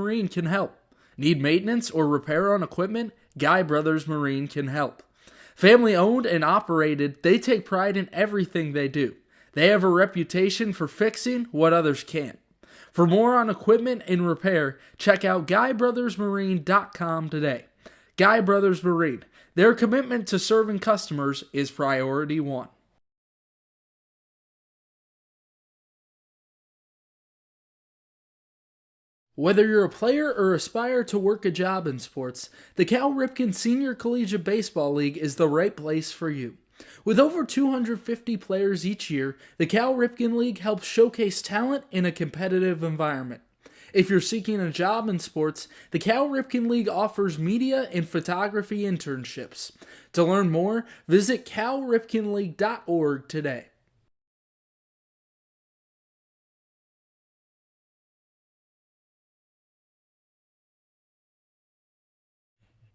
Marine can help. Need maintenance or repair on equipment? Guy Brothers Marine can help. Family owned and operated, they take pride in everything they do. They have a reputation for fixing what others can't. For more on equipment and repair, check out GuyBrothersMarine.com today. Guy Brothers Marine. Their commitment to serving customers is priority one. Whether you're a player or aspire to work a job in sports, the Cal Ripken Senior Collegiate Baseball League is the right place for you. With over 250 players each year, the Cal Ripken League helps showcase talent in a competitive environment. If you're seeking a job in sports, the Cal Ripken League offers media and photography internships. To learn more, visit calripkenleague.org today.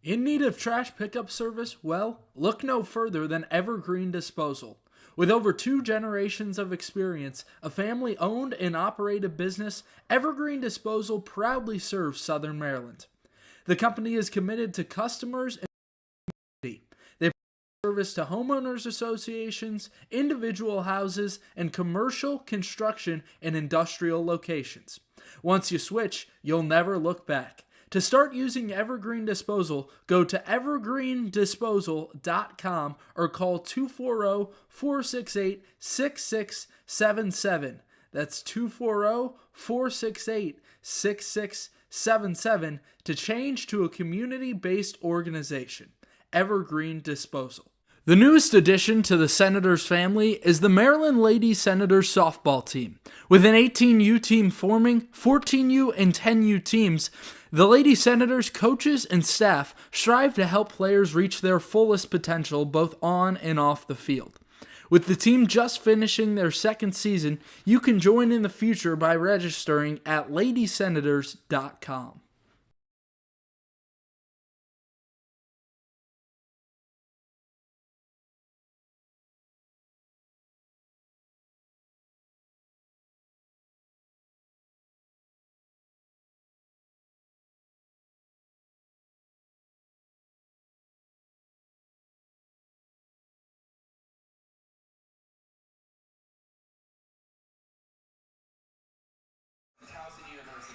In need of trash pickup service? Well, look no further than Evergreen Disposal. With over 2 generations of experience, a family-owned and operated business, Evergreen Disposal proudly serves Southern Maryland. The company is committed to customers and community. They provide service to homeowners associations, individual houses, and commercial, construction, and industrial locations. Once you switch, you'll never look back. To start using Evergreen Disposal, go to evergreendisposal.com or call 240-468-6677. That's 240-468-6677 to change to a community-based organization. Evergreen Disposal. The newest addition to the Senators family is the Maryland Lady Senators softball team. With an 18U team forming, 14U and 10U teams, the Lady Senators coaches and staff strive to help players reach their fullest potential both on and off the field. With the team just finishing their second season, you can join in the future by registering at ladysenators.com.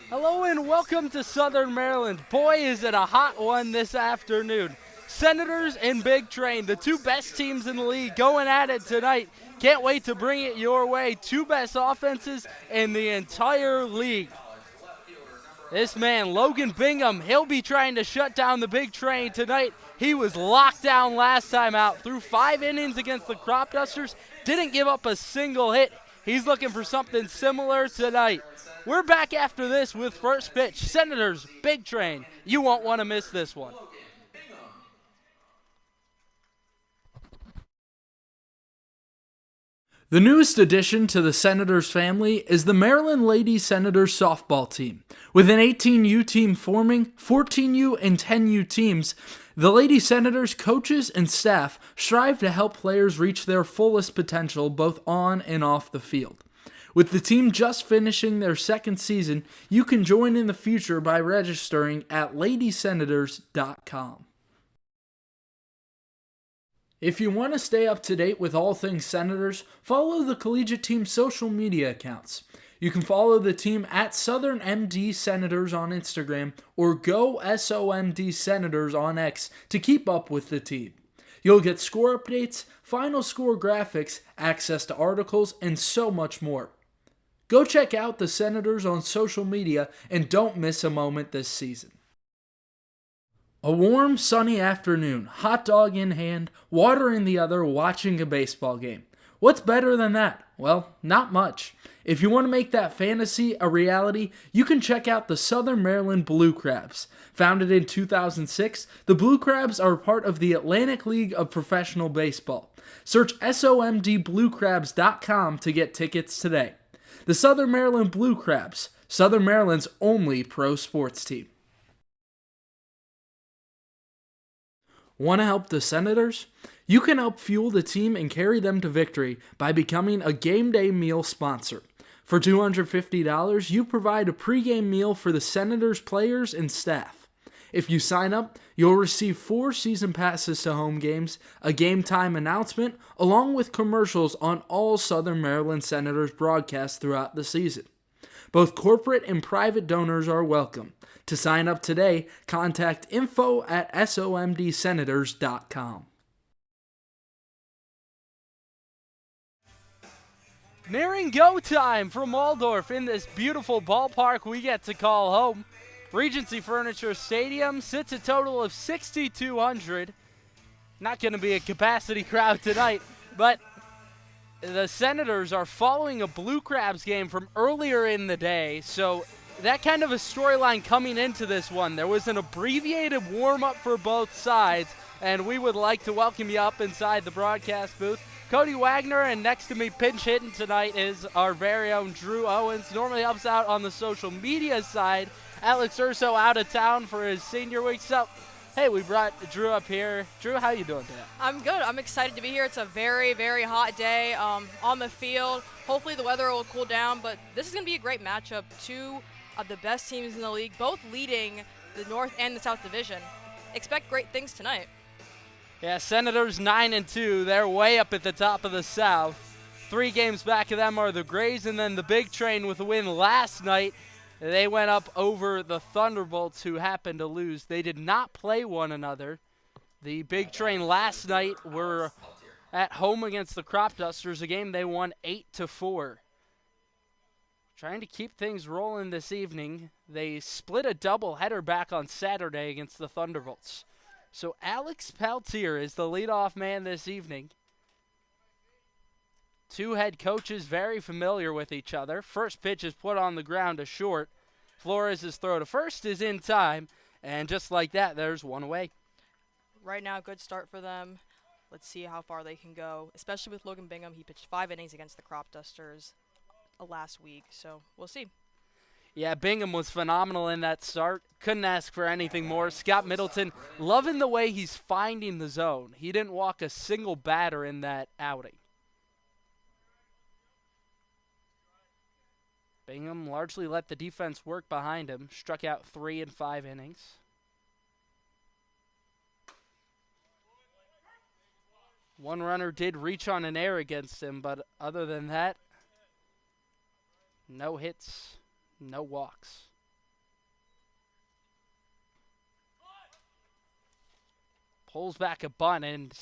Hello and welcome to Southern Maryland. Boy, is it a hot one this afternoon. Senators and Big Train, the 2 best teams in the league, going at it tonight. Can't wait to bring it your way. 2 best offenses in the entire league. This man, Logan Bingham, he'll be trying to shut down the Big Train tonight. He was locked down last time out, threw 5 innings against the Crop Dusters, didn't give up a single hit. He's looking for something similar tonight. We're back after this with first pitch. Senators, Big Train. You won't want to miss this one. The newest addition to the Senators family is the Maryland Lady Senators softball team. With an 18U team forming, 14U and 10U teams, the Lady Senators coaches and staff strive to help players reach their fullest potential both on and off the field. With the team just finishing their second season, you can join in the future by registering at ladysenators.com. If you want to stay up to date with all things Senators, follow the collegiate team's social media accounts. You can follow the team at Southern MD Senators on Instagram or Go SOMD Senators on X to keep up with the team. You'll get score updates, final score graphics, access to articles, and so much more. Go check out the Senators on social media and don't miss a moment this season. A warm, sunny afternoon, hot dog in hand, water in the other, watching a baseball game. What's better than that? Well, not much. If you want to make that fantasy a reality, you can check out the Southern Maryland Blue Crabs. Founded in 2006, the Blue Crabs are part of the Atlantic League of Professional Baseball. Search SOMDBlueCrabs.com to get tickets today. The Southern Maryland Blue Crabs, Southern Maryland's only pro sports team. Want to help the Senators? You can help fuel the team and carry them to victory by becoming a game day meal sponsor. For $250, you provide a pregame meal for the Senators players and staff. If you sign up, you'll receive 4 season passes to home games, a game time announcement, along with commercials on all Southern Maryland Senators broadcasts throughout the season. Both corporate and private donors are welcome. To sign up today, contact info@somdsenators.com. Nearing go time from Waldorf in this beautiful ballpark we get to call home. Regency Furniture Stadium sits a total of 6,200. Not going to be a capacity crowd tonight, but the Senators are following a Blue Crabs game from earlier in the day, so that kind of a storyline coming into this one. There was an abbreviated warm-up for both sides, and we would like to welcome you up inside the broadcast booth. Cody Wagner, and next to me pinch hitting tonight is our very own Drew Owens. Normally helps out on the social media side. Alex Urso out of town for his senior week. So, hey, we brought Drew up here. Drew, how you doing today? I'm good. I'm excited to be here. It's a very, very hot day on the field. Hopefully the weather will cool down, but this is going to be a great matchup. Two of the best teams in the league, both leading the North and the South Division. Expect great things tonight. Yeah, Senators 9-2. They're way up at the top of the South. 3 games back of them are the Grays, and then the Big Train with a win last night. They went up over the Thunderbolts, who happened to lose. They did not play one another. The Big Train last night were at home against the Crop Dusters, a game they won 8-4. Trying to keep things rolling this evening. They split a doubleheader back on Saturday against the Thunderbolts. So Alex Peltier is the leadoff man this evening. 2 head coaches very familiar with each other. First pitch is put on the ground to short. Flores' throw to first is in time, and just like that, there's one away. Right now, good start for them. Let's see how far they can go, especially with Logan Bingham. He pitched 5 innings against the Crop Dusters last week, so we'll see. Yeah, Bingham was phenomenal in that start. Couldn't ask for anything more. Scott Middleton, loving the way he's finding the zone. He didn't walk a single batter in that outing. Bingham largely let the defense work behind him. Struck out 3 in 5 innings. One runner did reach on an error against him, but other than that, no hits. No walks. Pulls back a bunt, and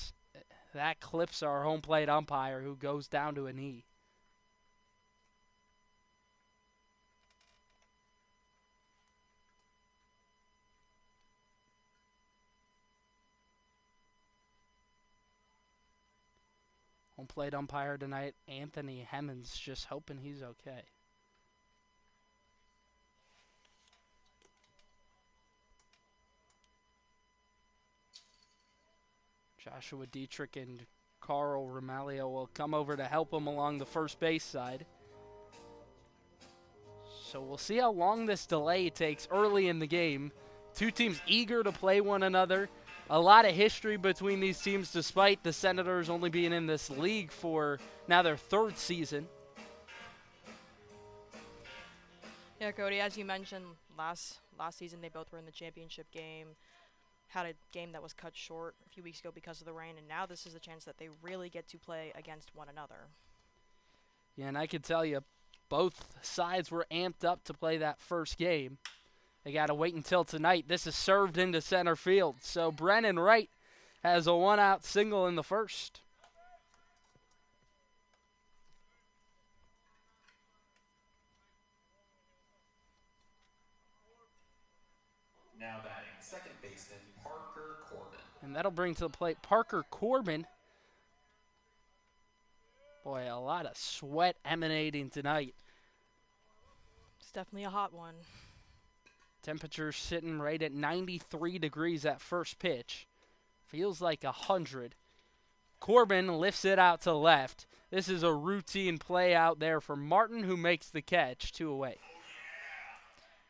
that clips our home plate umpire, who goes down to a knee. Home plate umpire tonight, Anthony Hemmons, just hoping he's okay. Joshua Dietrich and Carl Romalio will come over to help him along the first base side. So we'll see how long this delay takes early in the game. 2 teams eager to play one another. A lot of history between these teams, despite the Senators only being in this league for now their 3rd season. Yeah, Cody, as you mentioned, last season they both were in the championship game. Had a game that was cut short a few weeks ago because of the rain, and now this is the chance that they really get to play against one another. Yeah, and I can tell you, both sides were amped up to play that first game. They got to wait until tonight. This is served into center field, so Brennan Wright has a 1-out single in the first. Now batting, second baseman Parker Corbin. And that'll bring to the plate Parker Corbin. Boy, a lot of sweat emanating tonight. It's definitely a hot one. Temperature sitting right at 93 degrees at first pitch. Feels like 100. Corbin lifts it out to left. This is a routine play out there for Martin, who makes the catch. 2 away.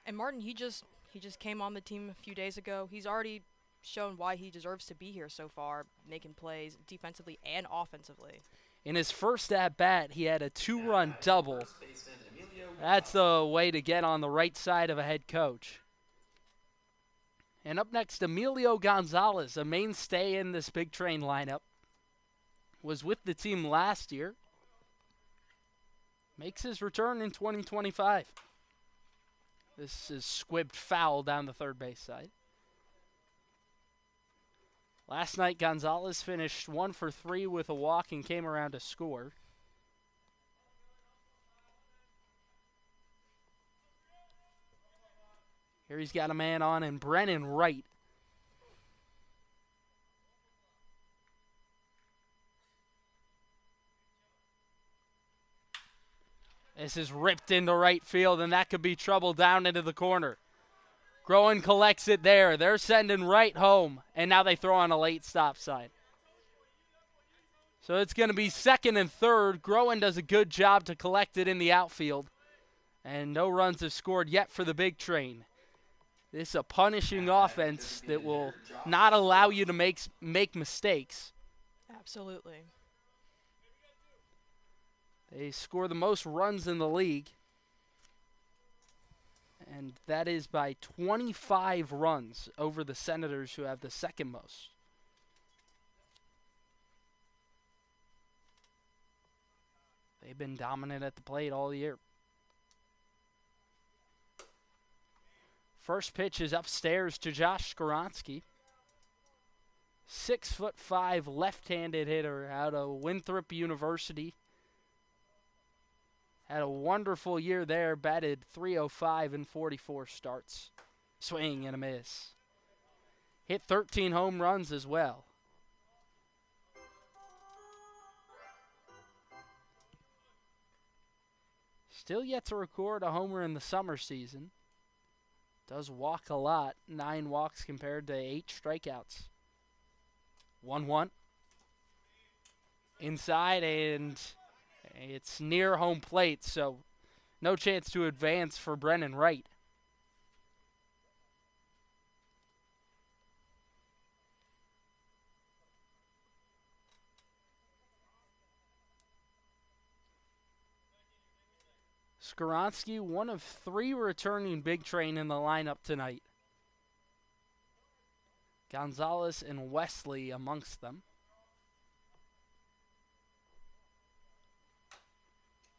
And Martin, he just came on the team a few days ago. He's already shown why he deserves to be here so far, making plays defensively and offensively. In his first at-bat, he had a 2-run double. That's the way to get on the right side of a head coach. And up next, Emilio Gonzalez, a mainstay in this Big Train lineup. Was with the team last year. Makes his return in 2025. This is squibbed foul down the third base side. Last night, Gonzalez finished 1 for 3 with a walk and came around to score. Here he's got a man on, and Brennan Wright. This is ripped into right field, and that could be trouble down into the corner. Groen collects it there. They're sending Wright home, and now they throw on a late stop sign. So it's going to be second and third. Groen does a good job to collect it in the outfield, and no runs have scored yet for the Big Train. This is a punishing offense that will not allow you to make mistakes. Absolutely. They score the most runs in the league, and that is by 25 runs over the Senators, who have the second most. They've been dominant at the plate all year. First pitch is upstairs to Josh Skoronsky. 6'5" left-handed hitter out of Winthrop University. Had a wonderful year there, batted .305 in 44 starts. Swing and a miss. Hit 13 home runs as well. Still yet to record a homer in the summer season. Does walk a lot. 9 walks compared to 8 strikeouts. 1-1. Inside, and it's near home plate, so no chance to advance for Brennan Wright. Skoronsky, one of 3 returning Big Train in the lineup tonight. Gonzalez and Wesley amongst them.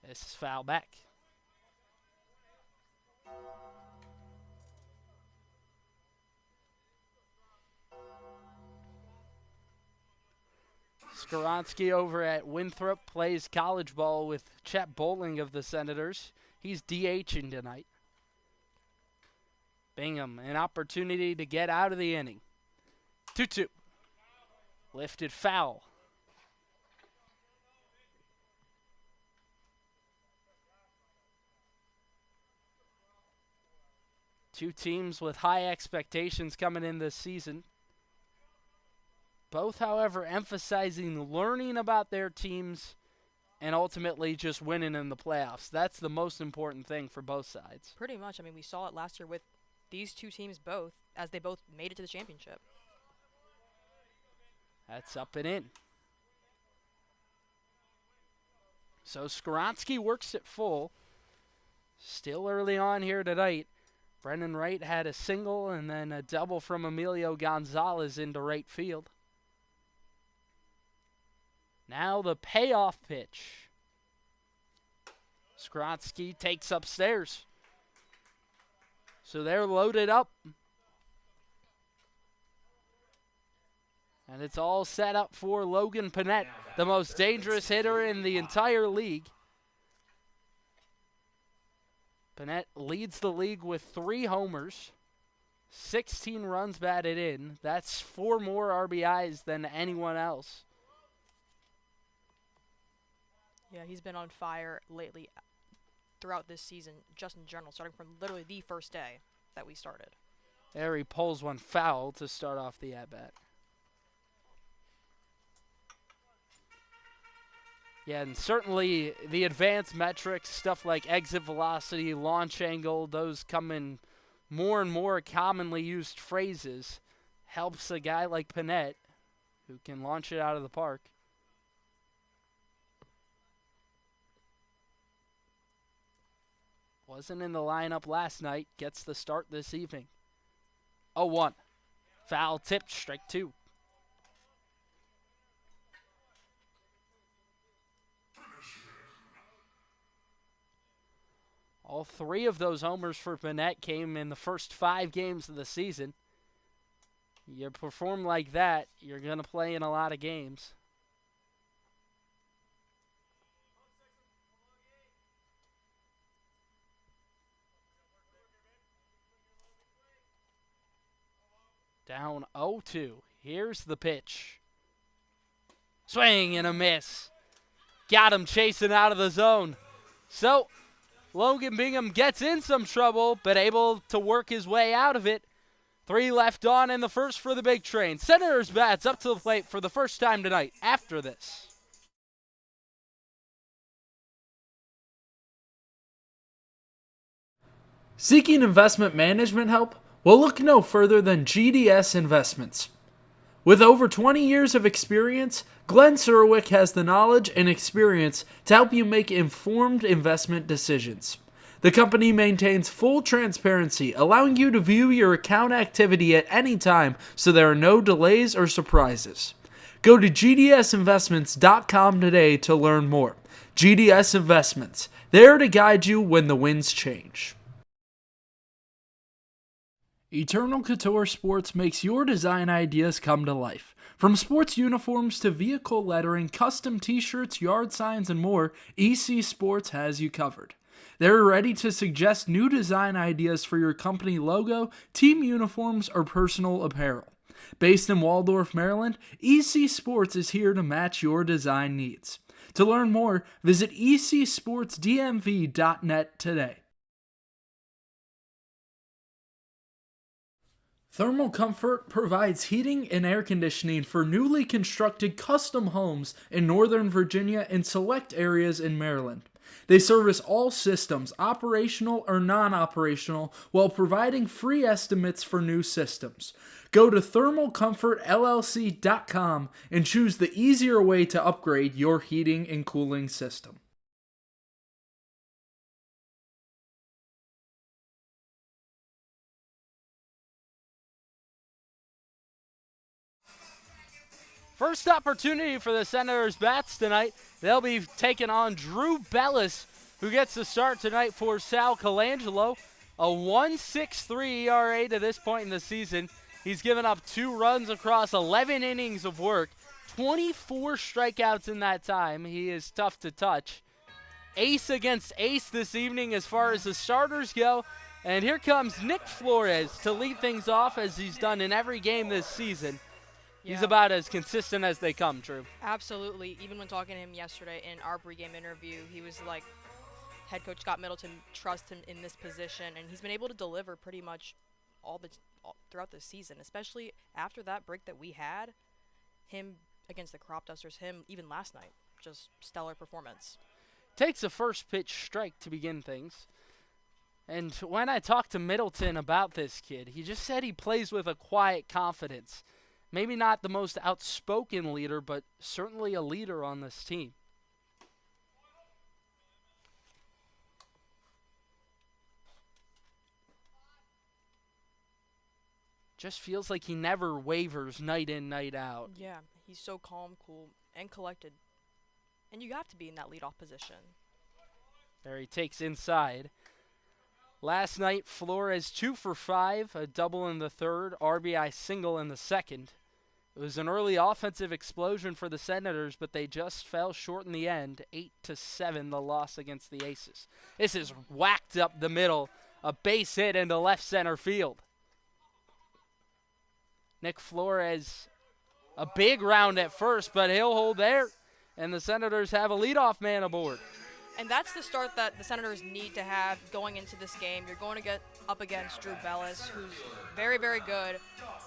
This is foul back. Skoronsky over at Winthrop plays college ball with Chet Bowling of the Senators. He's DHing tonight. Bingham, an opportunity to get out of the inning. 2-2. Lifted foul. Two teams with high expectations coming in this season. Both, however, emphasizing learning about their teams and ultimately just winning in the playoffs. That's the most important thing for both sides. Pretty much. I mean, we saw it last year with these two teams both, as they both made it to the championship. That's up and in. So Skoronsky works it full. Still early on here tonight. Brennan Wright had a single and then a double from Emilio Gonzalez into right field. Now the payoff pitch. Skoronsky takes upstairs. So they're loaded up. And it's all set up for Logan Panette, the most dangerous hitter in the entire league. Panette leads the league with 3 homers, 16 runs batted in. That's 4 more RBIs than anyone else. Yeah, he's been on fire lately throughout this season, just in general, starting from literally the first day that we started. There he pulls one foul to start off the at-bat. Yeah, and certainly the advanced metrics, stuff like exit velocity, launch angle, those come in more and more commonly used phrases, helps a guy like Panette, who can launch it out of the park. Wasn't in the lineup last night. Gets the start this evening. 0-1. Foul tipped, strike 2. All 3 of those homers for Burnett came in the first 5 games of the season. You perform like that, you're going to play in a lot of games. Down 0-2. Here's the pitch. Swing and a miss. Got him chasing out of the zone. So, Logan Bingham gets in some trouble, but able to work his way out of it. 3 left on in the first for the Big Train. Senators bats up to the plate for the first time tonight after this. Seeking investment management help? Well, look no further than GDS Investments. With over 20 years of experience, Glenn Surwick has the knowledge and experience to help you make informed investment decisions. The company maintains full transparency, allowing you to view your account activity at any time so there are no delays or surprises. Go to gdsinvestments.com today to learn more. GDS Investments, there to guide you when the winds change. Eternal Couture Sports makes your design ideas come to life. From sports uniforms to vehicle lettering, custom t-shirts, yard signs, and more, EC Sports has you covered. They're ready to suggest new design ideas for your company logo, team uniforms, or personal apparel. Based in Waldorf, Maryland, EC Sports is here to match your design needs. To learn more, visit ecsportsdmv.net today. Thermal Comfort provides heating and air conditioning for newly constructed custom homes in Northern Virginia and select areas in Maryland. They service all systems, operational or non-operational, while providing free estimates for new systems. Go to thermalcomfortllc.com and choose the easier way to upgrade your heating and cooling system. First opportunity for the Senators bats tonight. They'll be taking on Drew Bellis, who gets the start tonight for Sal Colangelo. A 1.63 ERA to this point in the season. He's given up 2 runs across 11 innings of work. 24 strikeouts in that time. He is tough to touch. Ace against ace this evening as far as the starters go. And here comes Nick Flores to lead things off as he's done in every game this season. He's about as consistent as they come, Drew. Absolutely. Even when talking to him yesterday in our pregame interview, he was like, head coach Scott Middleton trusts him in this position, and he's been able to deliver pretty much all throughout the season, especially after that break that we had. Him against the Crop Dusters, him even last night, just stellar performance. Takes a first pitch strike to begin things. And when I talked to Middleton about this kid, he just said he plays with a quiet confidence. Maybe not the most outspoken leader, but certainly a leader on this team. Just feels like he never wavers night in, night out. Yeah, he's so calm, cool, and collected. And you have to be in that leadoff position. There he takes inside. Last night, Flores 2 for 5, a double in the third, RBI single in the second. It was an early offensive explosion for the Senators, but they just fell short in the end. 8-7, the loss against the Aces. This is whacked up the middle, a base hit into left center field. Nick Flores, a big round at first, but he'll hold there, and the Senators have a leadoff man aboard. And that's the start that the Senators need to have going into this game. You're going to get up against Drew Bellis, who's very, very good.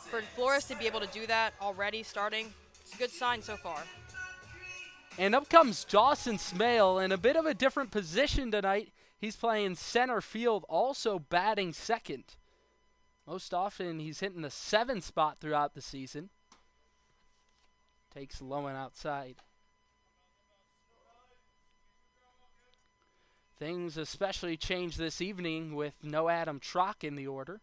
For Flores to be able to do that already starting, it's a good sign so far. And up comes Dawson Smale in a bit of a different position tonight. He's playing center field, also batting second. Most often he's hitting the 7 spot throughout the season. Takes low and outside. Things especially changed this evening with no Adam Trock in the order.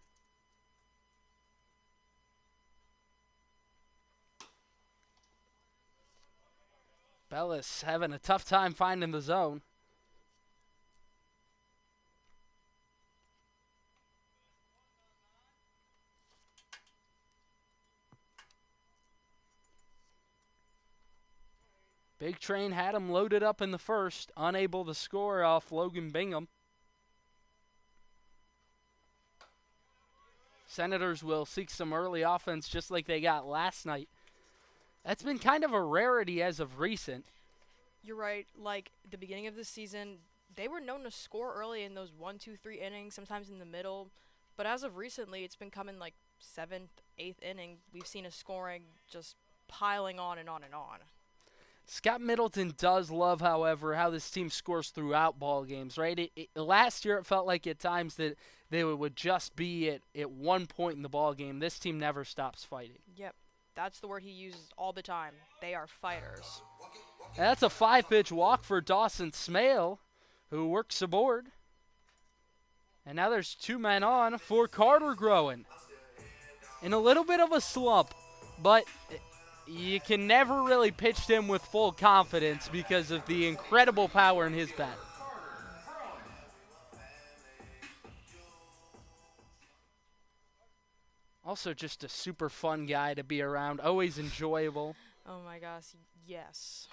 Bellis having a tough time finding the zone. Big Train had him loaded up in the first, unable to score off Logan Bingham. Senators will seek some early offense just like they got last night. That's been kind of a rarity as of recent. You're right. Like the beginning of the season, they were known to score early in those 1, 2, 3 innings, sometimes in the middle. But as of recently, it's been coming like 7th, 8th inning. We've seen a scoring just piling on and on and on. Scott Middleton does love, however, how this team scores throughout ball games, right? Last year, it felt like at times that they would just be at one point in the ball game. This team never stops fighting. Yep, that's the word he uses all the time. They are fighters. And that's a 5-pitch walk for Dawson Smale, who works aboard. And now there's 2 men on for Carter Groen. In a little bit of a slump, but you can never really pitch him with full confidence because of the incredible power in his bat. Also just a super fun guy to be around, always enjoyable. Oh my gosh, yes.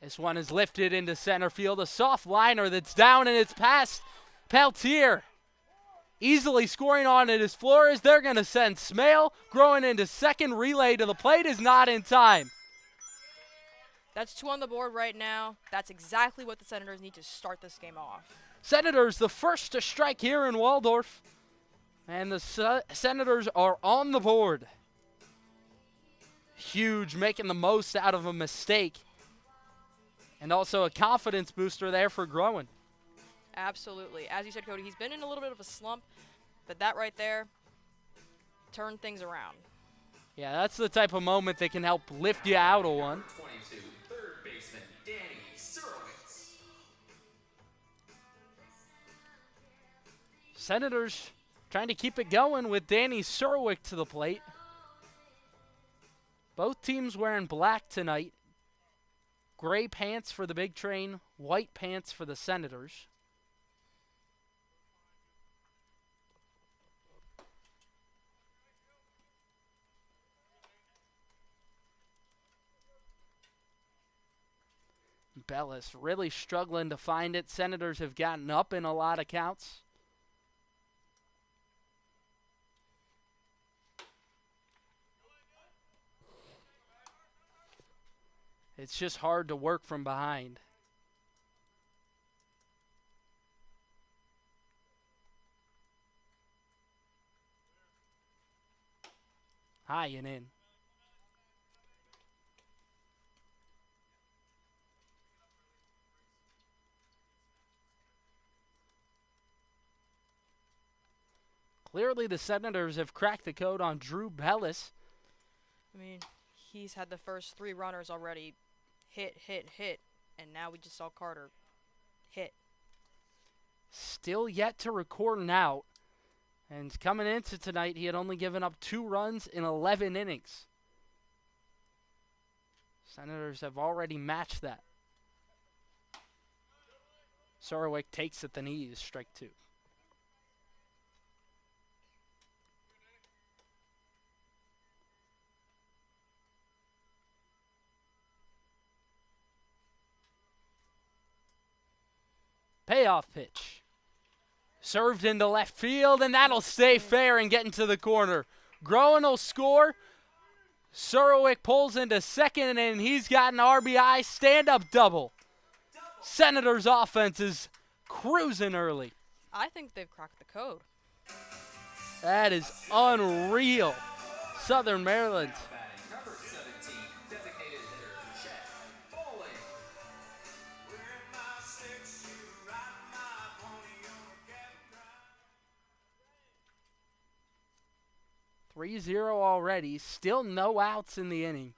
This one is lifted into center field, a soft liner that's down and it's past Peltier. Easily scoring on it is Flores. They're going to send Smale. Growing into second, relay to the plate is not in time. That's 2 on the board right now. That's exactly what the Senators need to start this game off. Senators the first to strike here in Waldorf. And the Senators are on the board. Huge, making the most out of a mistake. And also a confidence booster there for Groen. Absolutely. As you said, Cody, he's been in a little bit of a slump, but that right there turned things around. Yeah, that's the type of moment that can help lift you out of one. 22, third baseman Danny Surowitz. Senators trying to keep it going with Danny Surwick to the plate. Both teams wearing black tonight. Gray pants for the Big Train, white pants for the Senators. Bellis really struggling to find it. Senators have gotten up in a lot of counts. It's just hard to work from behind. High and in. Clearly the Senators have cracked the code on Drew Bellis. I mean, he's had the first 3 runners already hit, and now we just saw Carter hit. Still yet to record an out. And coming into tonight, he had only given up 2 runs in 11 innings. Senators have already matched that. Sorowick takes at the knees, strike 2. Payoff pitch. Served into left field, and that'll stay fair and get into the corner. Groen will score. Sorowick pulls into second, and he's got an RBI stand-up double. Senators' offense is cruising early. I think they've cracked the code. That is unreal. Southern Maryland. Number 17, designated hitter Chet Bowling. 3-0 already. Still no outs in the inning.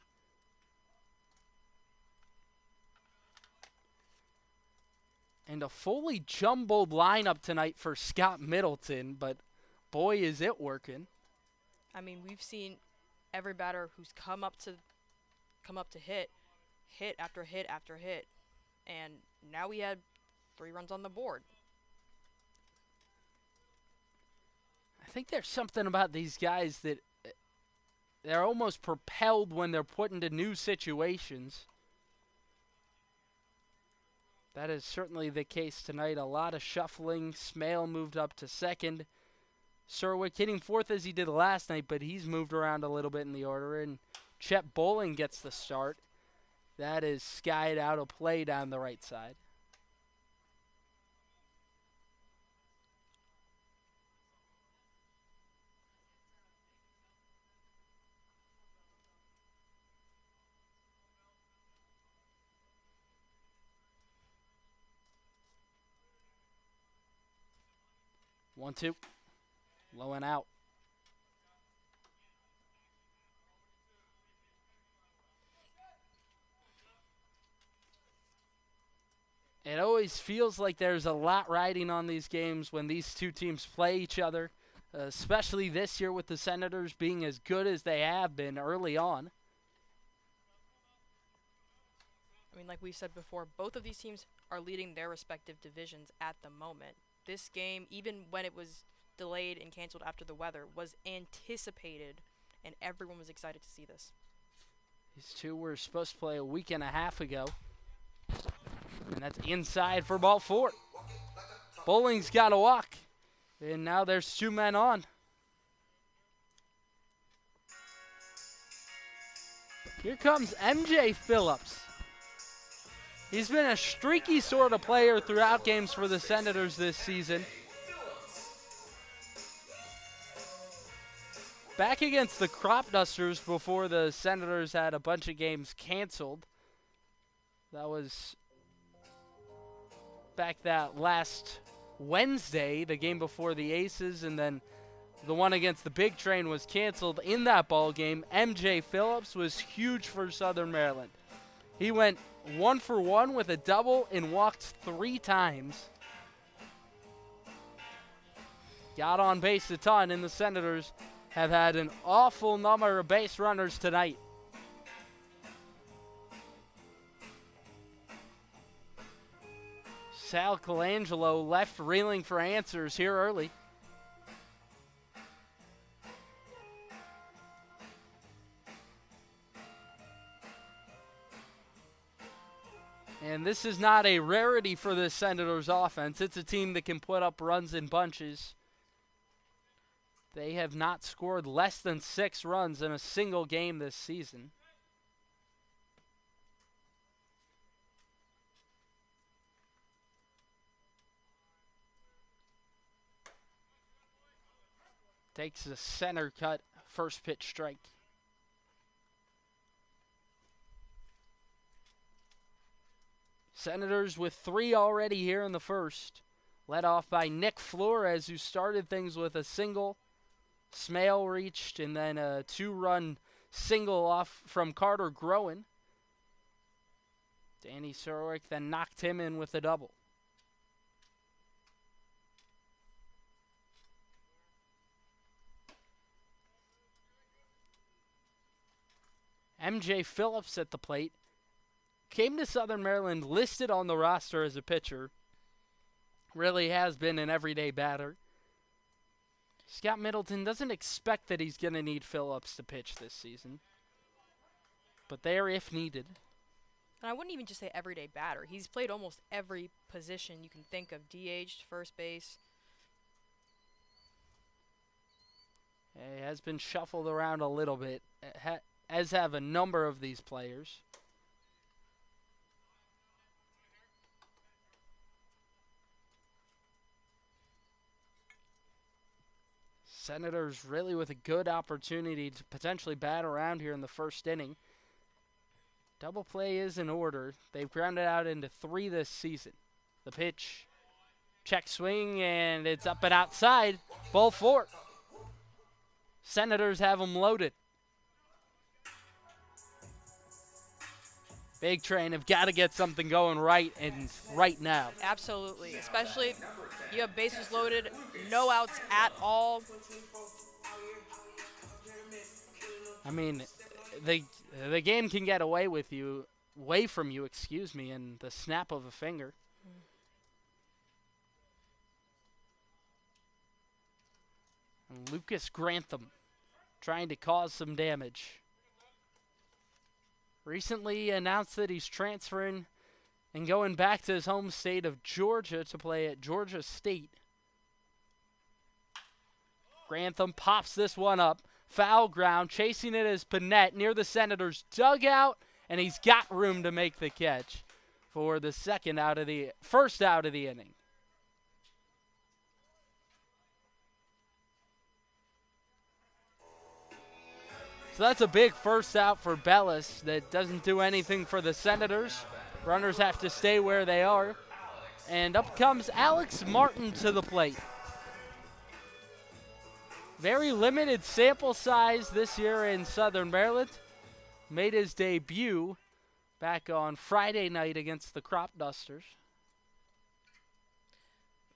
And a fully jumbled lineup tonight for Scott Middleton, but boy, is it working. I mean, we've seen every batter who's come up to hit after hit after hit, and now we had 3 runs on the board. I think there's something about these guys that they're almost propelled when they're put into new situations. That is certainly the case tonight. A lot of shuffling. Smale moved up to second. Serwick hitting fourth as he did last night, but he's moved around a little bit in the order. And Chet Bowling gets the start. That is skied out of play down the right side. One, two. Low and out. It always feels like there's a lot riding on these games when these two teams play each other, especially this year with the Senators being as good as they have been early on. I mean, like we said before, both of these teams are leading their respective divisions at the moment. This game, even when it was delayed and canceled after the weather, was anticipated, and everyone was excited to see this. These two were supposed to play a week and a half ago. And that's inside for ball 4. Bowling's got to walk. And now there's 2 men on. Here comes MJ Phillips. He's been a streaky sort of player throughout games for the Senators this season. Back against the Crop Dusters before the Senators had a bunch of games canceled. That was back that last Wednesday, the game before the Aces, and then the one against the Big Train was canceled in that ball game. MJ Phillips was huge for Southern Maryland. He went 1 for 1 with a double and walked 3 times. Got on base a ton, and the Senators have had an awful number of base runners tonight. Sal Colangelo left reeling for answers here early. And this is not a rarity for the Senators offense. It's a team that can put up runs in bunches. They have not scored less than 6 runs in a single game this season. Takes a center cut, first pitch strike. Senators with 3 already here in the first. Led off by Nick Flores, who started things with a single. Smale reached, and then a 2-run single off from Carter Groen. Danny Serwick then knocked him in with a double. MJ Phillips at the plate. Came to Southern Maryland listed on the roster as a pitcher. Really has been an everyday batter. Scott Middleton doesn't expect that he's going to need Phillips to pitch this season. But there if needed. And I wouldn't even just say everyday batter. He's played almost every position you can think of. DH, first base. He has been shuffled around a little bit, as have a number of these players. Senators really with a good opportunity to potentially bat around here in the first inning. Double play is in order. They've grounded out into 3 this season. The pitch, check swing, and it's up and outside. Ball 4. Senators have them loaded. Big Train have got to get something going right and right now. Absolutely, especially you have bases loaded, no outs at all. I mean, the game can get away from you, in the snap of a finger. And Lucas Grantham trying to cause some damage. Recently announced that he's transferring and going back to his home state of Georgia to play at Georgia State. Grantham pops this one up. Foul ground, chasing it is Panett near the Senators' dugout, and he's got room to make the catch for the first out of the inning. So that's a big first out for Bellis that doesn't do anything for the Senators. Runners have to stay where they are. And up comes Alex Martin to the plate. Very limited sample size this year in Southern Maryland. Made his debut back on Friday night against the Crop Dusters.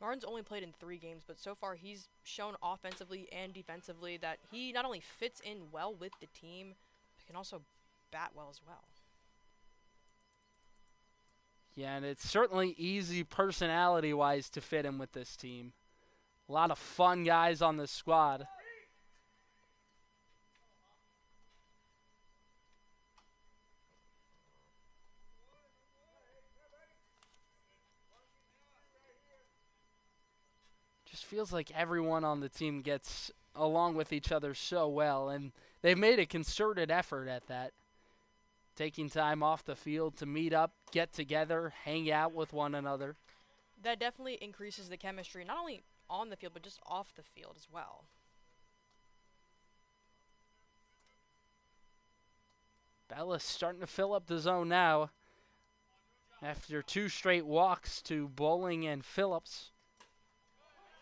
Martin's only played in 3 games, but so far he's shown offensively and defensively that he not only fits in well with the team, but can also bat well as well. Yeah, and it's certainly easy personality-wise to fit in with this team. A lot of fun guys on the squad. Just feels like everyone on the team gets along with each other so well, and they've made a concerted effort at that. Taking time off the field to meet up, get together, hang out with one another. That definitely increases the chemistry, not only on the field, but just off the field as well. Bellis starting to fill up the zone now after 2 straight walks to Bowling and Phillips.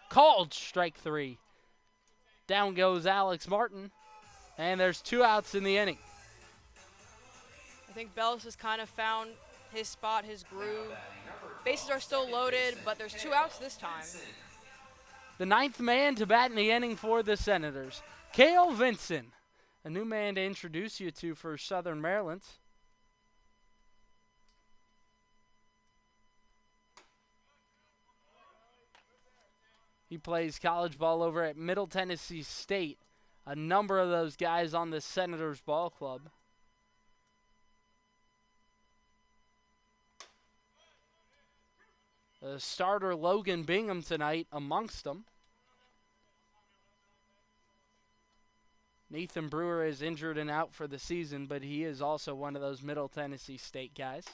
Called strike 3. Down goes Alex Martin, and there's 2 outs in the inning. I think Bellis has kind of found his spot, his groove. Bases are still loaded, but there's 2 outs this time. The 9th man to bat in the inning for the Senators, Cale Vinson, a new man to introduce you to for Southern Maryland. He plays college ball over at Middle Tennessee State. A number of those guys on the Senators ball club. The starter Logan Bingham tonight amongst them. Nathan Brewer is injured and out for the season, but he is also one of those Middle Tennessee State guys.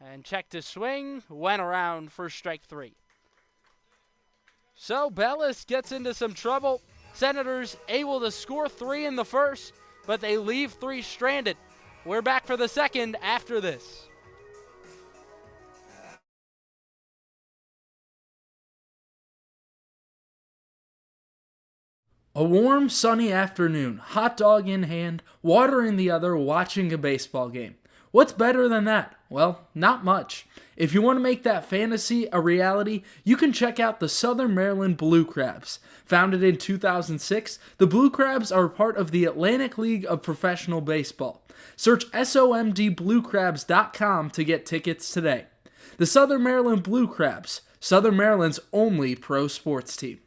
And check to swing, went around for strike 3. So Bellis gets into some trouble. Senators able to score 3 in the first, but they leave 3 stranded. We're back for the second after this. A warm, sunny afternoon, hot dog in hand, water in the other, watching a baseball game. What's better than that? Well, not much. If you want to make that fantasy a reality, you can check out the Southern Maryland Blue Crabs. Founded in 2006, the Blue Crabs are part of the Atlantic League of Professional Baseball. Search somdbluecrabs.com to get tickets today. The Southern Maryland Blue Crabs, Southern Maryland's only pro sports team.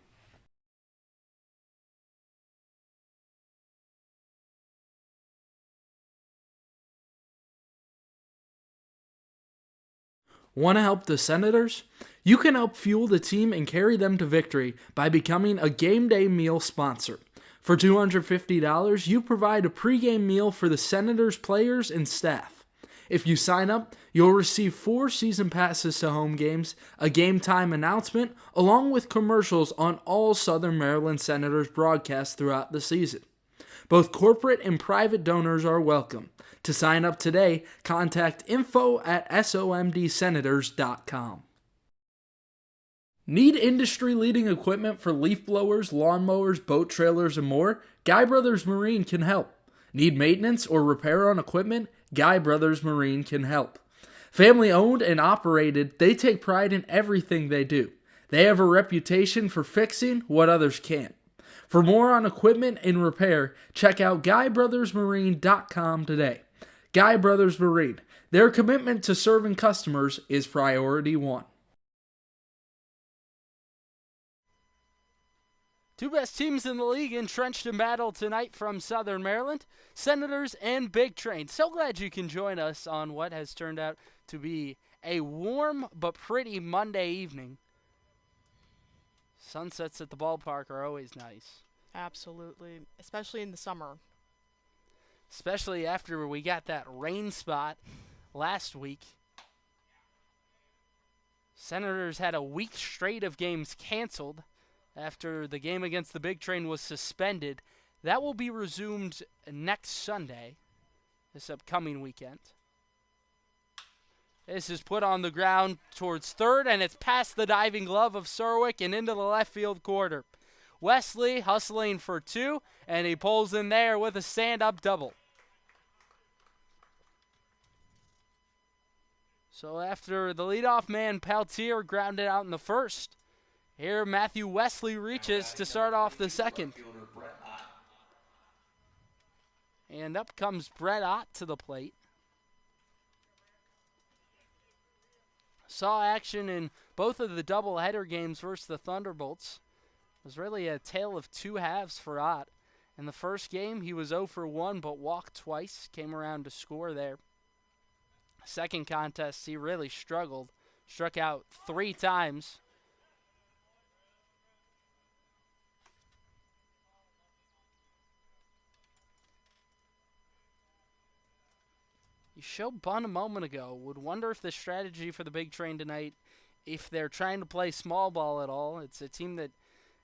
Want to help the Senators? You can help fuel the team and carry them to victory by becoming a game day meal sponsor. For $250, you provide a pregame meal for the Senators players and staff. If you sign up, you'll receive 4 season passes to home games, a game time announcement, along with commercials on all Southern Maryland Senators broadcasts throughout the season. Both corporate and private donors are welcome. To sign up today, contact info@somdsenators.com. Need industry-leading equipment for leaf blowers, lawnmowers, boat trailers, and more? Guy Brothers Marine can help. Need maintenance or repair on equipment? Guy Brothers Marine can help. Family owned and operated, they take pride in everything they do. They have a reputation for fixing what others can't. For more on equipment and repair, check out GuyBrothersMarine.com today. Guy Brothers Marine. Their commitment to serving customers is priority one. Two best teams in the league entrenched in battle tonight from Southern Maryland, Senators and Big Train. So glad you can join us on what has turned out to be a warm but pretty Monday evening. Sunsets at the ballpark are always nice. Absolutely, especially in the summer. Especially after we got that rain spot last week. Senators had a week straight of games canceled after the game against the Big Train was suspended. That will be resumed next Sunday, this upcoming weekend. This is put on the ground towards third, and it's past the diving glove of Surwick and into the left field corner. Wesley hustling for two, and he pulls in there with a stand-up double. So after the leadoff man, Peltier, grounded out in the first, here Matthew Wesley reaches to start off the second. And up comes Brett Ott to the plate. Saw action in both of the doubleheader games versus the Thunderbolts. It was really a tale of two halves for Ott. In the first game, he was 0 for 1, but walked twice, came around to score there. Second contest, he really struggled. Struck out 3 times. You showed Bunn a moment ago. Would wonder if the strategy for the Big Train tonight, if they're trying to play small ball at all. It's a team that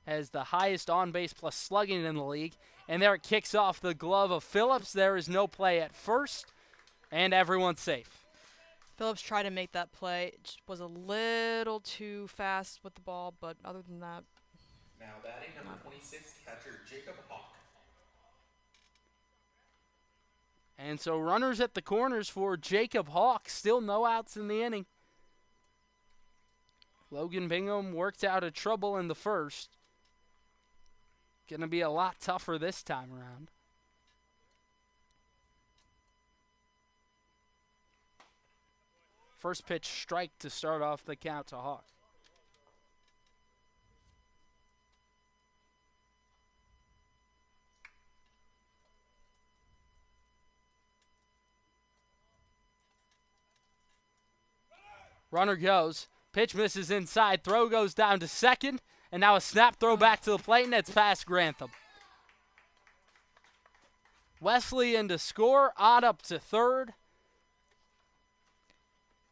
has the highest on-base plus slugging in the league. And there it kicks off the glove of Phillips. There is no play at first, and everyone's safe. Phillips tried to make that play. It just was a little too fast with the ball, but other than that. Now batting number 26, catcher Jacob Hawk. And so runners at the corners for Jacob Hawk. Still no outs in the inning. Logan Bingham worked out of trouble in the first. Going to be a lot tougher this time around. First pitch strike to start off the count to Hawk. Runner goes. Pitch misses inside. Throw goes down to second. And now a snap throw back to the plate, and it's past Grantham. Wesley in to score. Ott up to third.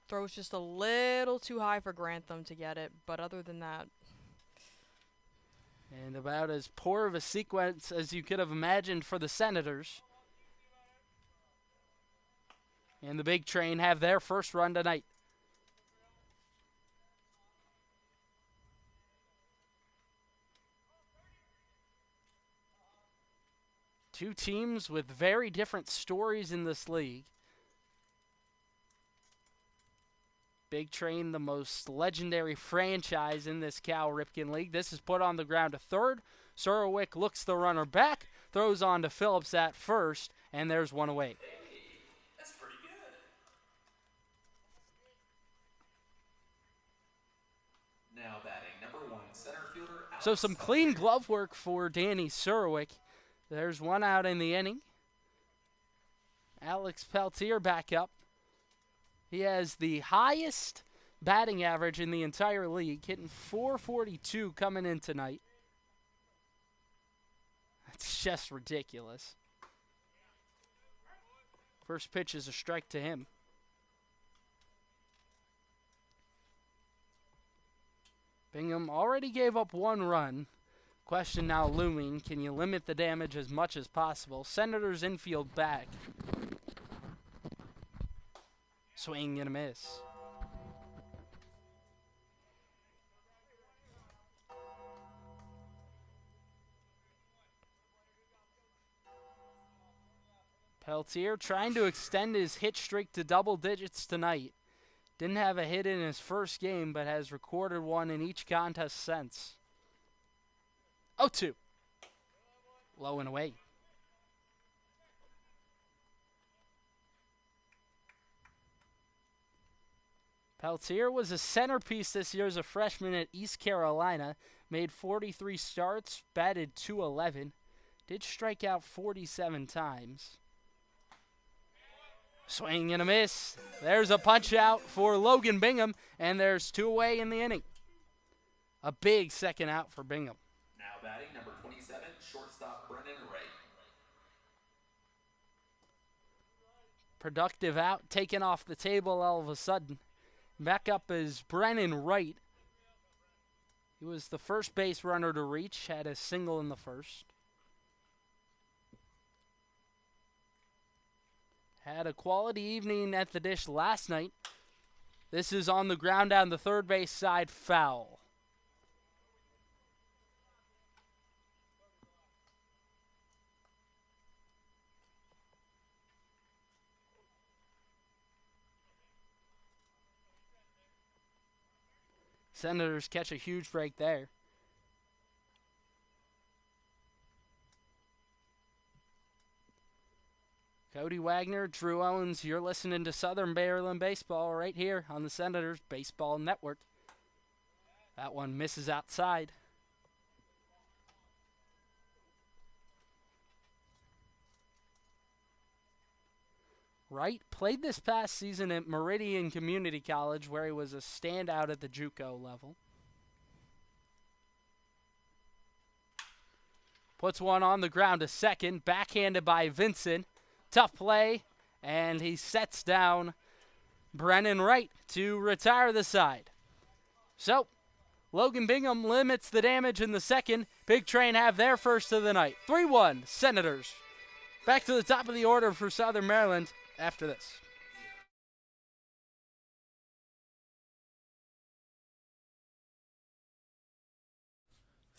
Throw's just a little too high for Grantham to get it, but other than that. And about as poor of a sequence as you could have imagined for the Senators. And the Big Train have their first run tonight. Two teams with very different stories in this league. Big Train, the most legendary franchise in this Cal Ripken League. This is put on the ground to third. Surwick looks the runner back, throws on to Phillips at first, and there's one away. Hey, that's pretty good. Now batting number 1, center fielder Alex. So some clean glove work for Danny Surwick. There's one out in the inning. Alex Peltier back up. He has the highest batting average in the entire league, hitting .442 coming in tonight. That's just ridiculous. First pitch is a strike to him. Bingham already gave up 1 run. Question now looming, can you limit the damage as much as possible? Senators infield back. Swing and a miss. Peltier trying to extend his hit streak to double digits tonight. Didn't have a hit in his first game, but has recorded one in each contest since. 0-2. Low and away. Peltier was a centerpiece this year as a freshman at East Carolina. Made 43 starts, batted .211. Did strike out 47 times. Swing and a miss. There's a punch out for Logan Bingham, and there's 2 away in the inning. A big second out for Bingham. Now batting number 27, shortstop Brennan Wright. Productive out, taken off the table all of a sudden. Back up is Brennan Wright. He was the first base runner to reach, had a single in the first. Had a quality evening at the dish last night. This is on the ground down the third base side, foul. Senators catch a huge break there. Cody Wagner, Drew Owens, you're listening to Southern Maryland Baseball right here on the Senators Baseball Network. That one misses outside. Wright played this past season at Meridian Community College, where he was a standout at the JUCO level. Puts one on the ground to second, backhanded by Vincent. Tough play, and he sets down Brennan Wright to retire the side. So, Logan Bingham limits the damage in the second. Big Train have their first of the night. 3-1, Senators. Back to the top of the order for Southern Maryland after this.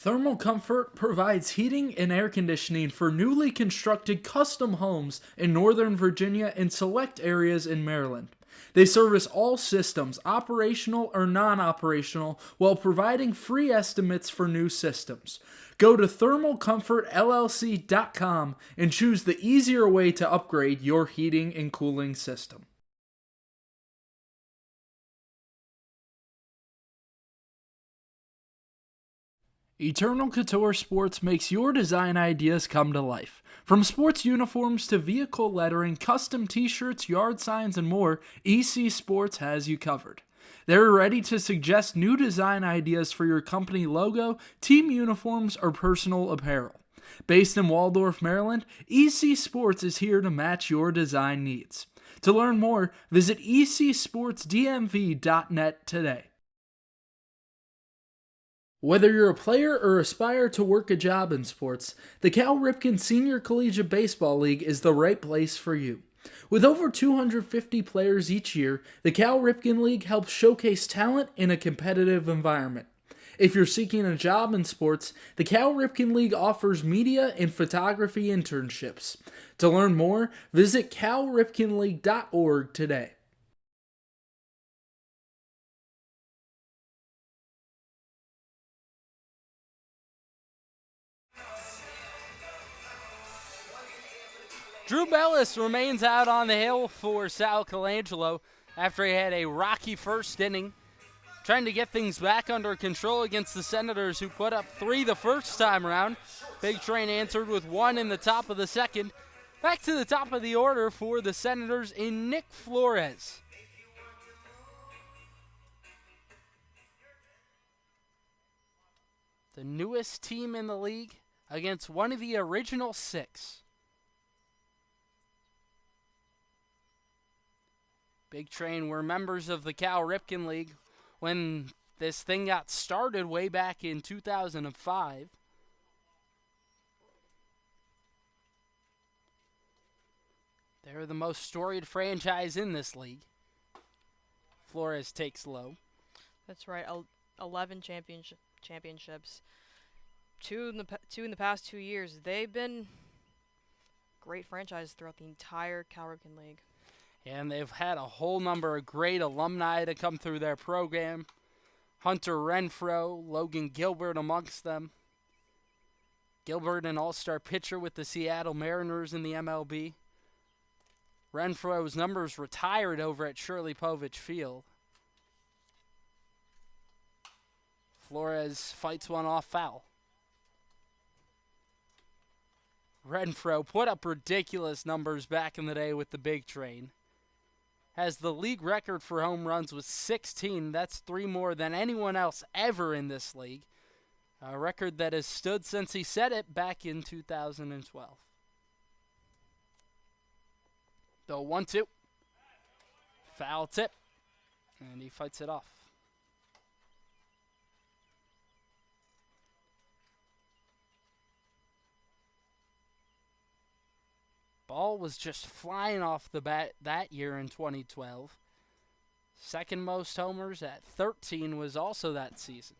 Thermal Comfort provides heating and air conditioning for newly constructed custom homes in Northern Virginia and select areas in Maryland. They service all systems, operational or non-operational, while providing free estimates for new systems. Go to thermalcomfortllc.com and choose the easier way to upgrade your heating and cooling system. Eternal Couture Sports makes your design ideas come to life. From sports uniforms to vehicle lettering, custom t-shirts, yard signs, and more, EC Sports has you covered. They're ready to suggest new design ideas for your company logo, team uniforms, or personal apparel. Based in Waldorf, Maryland, EC Sports is here to match your design needs. To learn more, visit ecsportsdmv.net today. Whether you're a player or aspire to work a job in sports, the Cal Ripken Senior Collegiate Baseball League is the right place for you. With over 250 players each year, the Cal Ripken League helps showcase talent in a competitive environment. If you're seeking a job in sports, the Cal Ripken League offers media and photography internships. To learn more, visit calripkenleague.org today. Drew Bellis remains out on the hill for Sal Colangelo after he had a rocky first inning, trying to get things back under control against the Senators, who put up 3 the first time around. Big Train answered with 1 in the top of the second. Back to the top of the order for the Senators in Nick Flores. The newest team in the league against one of the original 6. Big Train were members of the Cal Ripken League when this thing got started way back in 2005. They're the most storied franchise in this league. Flores takes low. That's right. 11 championships. Two in the past 2 years. They've been great franchise throughout the entire Cal Ripken League. And they've had a whole number of great alumni to come through their program. Hunter Renfro, Logan Gilbert amongst them. Gilbert, an all-star pitcher with the Seattle Mariners in the MLB. Renfro's numbers retired over at Shirley Povich Field. Flores fights one off foul. Renfro put up ridiculous numbers back in the day with the Big Train. Has the league record for home runs with 16. That's 3 more than anyone else ever in this league. A record that has stood since he set it back in 2012. The 1-2. Foul tip. And he fights it off. Ball was just flying off the bat that year in 2012. Second most homers at 13 was also that season.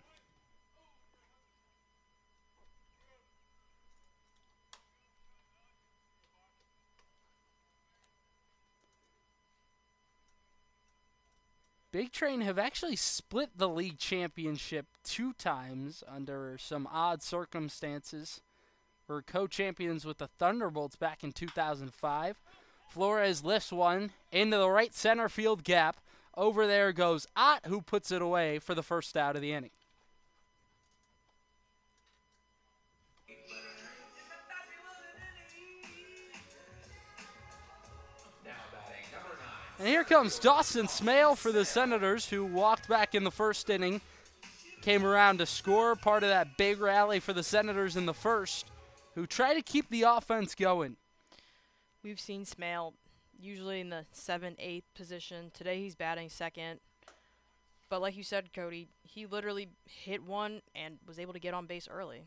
Big Train have actually split the league championship 2 times under some odd circumstances. Were co-champions with the Thunderbolts back in 2005. Flores lifts one into the right center field gap. Over there goes Ott, who puts it away for the first out of the inning. Now batting number 9. And here comes Dawson Smale for the Senators, who walked back in the first inning. Came around to score, part of that big rally for the Senators in the first, who try to keep the offense going. We've seen Smale usually in the 7th, 8th position. Today he's batting second. But like you said, Cody, he literally hit one and was able to get on base early.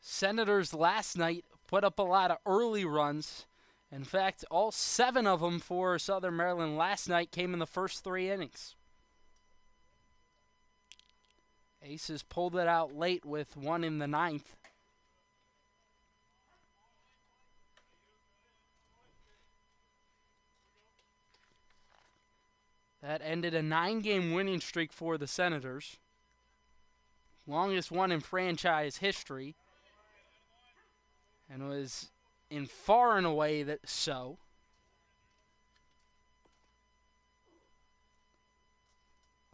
Senators last night put up a lot of early runs. In fact, all 7 of them for Southern Maryland last night came in the first 3 innings. Aces pulled it out late with 1 in the 9th. That ended a 9-game winning streak for the Senators. Longest one in franchise history. And was in far and away that so.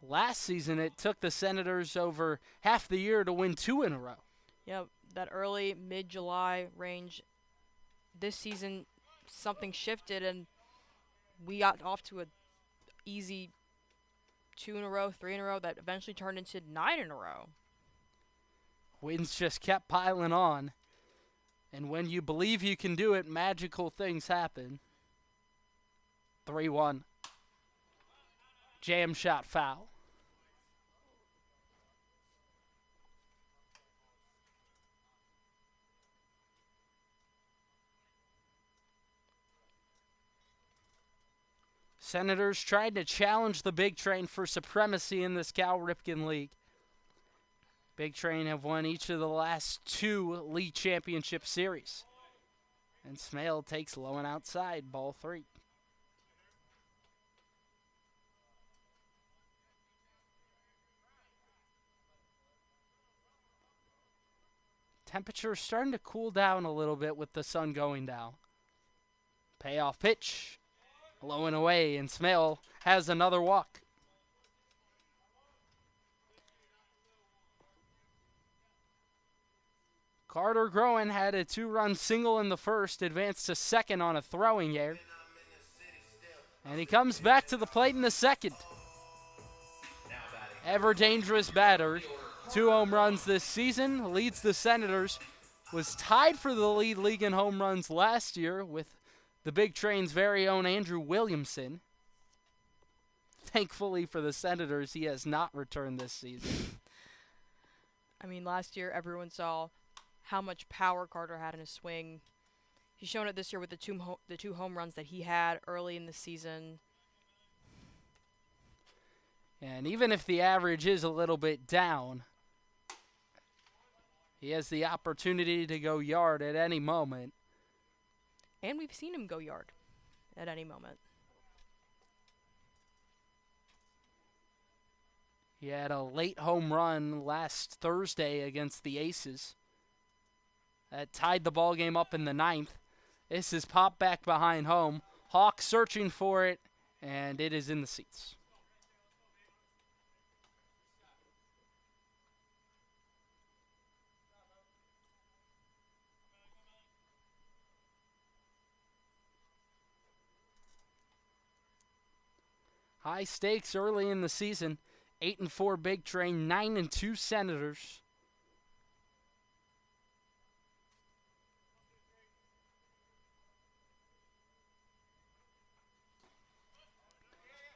Last season, it took the Senators over half the year to win 2 in a row. Yeah, that early, mid-July range. This season, something shifted, and we got off to a easy 2 in a row, 3 in a row, that eventually turned into 9 in a row. Wins just kept piling on. And when you believe you can do it, magical things happen. 3-1. Jam shot foul. Senators tried to challenge the Big Train for supremacy in this Cal Ripken League. Big Train have won each of the last 2 league championship series. And Smale takes low and outside, ball 3. Temperature starting to cool down a little bit with the sun going down. Payoff pitch. Low and away, and Smale has another walk. Carter Groen had a 2-run single in the first, advanced to second on a throwing error. And he comes back to the plate in the second. Ever dangerous batter. 2 home runs this season, leads the Senators. Was tied for the league in home runs last year with the Big Train's very own Andrew Williamson. Thankfully for the Senators, he has not returned this season. I mean, last year everyone saw how much power Carter had in his swing. He's shown it this year with the two home runs that he had early in the season. And even if the average is a little bit down, He has the opportunity to go yard at any moment. And we've seen him go yard at any moment. He had a late home run last Thursday against the Aces. That tied the ball game up in the ninth. This is popped back behind home. Hawk searching for it, and it is in the seats. High stakes early in the season. 8-4 Big Train, 9-2 Senators.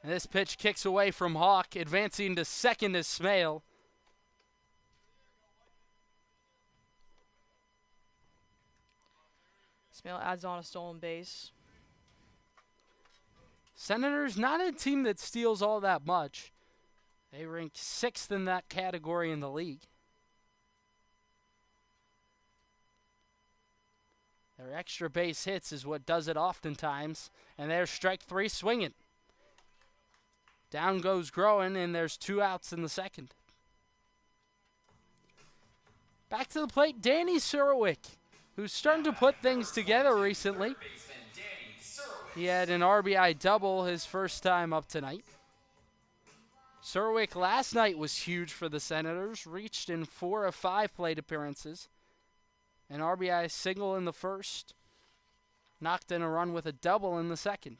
And this pitch kicks away from Hawk, advancing to second is Smale. Smale adds on a stolen base. Senators, not a team that steals all that much. They rank 6th in that category in the league. Their extra base hits is what does it oftentimes. And there's strike 3 swinging. Down goes Groen, and there's 2 outs in the second. Back to the plate, Danny Surwick, who's starting to put things together recently. He had an RBI double his first time up tonight. Surwick last night was huge for the Senators, reached in 4 of 5 plate appearances. An RBI single in the first, knocked in a run with a double in the second.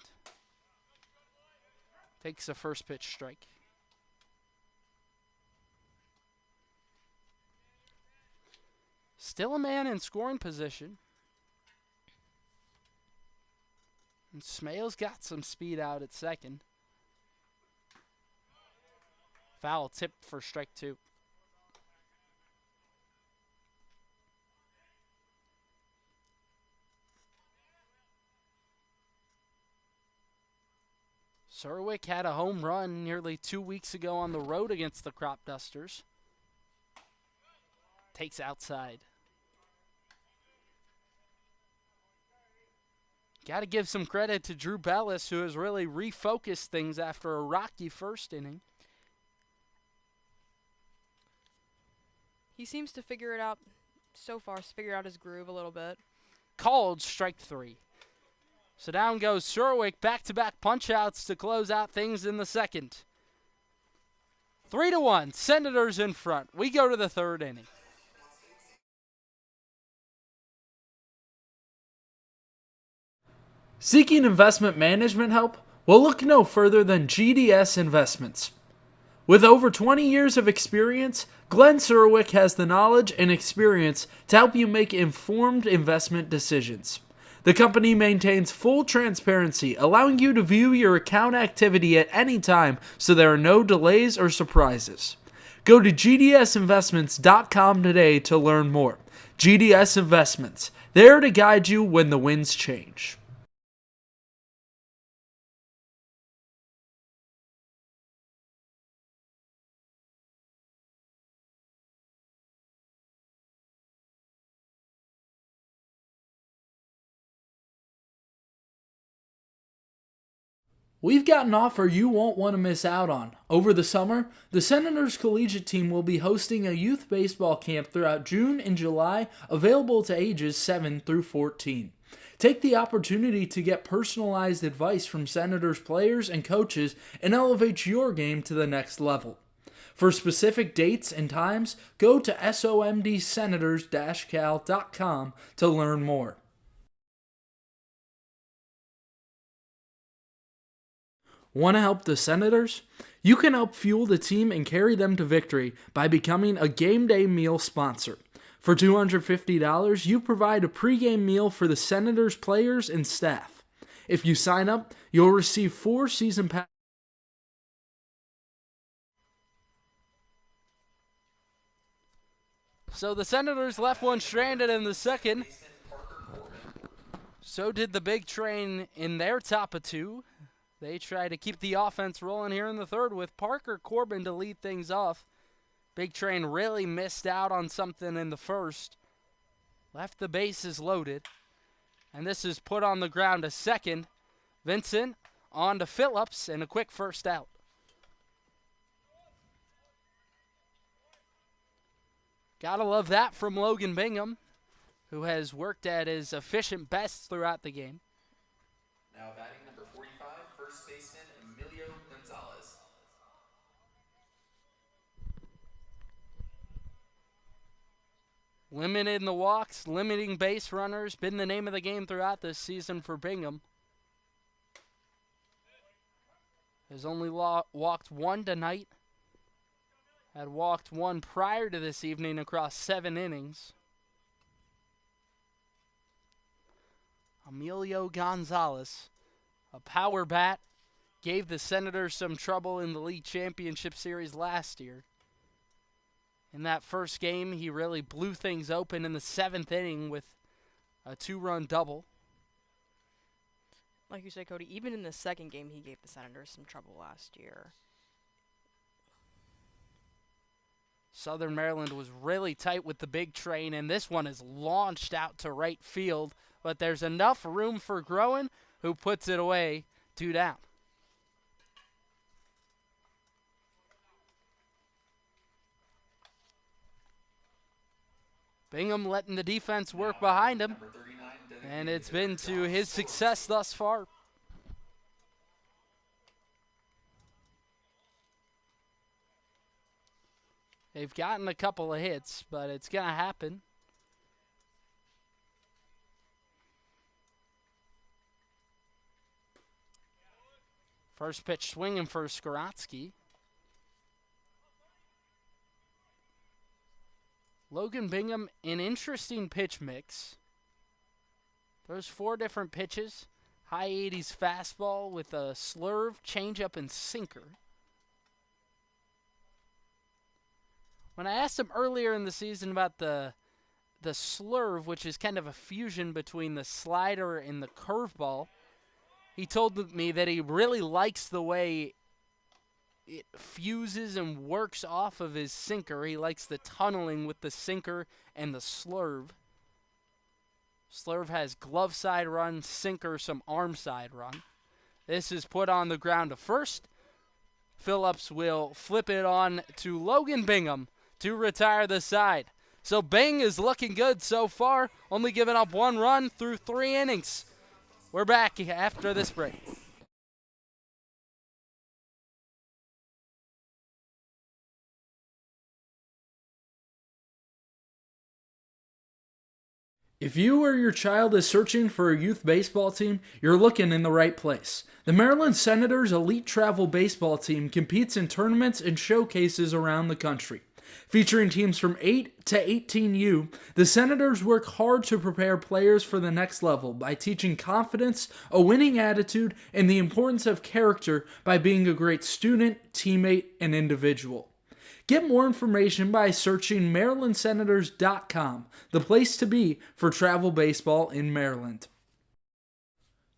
Takes a first pitch strike. Still a man in scoring position. And Smale's got some speed out at second. Foul tipped for strike 2. Surwick had a home run nearly 2 weeks ago on the road against the Crop Dusters. Takes outside. Got to give some credit to Drew Bellis, who has really refocused things after a rocky first inning. He seems to figure it out so far, figure out his groove a little bit. Called strike 3. So down goes Surwick, back-to-back punch-outs to close out things in the second. 3-1, Senators in front. We go to the third inning. Seeking investment management help? Well, look no further than GDS Investments. With over 20 years of experience, Glenn Surwick has the knowledge and experience to help you make informed investment decisions. The company maintains full transparency, allowing you to view your account activity at any time so there are no delays or surprises. Go to gdsinvestments.com today to learn more. GDS Investments, there to guide you when the winds change. We've got an offer you won't want to miss out on. Over the summer, the Senators collegiate team will be hosting a youth baseball camp throughout June and July, available to ages 7 through 14. Take the opportunity to get personalized advice from Senators players and coaches and elevate your game to the next level. For specific dates and times, go to somdsenators-cal.com to learn more. Want to help the Senators? You can help fuel the team and carry them to victory by becoming a game day meal sponsor. For $250, you provide a pregame meal for the Senators players and staff. If you sign up, you'll receive 4 season passes. So the Senators left one stranded in the second. So did the Big Train in their top of 2. They try to keep the offense rolling here in the third with Parker Corbin to lead things off. Big Train really missed out on something in the first. Left the bases loaded. And this is put on the ground to second. Vincent on to Phillips and a quick first out. Gotta love that from Logan Bingham, who has worked at his efficient best throughout the game. Now batting number 45, first baseman Emilio Gonzalez. Limiting the walks, limiting base runners, been the name of the game throughout this season for Bingham. Has only walked one tonight. Had walked one prior to this evening across 7 innings. Emilio Gonzalez, a power bat, gave the Senators some trouble in the league championship series last year. In that first game, he really blew things open in the 7th inning with a 2-run double. Like you said, Cody, even in the second game, he gave the Senators some trouble last year. Southern Maryland was really tight with the Big Train, and this one is launched out to right field, but there's enough room for Groen, who puts it away, 2 down. Bingham letting the defense work behind him, and it's been to his success thus far. They've gotten a couple of hits, but it's going to happen. First pitch swinging for Skorotsky. Logan Bingham, an interesting pitch mix. There's 4 different pitches. High 80s fastball with a slurve, changeup, and sinker. When I asked him earlier in the season about the slurve, which is kind of a fusion between the slider and the curveball, he told me that he really likes the way it fuses and works off of his sinker. He likes the tunneling with the sinker and the slurve. Slurve has glove side run, sinker some arm side run. This is put on the ground to first. Phillips will flip it on to Logan Bingham to retire the side. So Bing is looking good so far, only giving up 1 run through 3 innings. We're back after this break. If you or your child is searching for a youth baseball team, you're looking in the right place. The Maryland Senators Elite Travel Baseball Team competes in tournaments and showcases around the country. Featuring teams from 8 to 18U, the Senators work hard to prepare players for the next level by teaching confidence, a winning attitude, and the importance of character by being a great student, teammate, and individual. Get more information by searching MarylandSenators.com, the place to be for travel baseball in Maryland.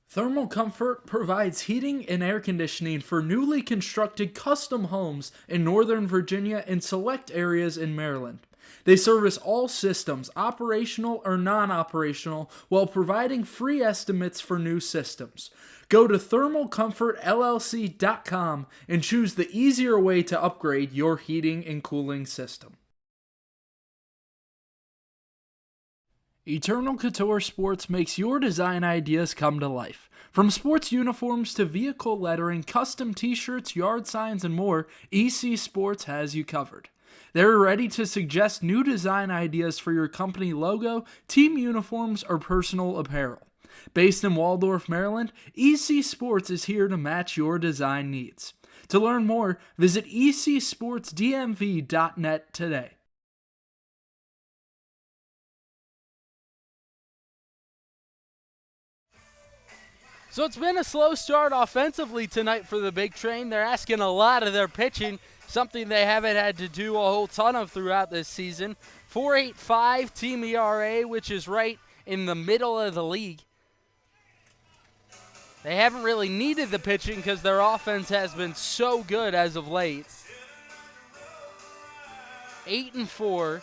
Thermal Comfort provides heating and air conditioning for newly constructed custom homes in Northern Virginia and select areas in Maryland. They service all systems, operational or non-operational, while providing free estimates for new systems. Go to thermalcomfortllc.com and choose the easier way to upgrade your heating and cooling system. Eternal Couture Sports makes your design ideas come to life. From sports uniforms to vehicle lettering, custom t-shirts, yard signs, and more, EC Sports has you covered. They're ready to suggest new design ideas for your company logo, team uniforms, or personal apparel. Based in Waldorf, Maryland, EC Sports is here to match your design needs. To learn more, visit ecsportsdmv.net today. So it's been a slow start offensively tonight for the Big Train. They're asking a lot of their pitching, something they haven't had to do a whole ton of throughout this season. 4.85 team ERA, which is right in the middle of the league. They haven't really needed the pitching because their offense has been so good as of late. 8-4.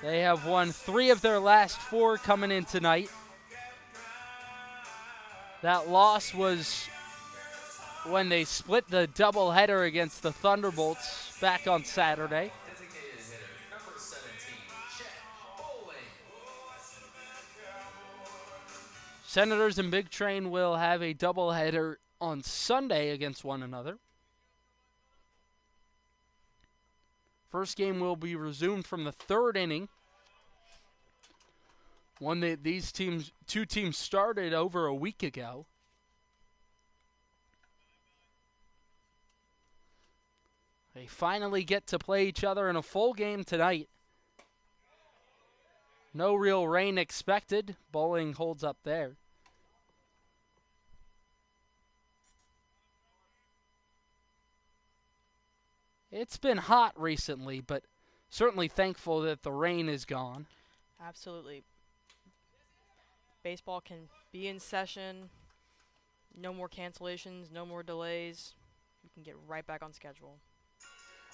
They have won 3 of their last 4 coming in tonight. That loss was when they split the doubleheader against the Thunderbolts back on Saturday. Designated hitter, number 17, Chet Bowling. Senators and Big Train will have a doubleheader on Sunday against one another. First game will be resumed from the 3rd inning. One that two teams started over a week ago. They finally get to play each other in a full game tonight. No real rain expected. Bowling holds up there. It's been hot recently, but certainly thankful that the rain is gone. Absolutely. Baseball can be in session. No more cancellations, no more delays. We can get right back on schedule.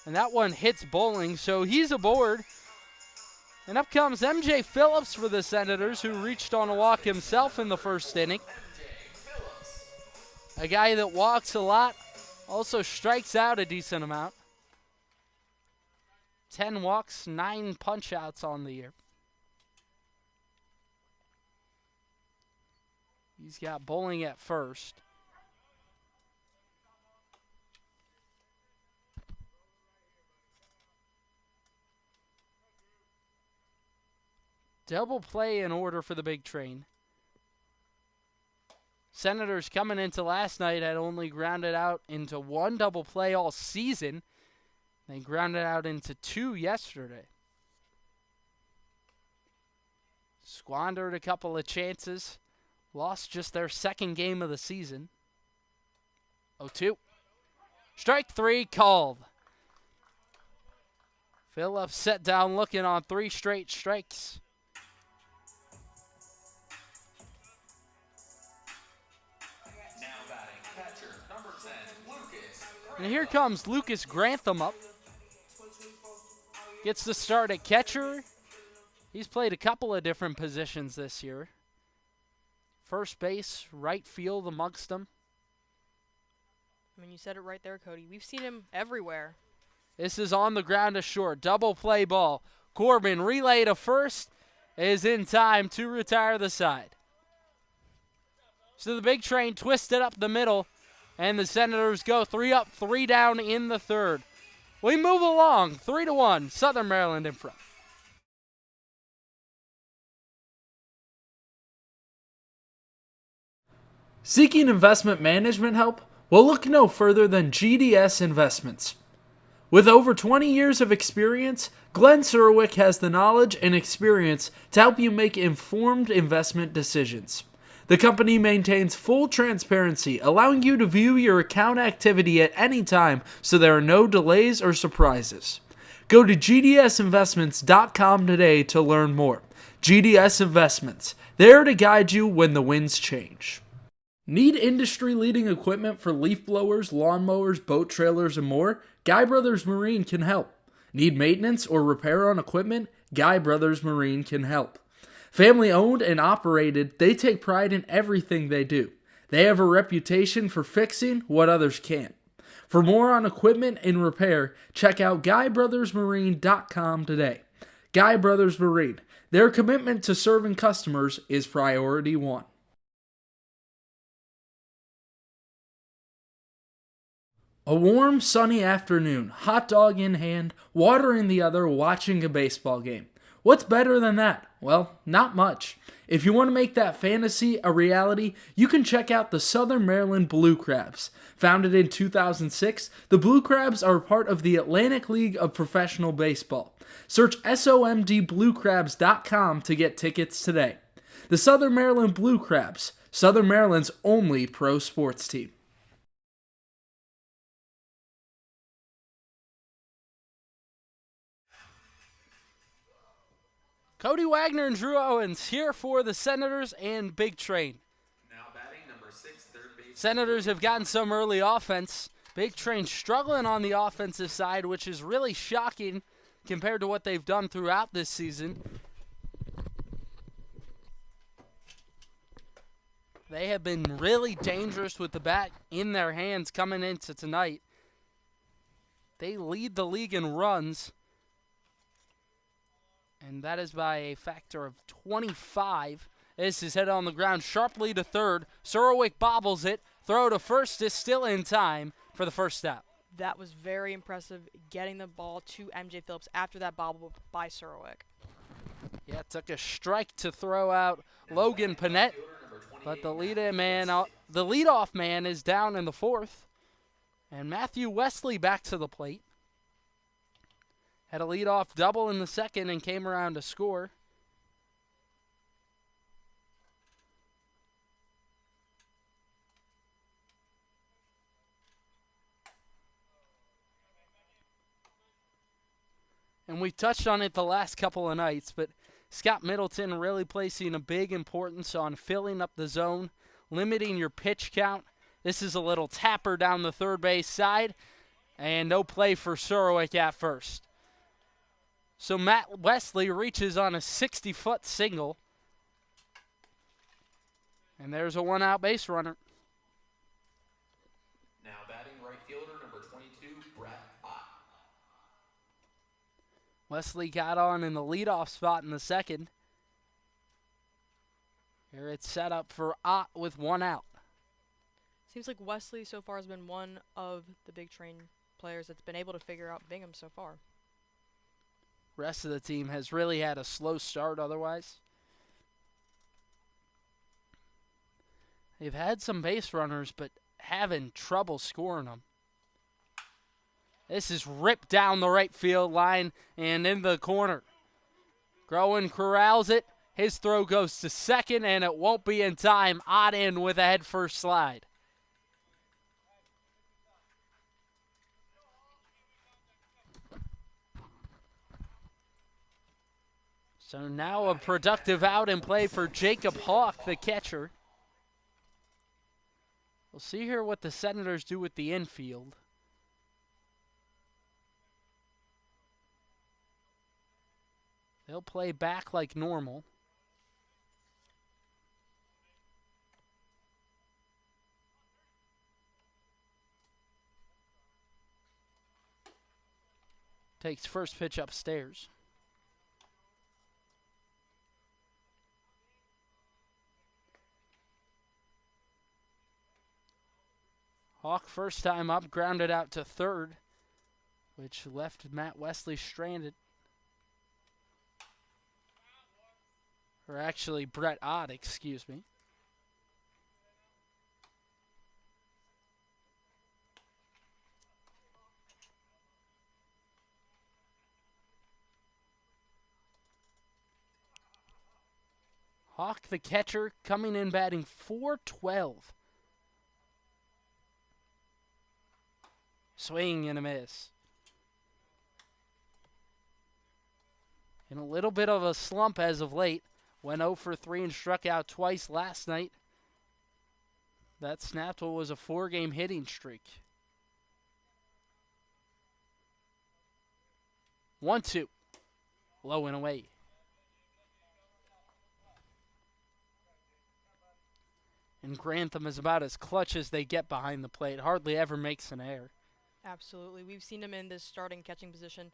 And that one hits Bowling, so he's aboard. And up comes MJ Phillips for the Senators, who reached on a walk himself in the first inning. A guy that walks a lot, also strikes out a decent amount. 10 walks, 9 punch-outs on the year. He's got Bowling at first. Double play in order for the Big Train. Senators coming into last night had only grounded out into 1 double play all season. They grounded out into 2 yesterday. Squandered a couple of chances. Lost just their 2nd game of the season. 0-2. Strike 3 called. Phillips set down looking on 3 straight strikes. Now batting, catcher, number 10, Lucas. And here comes Lucas Grantham up. Gets the start at catcher. He's played a couple of different positions this year. First base, right field amongst them. I mean, you said it right there, Cody. We've seen him everywhere. This is on the ground to short. Double play ball. Corbin relay to first is in time to retire the side. So the Big Train twisted up the middle, and the Senators go 3 up, 3 down in the 3rd. We move along, 3-1, Southern Maryland in front. Seeking investment management help? Well, look no further than GDS Investments. With over 20 years of experience, Glenn Surwick has the knowledge and experience to help you make informed investment decisions. The company maintains full transparency, allowing you to view your account activity at any time so there are no delays or surprises. Go to gdsinvestments.com today to learn more. GDS Investments, there to guide you when the winds change. Need industry-leading equipment for leaf blowers, lawnmowers, boat trailers, and more? Guy Brothers Marine can help. Need maintenance or repair on equipment? Guy Brothers Marine can help. Family owned and operated, they take pride in everything they do. They have a reputation for fixing what others can't. For more on equipment and repair, check out GuyBrothersMarine.com today. Guy Brothers Marine, their commitment to serving customers is priority 1. A warm, sunny afternoon, hot dog in hand, water in the other, watching a baseball game. What's better than that? Well, not much. If you want to make that fantasy a reality, you can check out the Southern Maryland Blue Crabs. Founded in 2006, the Blue Crabs are part of the Atlantic League of Professional Baseball. Search SOMDBlueCrabs.com to get tickets today. The Southern Maryland Blue Crabs, Southern Maryland's only pro sports team. Cody Wagner and Drew Owens here for the Senators and Big Train. Now batting, number 6, third base. Senators have gotten some early offense. Big Train struggling on the offensive side, which is really shocking compared to what they've done throughout this season. They have been really dangerous with the bat in their hands coming into tonight. They lead the league in runs, and that is by a factor of 25. This is hit on the ground sharply to third. Surwick bobbles it. Throw to first is still in time for the first out. That was very impressive, getting the ball to MJ Phillips after that bobble by Surwick. Yeah, it took a strike to throw out Logan Panett, but the leadoff man is down in the fourth. And Matthew Wesley back to the plate. Had a leadoff double in the second and came around to score. And we touched on it the last couple of nights, but Scott Middleton really placing a big importance on filling up the zone, limiting your pitch count. This is a little tapper down the third base side, and no play for Surwick at first. So Matt Wesley reaches on a 60-foot single, and there's a one-out base runner. Now batting right fielder number 22, Brett Ott. Wesley got on in the leadoff spot in the second. Here it's set up for Ott with one out. Seems like Wesley so far has been one of the big train players that's been able to figure out Bingham so far. Rest of the team has really had a slow start otherwise. They've had some base runners, but having trouble scoring them. This is ripped down the right field line and in the corner. Groen corrals it. His throw goes to second, and it won't be in time. Ott in with a head-first slide. So now a productive out and play for Jacob Hawk, the catcher. We'll see here what the Senators do with the infield. They'll play back like normal. Takes first pitch upstairs. Hawk first time up, grounded out to third, which left Matt Wesley stranded. Or actually, Brett Ott, excuse me. Hawk, the catcher, coming in batting .412. Swing and a miss. In a little bit of a slump as of late. Went 0 for 3 and struck out twice last night. That snapped what was a 4-game hitting streak. 1-2. Low and away. And Grantham is about as clutch as they get behind the plate. Hardly ever makes an error. Absolutely. We've seen him in this starting catching position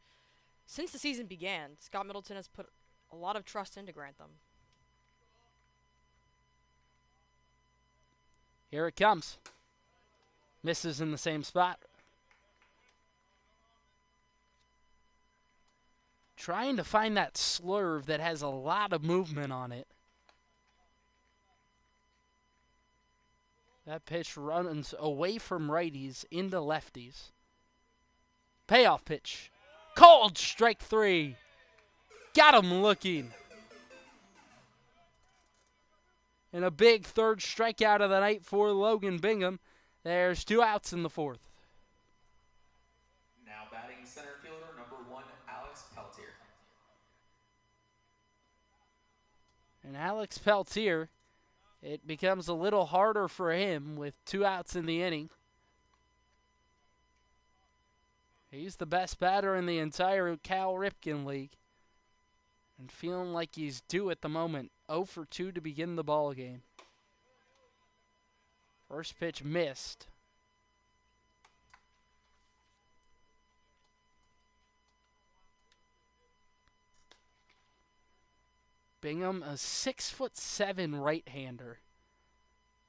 since the season began. Scott Middleton has put a lot of trust into Grantham. Here it comes. Misses in the same spot. Trying to find that slurve that has a lot of movement on it. That pitch runs away from righties into lefties. Payoff pitch. Called strike 3. Got him looking. And a big third strikeout of the night for Logan Bingham. There's 2 outs in the fourth. Now batting center fielder number 1, Alex Peltier. And Alex Peltier, it becomes a little harder for him with 2 outs in the inning. He's the best batter in the entire Cal Ripken League. And feeling like he's due at the moment. 0 for 2 to begin the ball game. First pitch missed. Bingham, a 6'7" right-hander.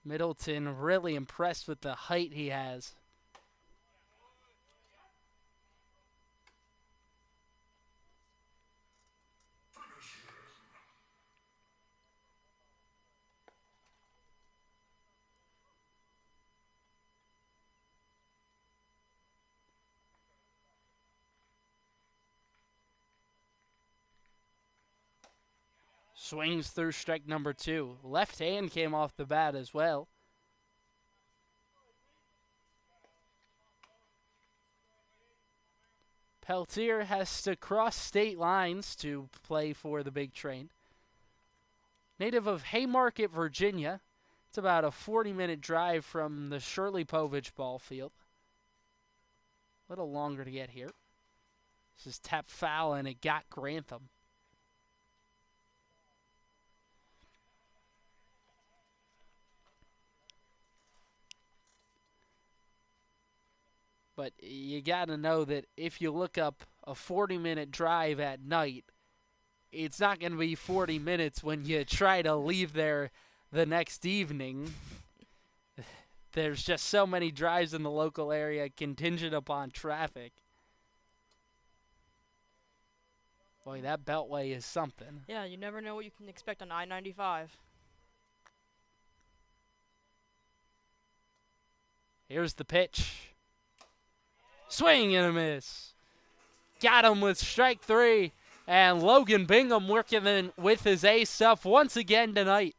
Middleton really impressed with the height he has. Swings through strike number 2. Left hand came off the bat as well. Peltier has to cross state lines to play for the Big Train. Native of Haymarket, Virginia. It's about a 40-minute drive from the Shirley Povich ball field. A little longer to get here. This is tapped foul, and it got Grantham. But you got to know that if you look up a 40-minute drive at night, it's not going to be 40 minutes when you try to leave there the next evening. There's just so many drives in the local area contingent upon traffic. Boy, that Beltway is something. Yeah, you never know what you can expect on I-95. Here's the pitch. Swing and a miss. Got him with strike 3. And Logan Bingham working in with his ace stuff once again tonight.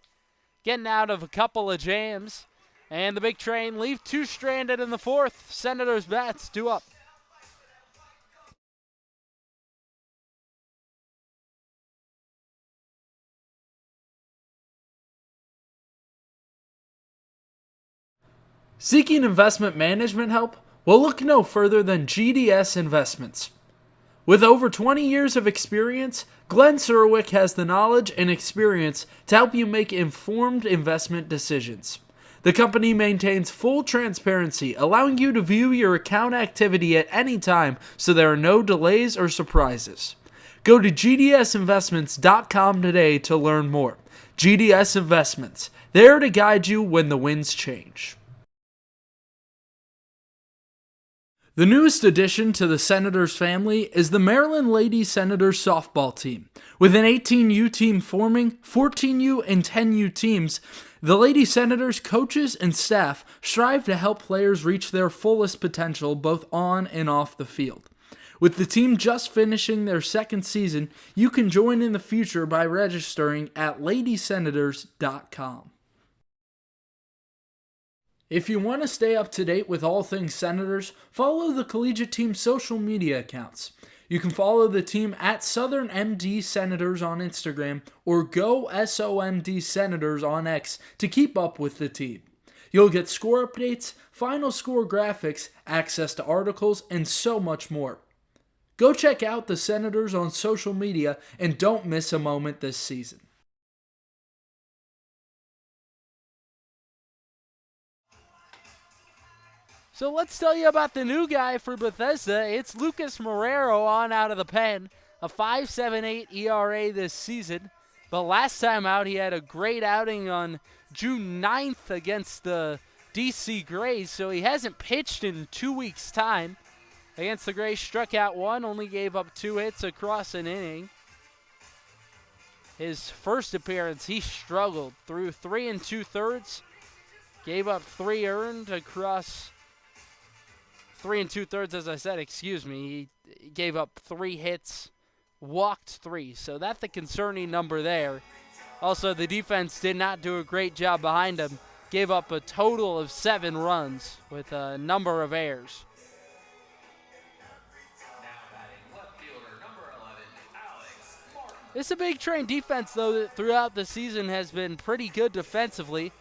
Getting out of a couple of jams. And the Big Train leave 2 stranded in the 4th. Senators bats 2 up. Seeking investment management help? Well, look no further than GDS Investments. With over 20 years of experience, Glenn Surwick has the knowledge and experience to help you make informed investment decisions. The company maintains full transparency, allowing you to view your account activity at any time so there are no delays or surprises. Go to gdsinvestments.com today to learn more. GDS Investments, there to guide you when the winds change. The newest addition to the Senators family is the Maryland Lady Senators softball team. With an 18U team forming 14U and 10U teams, the Lady Senators coaches and staff strive to help players reach their fullest potential both on and off the field. With the team just finishing their 2nd season, you can join in the future by registering at ladysenators.com. If you want to stay up to date with all things Senators, follow the collegiate team's social media accounts. You can follow the team at Southern MD Senators on Instagram or Go SOMD Senators on X to keep up with the team. You'll get score updates, final score graphics, access to articles, and so much more. Go check out the Senators on social media and don't miss a moment this season. So let's tell you about the new guy for Bethesda. It's Lucas Marrero on out of the pen. A 5.78 ERA this season. But last time out, he had a great outing on June 9th against the DC Grays. So he hasn't pitched in 2 weeks' time. Against the Grays, struck out 1, only gave up 2 hits across an inning. His first appearance, he struggled through 3 2/3. Gave up 3 earned across 3 2/3, as I said, He gave up 3 hits, walked 3. So that's the concerning number there. Also, the defense did not do a great job behind him. Gave up a total of 7 runs with a number of errors. It's a Big Train defense, though, that throughout the season has been pretty good defensively.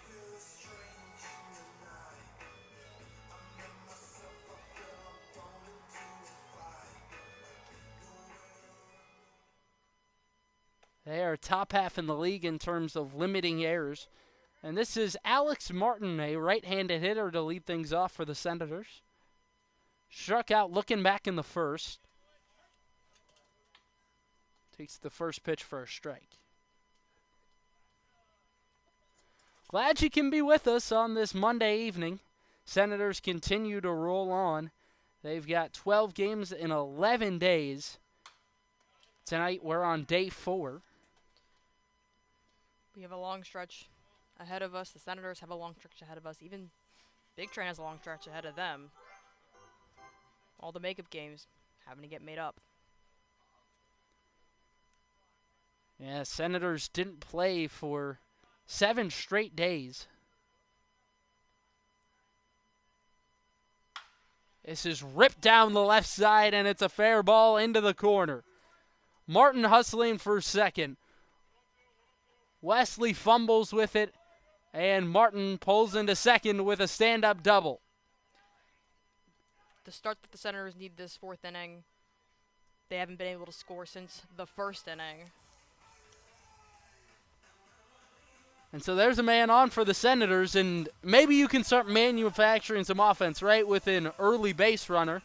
They are top half in the league in terms of limiting errors. And this is Alex Martin, a right-handed hitter, to lead things off for the Senators. Struck out looking back in the first. Takes the first pitch for a strike. Glad you can be with us on this Monday evening. Senators continue to roll on. They've got 12 games in 11 days. Tonight we're on day 4. We have a long stretch ahead of us. The Senators have a long stretch ahead of us. Even Big Train has a long stretch ahead of them. All the makeup games having to get made up. Yeah, Senators didn't play for 7 straight days. This is ripped down the left side, and it's a fair ball into the corner. Martin hustling for second. Wesley fumbles with it, and Martin pulls into second with a stand-up double. The start that the Senators need this 4th inning, they haven't been able to score since the 1st inning. And so there's a man on for the Senators, and maybe you can start manufacturing some offense, right, with an early base runner.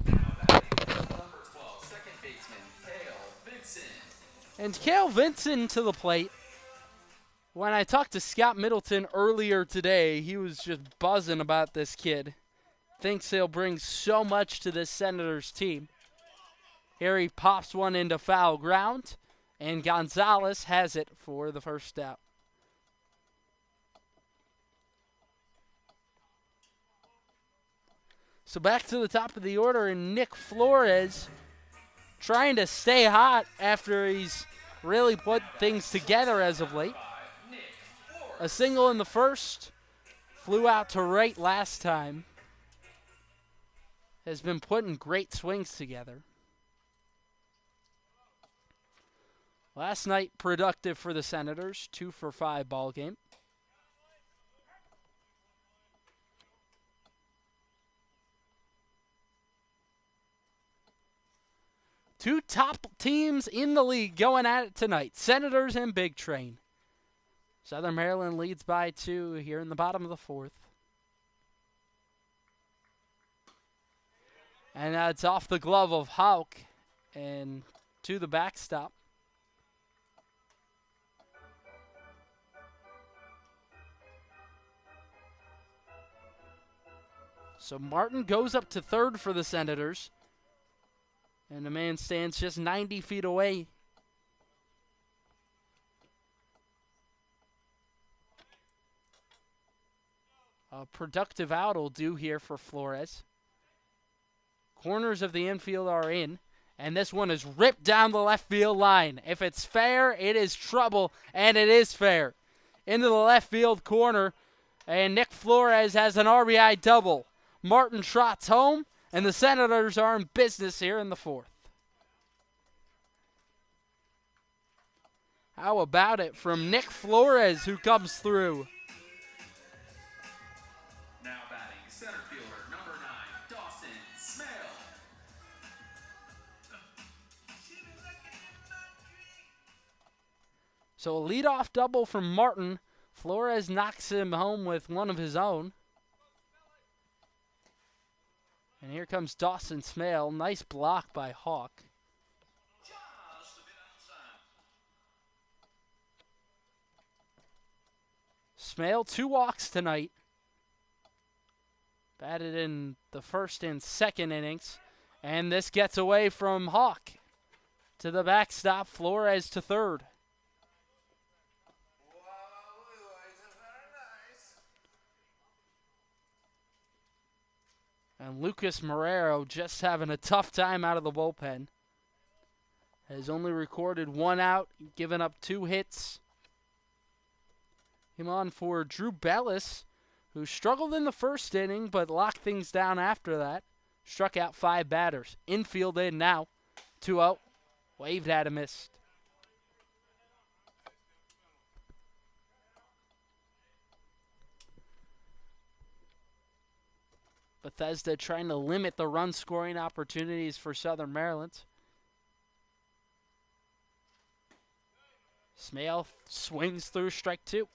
Now batting number 12, second baseman, Cale Vincent. And Cale Vincent to the plate. When I talked to Scott Middleton earlier today, he was just buzzing about this kid. Thinks he'll bring so much to this Senators team. Here he pops one into foul ground, and Gonzalez has it for the first out. So back to the top of the order, and Nick Flores trying to stay hot after he's really put things together as of late. A single in the first, flew out to right last time. Has been putting great swings together. Last night, productive for the Senators, 2 for 5 ball game. Two top teams in the league going at it tonight, Senators and Big Train. Southern Maryland leads by 2 here in the bottom of the 4th. And it's off the glove of Hauk and to the backstop. So Martin goes up to third for the Senators. And the man stands just 90 feet away. A productive out will do here for Flores. Corners of the infield are in. And this one is ripped down the left field line. If it's fair, it is trouble. And it is fair. Into the left field corner. And Nick Flores has an RBI double. Martin trots home. And the Senators are in business here in the 4th. How about it from Nick Flores, who comes through? Now batting center fielder number 9, Dawson Smale. So a leadoff double from Martin. Flores knocks him home with one of his own. And here comes Dawson Smale. Nice block by Hauk. Smale, 2 walks tonight. Batted in the first and second innings. And this gets away from Hauk. To the backstop, Flores to third. And Lucas Marrero just having a tough time out of the bullpen. Has only recorded 1 out, given up 2 hits. Him on for Drew Bellis, who struggled in the first inning but locked things down after that. Struck out 5 batters. Infield in now. 2-0. Waved at a missed. Bethesda trying to limit the run scoring opportunities for Southern Maryland. Smale swings through strike 2.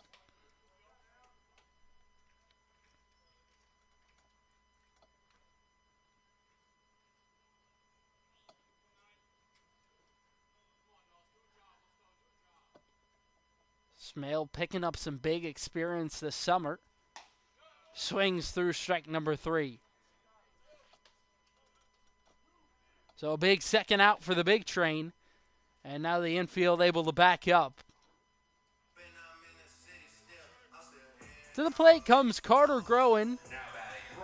Smale picking up some big experience this summer. Swings through strike number 3. So a big second out for the big train. And now the infield able to back up. To the plate comes Carter Groen,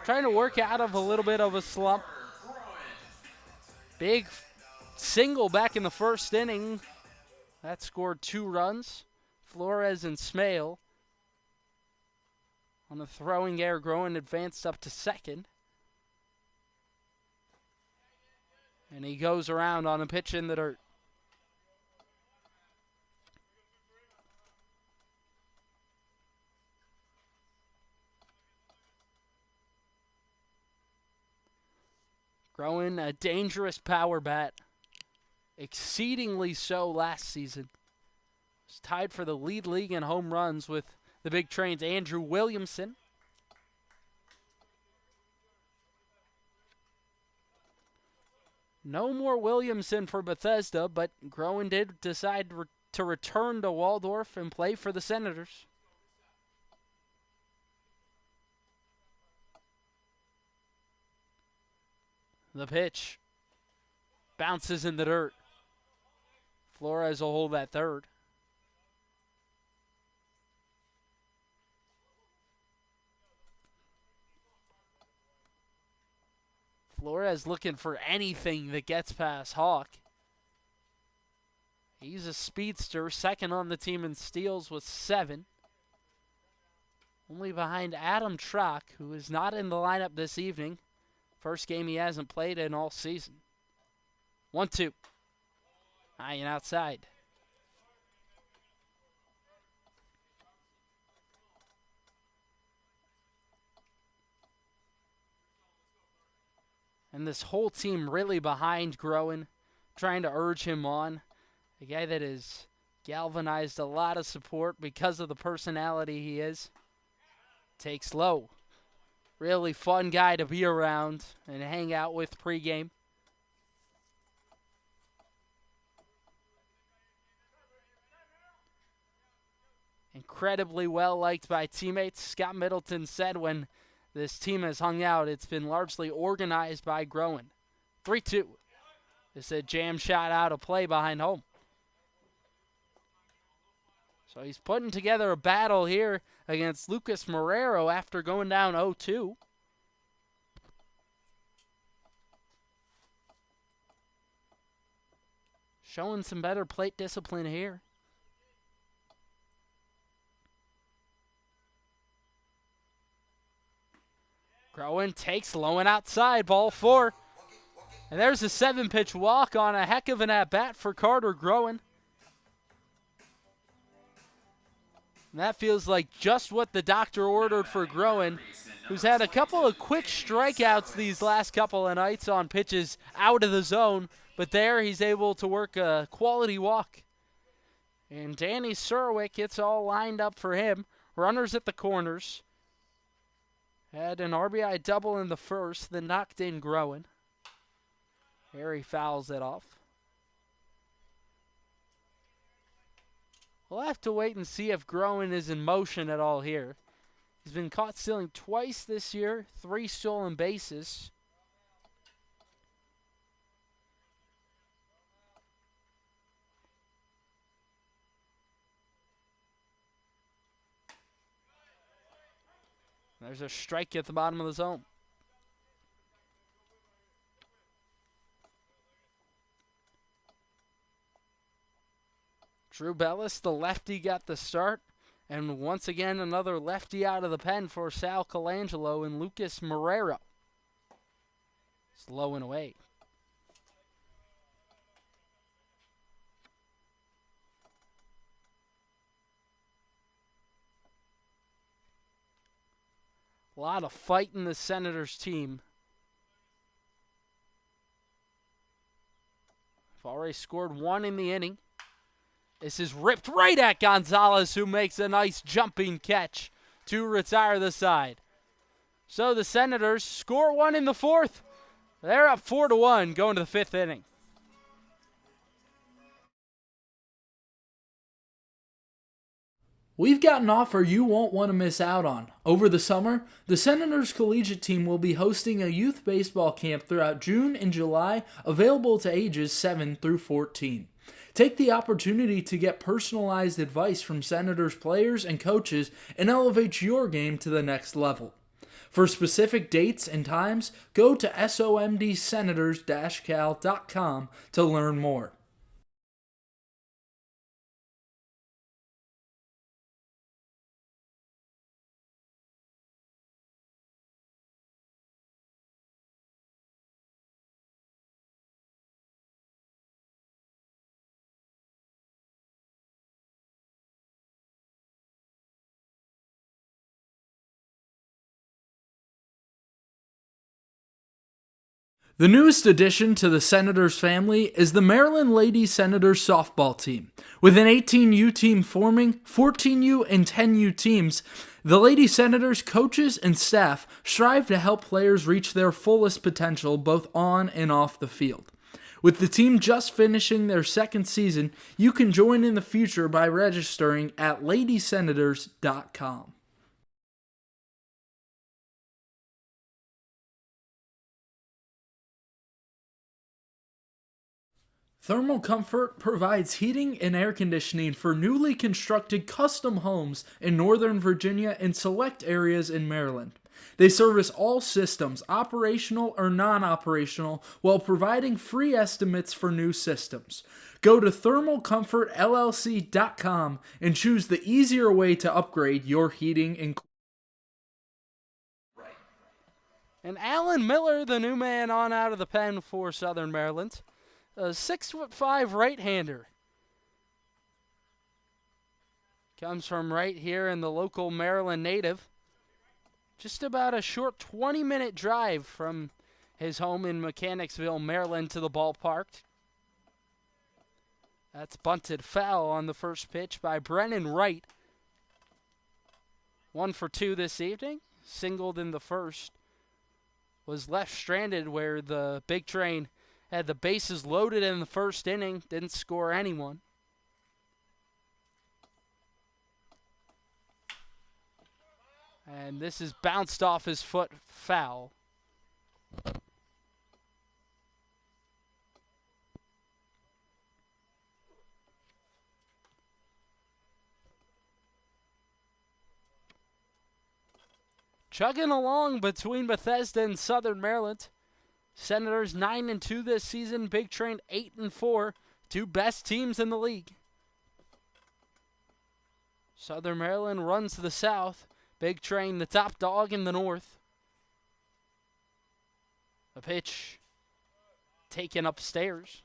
trying to work out of a little bit of a slump. Big single back in the first inning. That scored 2 runs. Flores and Smale. On the throwing error, Groen advanced up to second. And he goes around on a pitch in the dirt. Groen, a dangerous power bat. Exceedingly so last season. Was tied for the league in home runs with the big train's Andrew Williamson. No more Williamson for Bethesda, but Groen did decide to return to Waldorf and play for the Senators. The pitch bounces in the dirt. Flores will hold that third. Flores looking for anything that gets past Hawk. He's a speedster, second on the team in steals with 7. Only behind Adam Trock, who is not in the lineup this evening. First game he hasn't played in all season. 1-2. High and outside. And this whole team really behind Groen, trying to urge him on. A guy that has galvanized a lot of support because of the personality he is. Takes low. Really fun guy to be around and hang out with pregame. Incredibly well liked by teammates. Scott Middleton said when this team has hung out, it's been largely organized by Groen. 3-2. It's a jam shot out of play behind home. So he's putting together a battle here against Lucas Marrero after going down 0-2. Showing some better plate discipline here. Groen takes low and outside, ball 4. And there's a 7-pitch walk on a heck of an at-bat for Carter Groen. And that feels like just what the doctor ordered for Groen, who's had a couple of quick strikeouts these last couple of nights on pitches out of the zone. But there he's able to work a quality walk. And Danny Serwick gets all lined up for him. Runners at the corners. Had an RBI double in the first, then knocked in Groen. Harry fouls it off. We'll have to wait and see if Groen is in motion at all here. He's been caught stealing twice this year, 3 stolen bases. There's a strike at the bottom of the zone. Drew Bellis, the lefty, got the start. And once again, another lefty out of the pen for Sal Colangelo and Lucas Marrero. Slow and away. A lot of fight in the Senators team. They've already scored 1 in the inning. This is ripped right at Gonzalez, who makes a nice jumping catch to retire the side. So the Senators score one in the fourth. They're up 4-1 going to the fifth inning. We've got an offer you won't want to miss out on. Over the summer, the Senators collegiate team will be hosting a youth baseball camp throughout June and July, available to ages 7 through 14. Take the opportunity to get personalized advice from Senators players and coaches and elevate your game to the next level. For specific dates and times, go to somdsenators-cal.com to learn more. The newest addition to the Senators family is the Maryland Lady Senators softball team. With an 18U team forming, 14U and 10U teams, the Lady Senators coaches and staff strive to help players reach their fullest potential both on and off the field. With the team just finishing their second season, you can join in the future by registering at ladysenators.com. Thermal Comfort provides heating and air conditioning for newly constructed custom homes in Northern Virginia and select areas in Maryland. They service all systems, operational or non-operational, while providing free estimates for new systems. Go to thermalcomfortllc.com and choose the easier way to upgrade your heating and cooling. And Alan Miller, the new man on out of the pen for Southern Maryland. A 6'5" right-hander. Comes from right here in the local Maryland native. Just about a short 20-minute drive from his home in Mechanicsville, Maryland to the ballpark. That's bunted foul on the first pitch by Brennan Wright. 1 for 2 this evening. Singled in the first. Was left stranded where the big train had the bases loaded in the first inning, didn't score anyone. And this is bounced off his foot, foul. Chugging along between Bethesda and Southern Maryland. Senators 9-2 this season. Big Train 8-4. Two best teams in the league. Southern Maryland runs to the south. Big Train the top dog in the north. A pitch taken upstairs.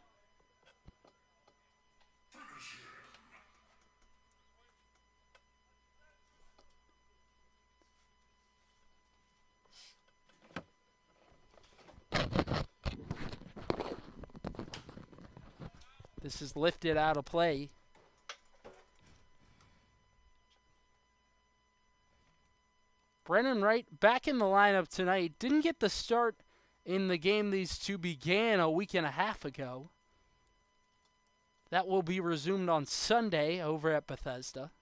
This is lifted out of play. Brennan Wright back in the lineup tonight. Didn't get the start in the game these two began a week and a half ago. That will be resumed on Sunday over at Bethesda,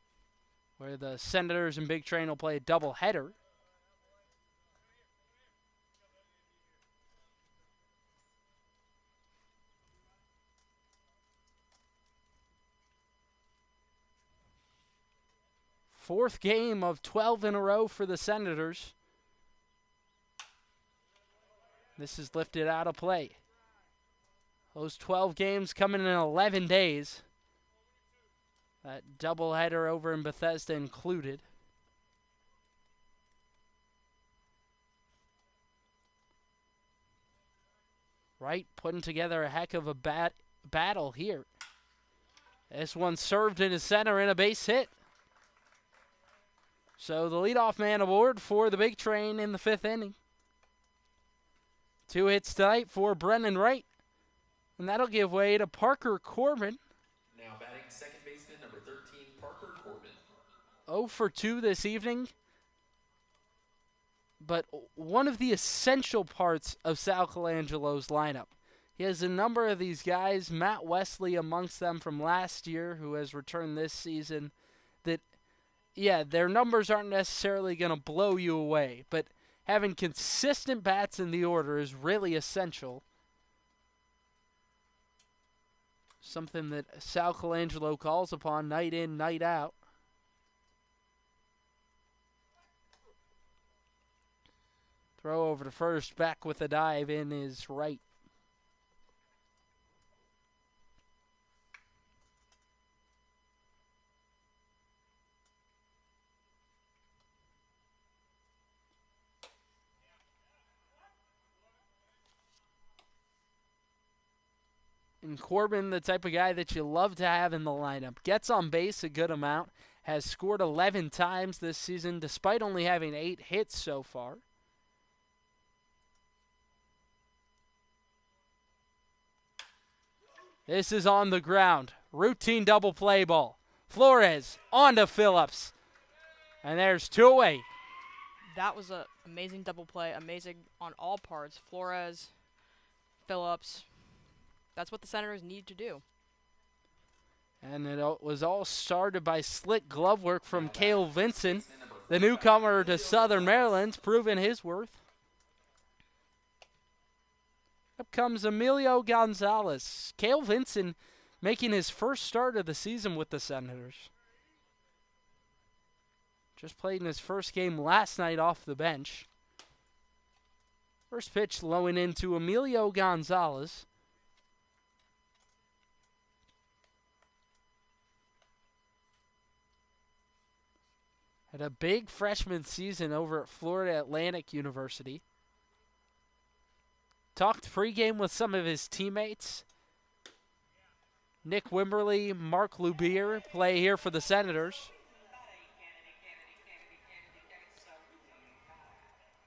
where the Senators and Big Train will play a doubleheader. Fourth game of 12 in a row for the Senators. This is lifted out of play. Those 12 games coming in 11 days. That doubleheader over in Bethesda included. Wright putting together a heck of a battle here. This one served in his center and a base hit. So the leadoff man aboard for the Big Train in the fifth inning. 2 hits tonight for Brennan Wright. And that'll give way to Parker Corbin. Now batting second baseman, number 13, Parker Corbin. 0 for 2 this evening. But one of the essential parts of Sal Colangelo's lineup. He has a number of these guys, Matt Wesley amongst them from last year, who has returned this season, that, yeah, their numbers aren't necessarily going to blow you away, but having consistent bats in the order is really essential. Something that Sal Colangelo calls upon night in, night out. Throw over to first, back with a dive in is right. And Corbin, the type of guy that you love to have in the lineup, gets on base a good amount, has scored 11 times this season despite only having 8 hits so far. This is on the ground. Routine double play ball. Flores on to Phillips. And there's 2 away. That was an amazing double play, amazing on all parts. Flores, Phillips. That's what the Senators need to do. And it was all started by slick glove work from Cale Vinson, the newcomer to Southern Maryland, proving his worth. Up comes Emilio Gonzalez. Cale Vinson making his first start of the season with the Senators. Just played in his first game last night off the bench. First pitch low and into Emilio Gonzalez. Had a big freshman season over at Florida Atlantic University. Talked pregame with some of his teammates. Nick Wimberly, Mark Lubier play here for the Senators.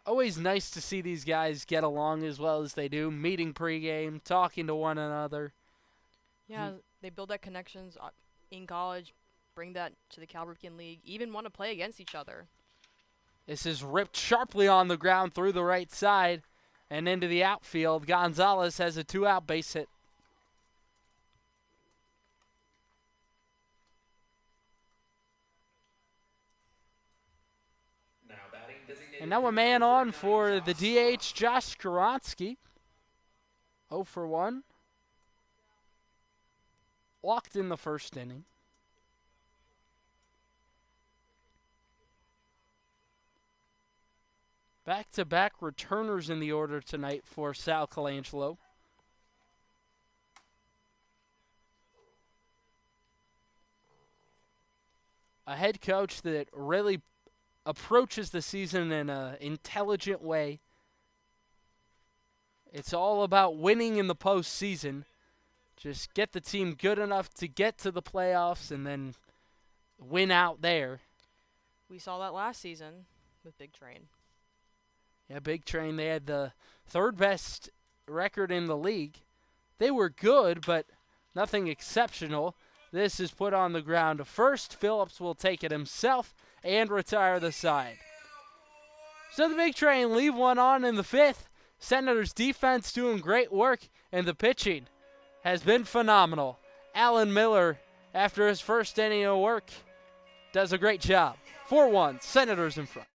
Always nice to see these guys get along as well as they do, meeting pregame, talking to one another. Yeah, they build that connections in college, bring that to the Cal Ripken League, even want to play against each other. This is ripped sharply on the ground through the right side and into the outfield. Gonzalez has a 2-out base hit. And now a man on for the DH, Josh Skoronsky. 0 for 1. Walked in the first inning. Back-to-back returners in the order tonight for Sal Colangelo. A head coach that really approaches the season in an intelligent way. It's all about winning in the postseason. Just get the team good enough to get to the playoffs and then win out there. We saw that last season with Big Train. Yeah, Big Train, they had the 3rd best record in the league. They were good, but nothing exceptional. This is put on the ground. First, Phillips will take it himself and retire the side. So the Big Train leave one on in the 5th. Senators defense doing great work, and the pitching has been phenomenal. Alan Miller, after his first inning of work, does a great job. 4-1, Senators in front.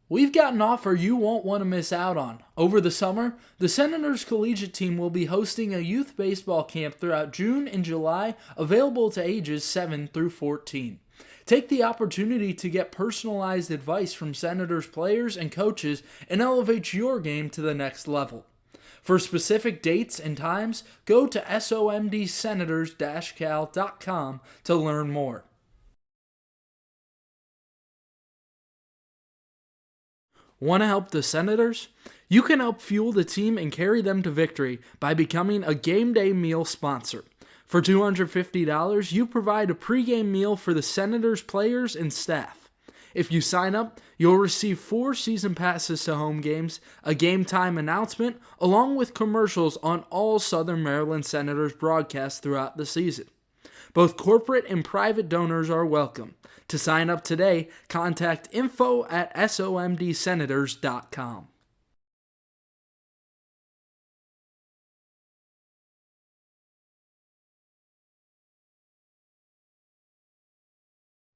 We've got an offer you won't want to miss out on. Over the summer, the Senators collegiate team will be hosting a youth baseball camp throughout June and July, available to ages 7 through 14. Take the opportunity to get personalized advice from Senators players and coaches and elevate your game to the next level. For specific dates and times, go to somdsenators-cal.com to learn more. Want to help the Senators? You can help fuel the team and carry them to victory by becoming a game day meal sponsor. For $250, you provide a pregame meal for the Senators players and staff. If you sign up, you'll receive 4 season passes to home games, a game time announcement, along with commercials on all Southern Maryland Senators broadcasts throughout the season. Both corporate and private donors are welcome. To sign up today, contact info@somdsenators.com.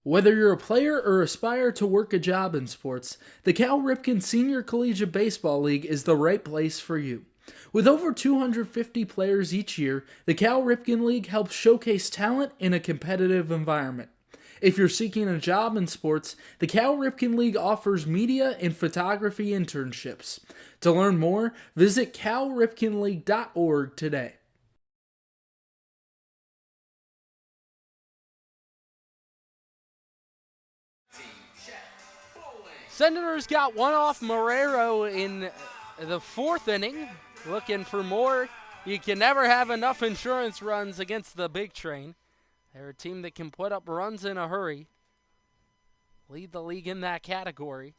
Whether you're a player or aspire to work a job in sports, the Cal Ripken Senior Collegiate Baseball League is the right place for you. With over 250 players each year, the Cal Ripken League helps showcase talent in a competitive environment. If you're seeking a job in sports, the Cal Ripken League offers media and photography internships. To learn more, visit calripkenleague.org today. Senators got one off Marrero in the 4th inning. Looking for more. You can never have enough insurance runs against the big train. They're a team that can put up runs in a hurry. Lead the league in that category.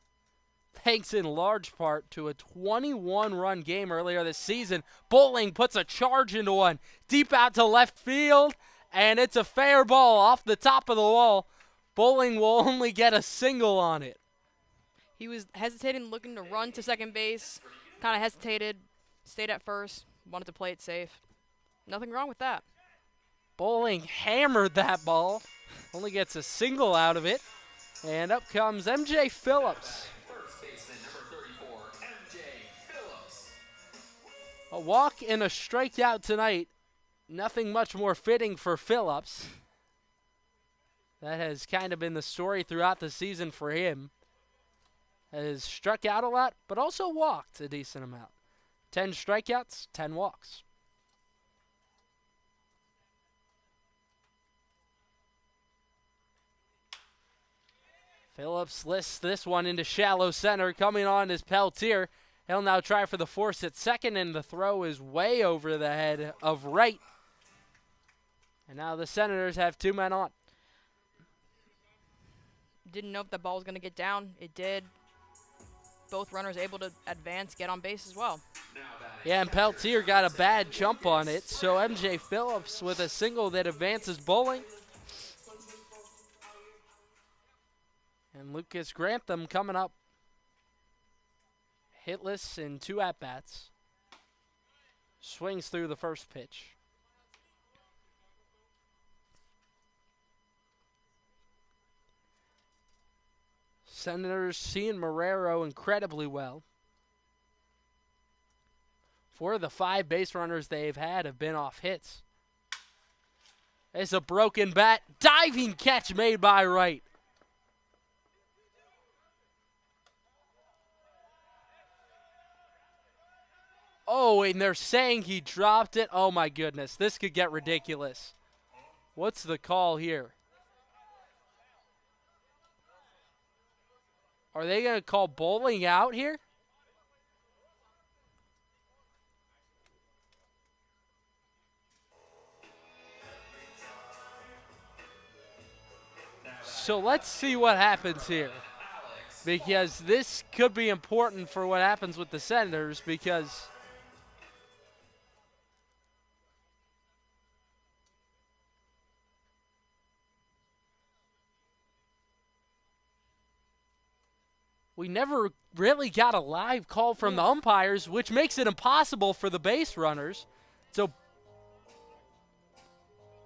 Thanks in large part to a 21-run game earlier this season. Bowling puts a charge into one. Deep out to left field. And it's a fair ball off the top of the wall. Bowling will only get a single on it. He was hesitating, looking to run to second base. Kind of hesitated, stayed at first, wanted to play it safe. Nothing wrong with that. Bowling hammered that ball. Only gets a single out of it. And up comes MJ Phillips. First baseman, number 34, MJ Phillips. A walk and a strikeout tonight. Nothing much more fitting for Phillips. That has kind of been the story throughout the season for him. Has struck out a lot, but also walked a decent amount. 10 strikeouts, 10 walks. Phillips lists this one into shallow center. Coming on is Peltier. He'll now try for the force at second, and the throw is way over the head of Wright. And now the Senators have 2 men on. Didn't know if the ball was going to get down. It did. Both runners able to advance, get on base as well. Yeah, and Peltier got a bad jump on it, so MJ Phillips with a single that advances Bowling. And Lucas Grantham coming up. Hitless in 2 at-bats. Swings through the first pitch. Senators seeing Marrero incredibly well. 4 of the 5 base runners they've had have been off hits. It's a broken bat. Diving catch made by Wright. Oh, and they're saying he dropped it. Oh, my goodness. This could get ridiculous. What's the call here? Are they going to call Bowling out here? So let's see what happens here. Because this could be important for what happens with the Senators, because we never really got a live call from the umpires, which makes it impossible for the base runners. So,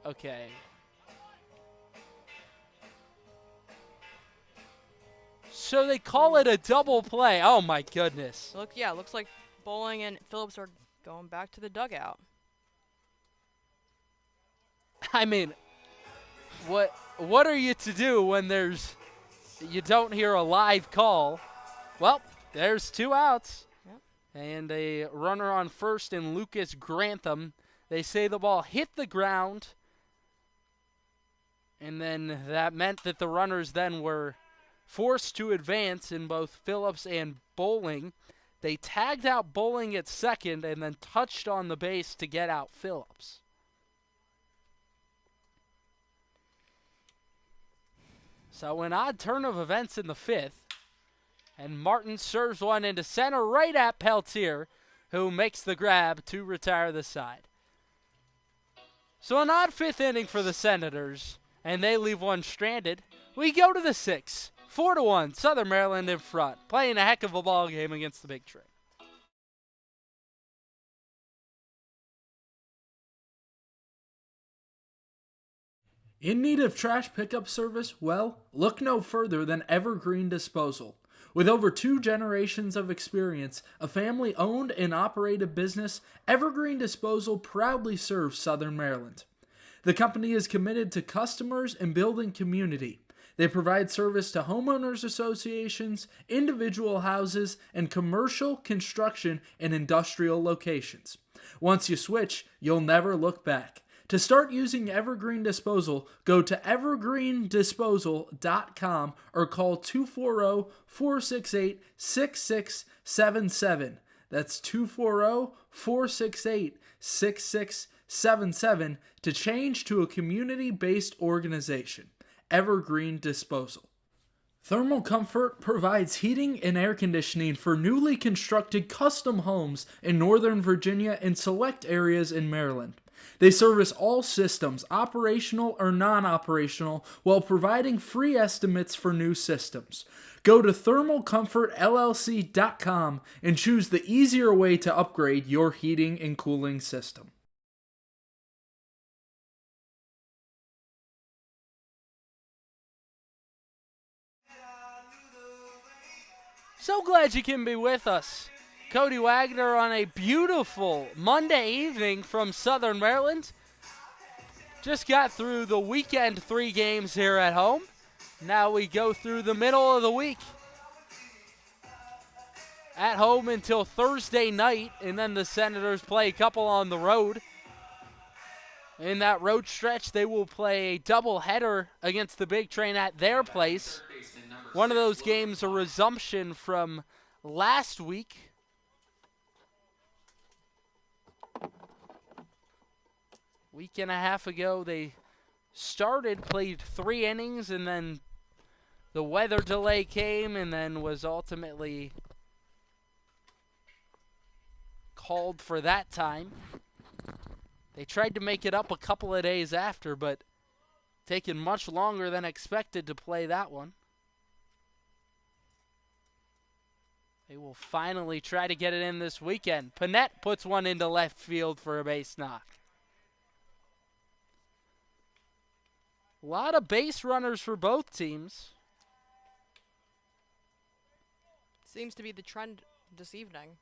okay. So they call it a double play. Oh, my goodness. Looks like Bowling and Phillips are going back to the dugout. I mean, what are you to do when you don't hear a live call? Well, there's 2 outs. Yep. And a runner on first in Lucas Grantham. They say the ball hit the ground. And then that meant that the runners then were forced to advance in both Phillips and Bowling. They tagged out Bowling at second and then touched on the base to get out Phillips. So an odd turn of events in the 5th. And Martin serves one into center right at Peltier, who makes the grab to retire the side. So an odd 5th inning for the Senators, and they leave one stranded. We go to the 6th. 4-1, Southern Maryland in front, playing a heck of a ball game against the Big Train. In need of trash pickup service? Well, look no further than Evergreen Disposal. With over 2 generations of experience, a family-owned and operated business, Evergreen Disposal proudly serves Southern Maryland. The company is committed to customers and building community. They provide service to homeowners associations, individual houses, and commercial, construction, and industrial locations. Once you switch, you'll never look back. To start using Evergreen Disposal, go to evergreendisposal.com or call 240-468-6677. That's 240-468-6677 to change to a community-based organization. Evergreen Disposal. Thermal Comfort provides heating and air conditioning for newly constructed custom homes in Northern Virginia and select areas in Maryland. They service all systems, operational or non-operational, while providing free estimates for new systems. Go to thermalcomfortllc.com and choose the easier way to upgrade your heating and cooling system. So glad you can be with us. Cody Wagner on a beautiful Monday evening from Southern Maryland. Just got through the weekend 3 games here at home. Now we go through the middle of the week. At home until Thursday night, and then the Senators play a couple on the road. In that road stretch, they will play a doubleheader against the Big Train at their place. One of those games, a resumption from last week. Week and a half ago, they played 3 innings, and then the weather delay came and then was ultimately called for that time. They tried to make it up a couple of days after, but taken much longer than expected to play that one. They will finally try to get it in this weekend. Panette puts one into left field for a base knock. A lot of base runners for both teams. Seems to be the trend this evening.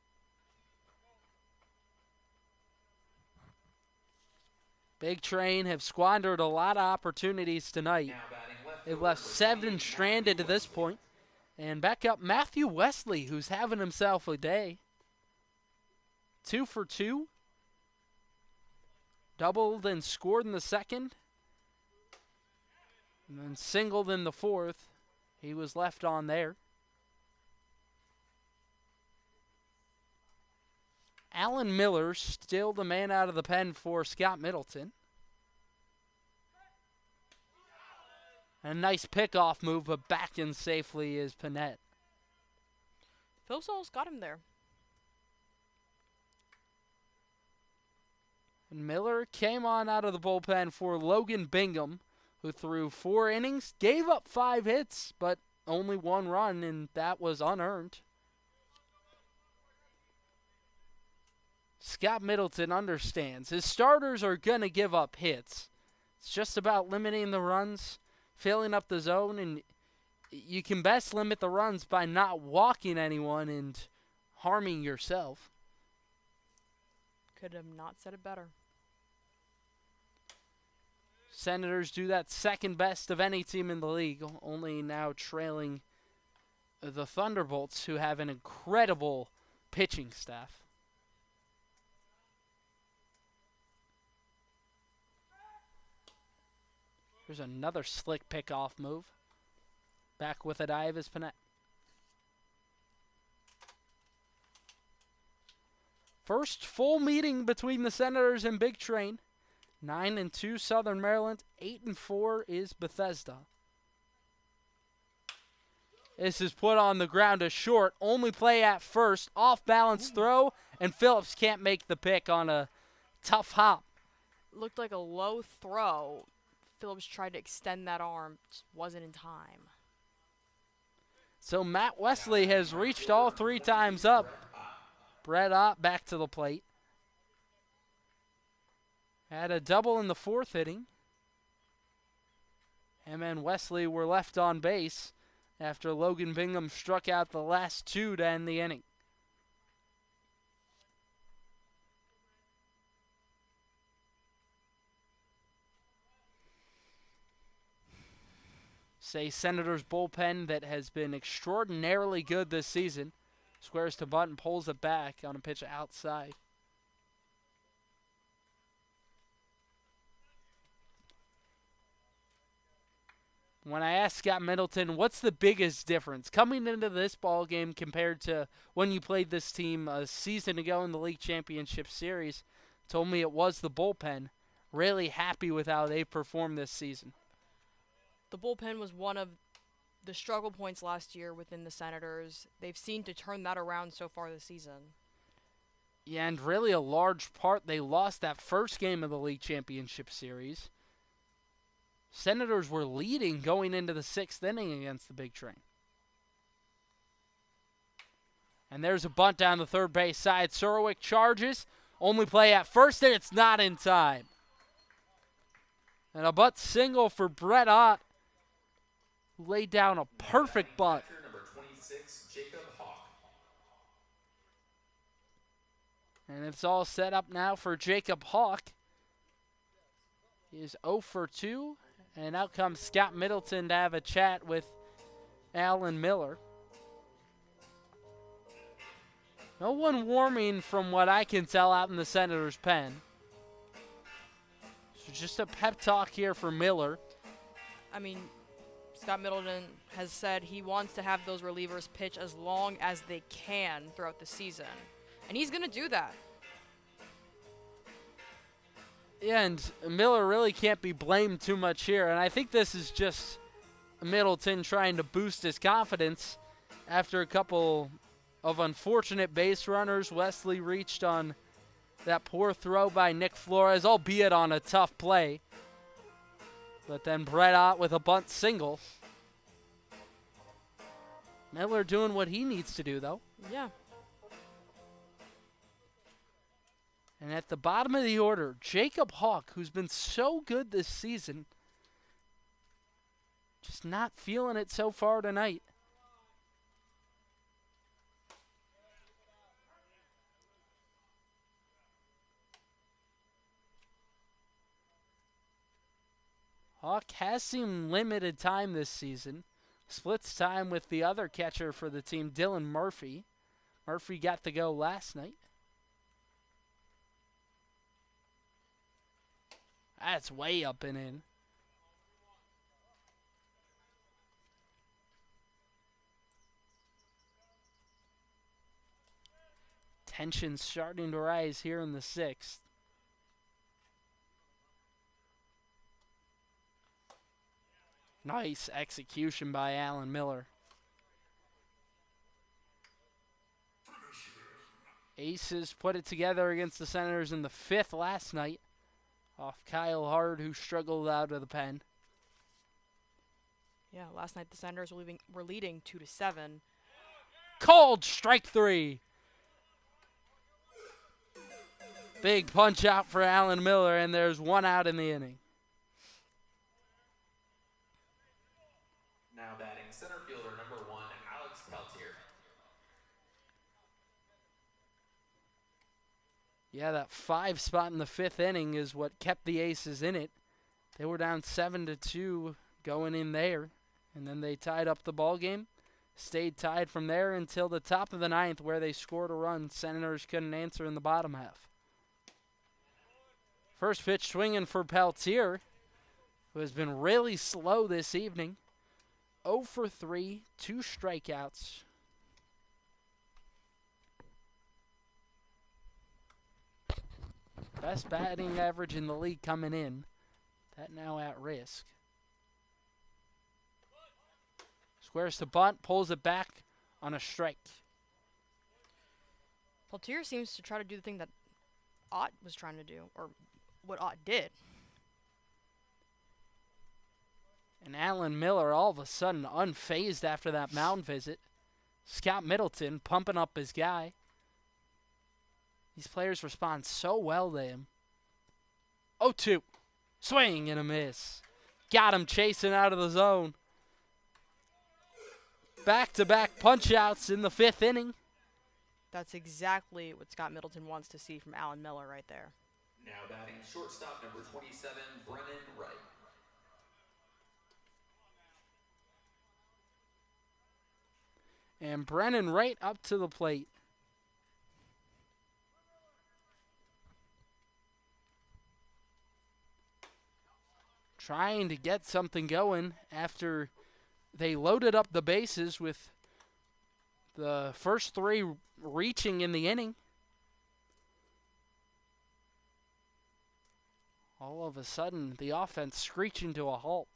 Big Train have squandered a lot of opportunities tonight. They've left 7 stranded to this point. And back up Matthew Wesley, who's having himself a day. 2 for 2. Doubled and scored in the second. And then singled in the 4th. He was left on there. Alan Miller still the man out of the pen for Scott Middleton. A nice pickoff move, but back in safely is Panette. Phil Souls got him there. And Miller came on out of the bullpen for Logan Bingham, who threw 4 innings, gave up 5 hits, but only 1 run, and that was unearned. Scott Middleton understands his starters are going to give up hits. It's just about limiting the runs, filling up the zone, and you can best limit the runs by not walking anyone and harming yourself. Could have not said it better. Senators do that second best of any team in the league, only now trailing the Thunderbolts, who have an incredible pitching staff. Here's another slick pickoff move. Back with a dive is Panette. First full meeting between the Senators and Big Train. 9-2 Southern Maryland. 8-4 is Bethesda. This is put on the ground to short. Only play at first. Off balance throw, and Phillips can't make the pick on a tough hop. Looked like a low throw. Phillips tried to extend that arm, just wasn't in time. So Matt Wesley has reached all 3 times up. Brett Ott back to the plate. Had a double in the 4th inning. Him and Wesley were left on base after Logan Bingham struck out the last 2 to end the inning. Say Senators bullpen that has been extraordinarily good this season. Squares to bunt and pulls it back on a pitch outside. When I asked Scott Middleton, what's the biggest difference coming into this ball game compared to when you played this team a season ago in the league championship series, told me it was the bullpen. Really happy with how they performed this season. The bullpen was one of the struggle points last year within the Senators. They've seen to turn that around so far this season. Yeah, and really a large part, they lost that first game of the league championship series. Senators were leading going into the 6th inning against the Big Train. And there's a bunt down the third base side. Surwick charges. Only play at first, and it's not in time. And a bunt single for Brett Ott, who laid down a perfect bunt. Number 26, Jacob Hawk. And it's all set up now for Jacob Hawk. He is 0 for 2. And out comes Scott Middleton to have a chat with Alan Miller. No one warming from what I can tell out in the Senators' pen. So just a pep talk here for Miller. I mean, Scott Middleton has said he wants to have those relievers pitch as long as they can throughout the season. And he's going to do that. Yeah, and Miller really can't be blamed too much here. And I think this is just Middleton trying to boost his confidence after a couple of unfortunate base runners. Wesley reached on that poor throw by Nick Flores, albeit on a tough play. But then Brett Ott with a bunt single. Miller doing what he needs to do, though. Yeah. And at the bottom of the order, Jacob Hawk, who's been so good this season, just not feeling it so far tonight. Hawk has seen limited time this season. Splits time with the other catcher for the team, Dylan Murphy. Murphy got to go last night. That's way up and in. Tension starting to rise here in the 6th. Nice execution by Alan Miller. Aces put it together against the Senators in the 5th last night. Off Kyle Hard, who struggled out of the pen. Yeah, last night the Senators were leading 2-7. Called strike 3. Big punch out for Alan Miller, and there's 1 out in the inning. Now batting center fielder number 1, Alex Peltier. Yeah, that 5 spot in the 5th inning is what kept the Aces in it. They were down 7-2 going in there, and then they tied up the ball game. Stayed tied from there until the top of the 9th, where they scored a run. Senators couldn't answer in the bottom half. First pitch swinging for Peltier, who has been really slow this evening. 0 for 3, 2 strikeouts. Best batting average in the league coming in. That now at risk. Squares to bunt, pulls it back on a strike. Peltier seems to try to do the thing that Ott was trying to do, or what Ott did. And Alan Miller all of a sudden unfazed after that mound visit. Scott Middleton pumping up his guy. These players respond so well to him. 0-2. Swing and a miss. Got him chasing out of the zone. Back-to-back punch-outs in the 5th inning. That's exactly what Scott Middleton wants to see from Alan Miller right there. Now batting shortstop number 27, Brennan Wright. And Brennan Wright up to the plate. Trying to get something going after they loaded up the bases with the first 3 reaching in the inning. All of a sudden, the offense screeching to a halt.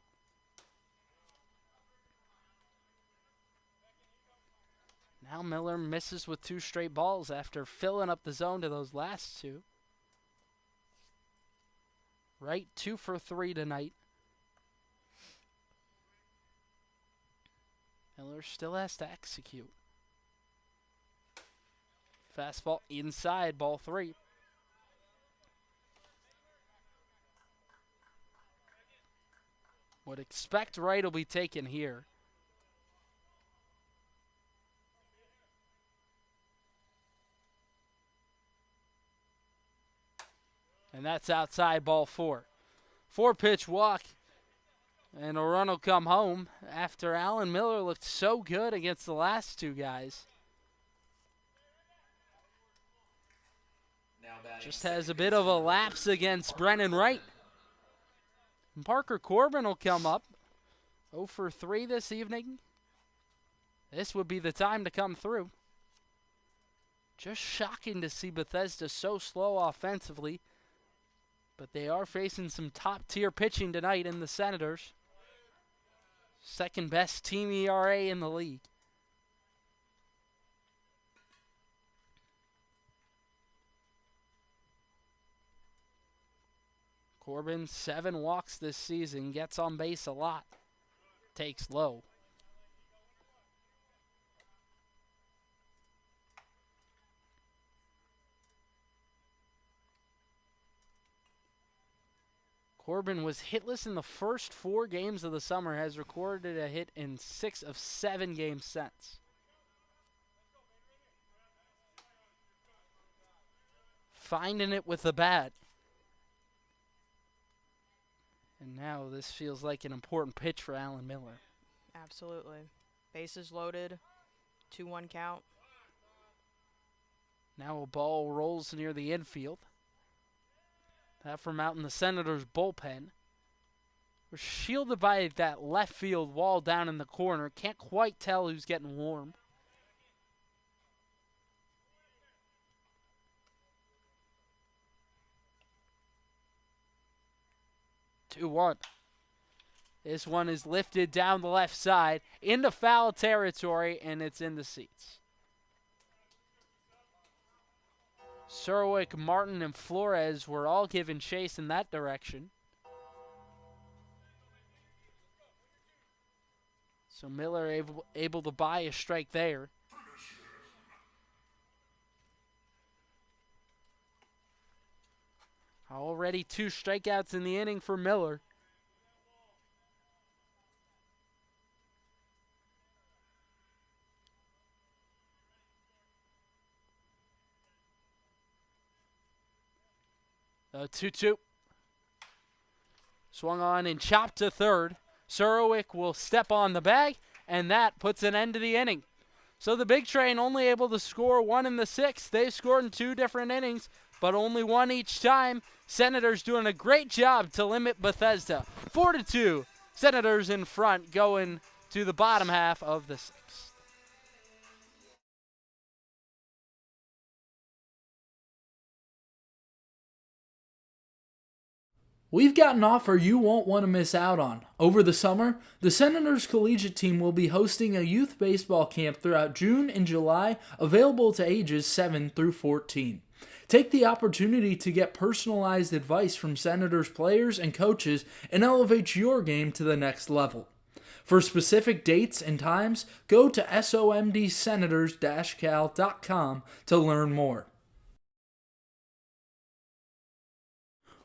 Now Miller misses with 2 straight balls after filling up the zone to those last 2. Wright 2 for 3 tonight. Miller still has to execute. Fastball inside, ball 3. Would expect Wright will be taken here. And that's outside, ball 4. 4-pitch walk. And a run will come home after Alan Miller looked so good against the last 2 guys. Now batting Just has a bit of a lapse against Brennan Wright. And Parker Corbin will come up. 0 for 3 this evening. This would be the time to come through. Just shocking to see Bethesda so slow offensively. But they are facing some top-tier pitching tonight in the Senators. Second best team ERA in the league. Corbin, 7 walks this season, gets on base a lot. Takes low. Corbin was hitless in the first 4 games of the summer, has recorded a hit in 6 of 7 games since. Finding it with the bat. And now this feels like an important pitch for Alan Miller. Absolutely. Bases loaded. 2-1 count. Now a ball rolls near the infield. That from out in the Senators' bullpen. We're shielded by that left field wall down in the corner. Can't quite tell who's getting warm. Two one. This one is lifted down the left side into foul territory, and it's in the seats. Serwick, Martin, and Flores were all given chase in that direction. So Miller able to buy a strike there. Already 2 strikeouts in the inning for Miller. The 2-2. Swung on and chopped to third. Surowick will step on the bag, and that puts an end to the inning. So the Big Train only able to score 1 in the 6th. They've scored in 2 different innings, but only 1 each time. Senators doing a great job to limit Bethesda. 4-2. Senators in front going to the bottom half of the 6th. We've got an offer you won't want to miss out on. Over the summer, the Senators collegiate team will be hosting a youth baseball camp throughout June and July, available to ages 7 through 14. Take the opportunity to get personalized advice from Senators players and coaches and elevate your game to the next level. For specific dates and times, go to somdsenators-cal.com to learn more.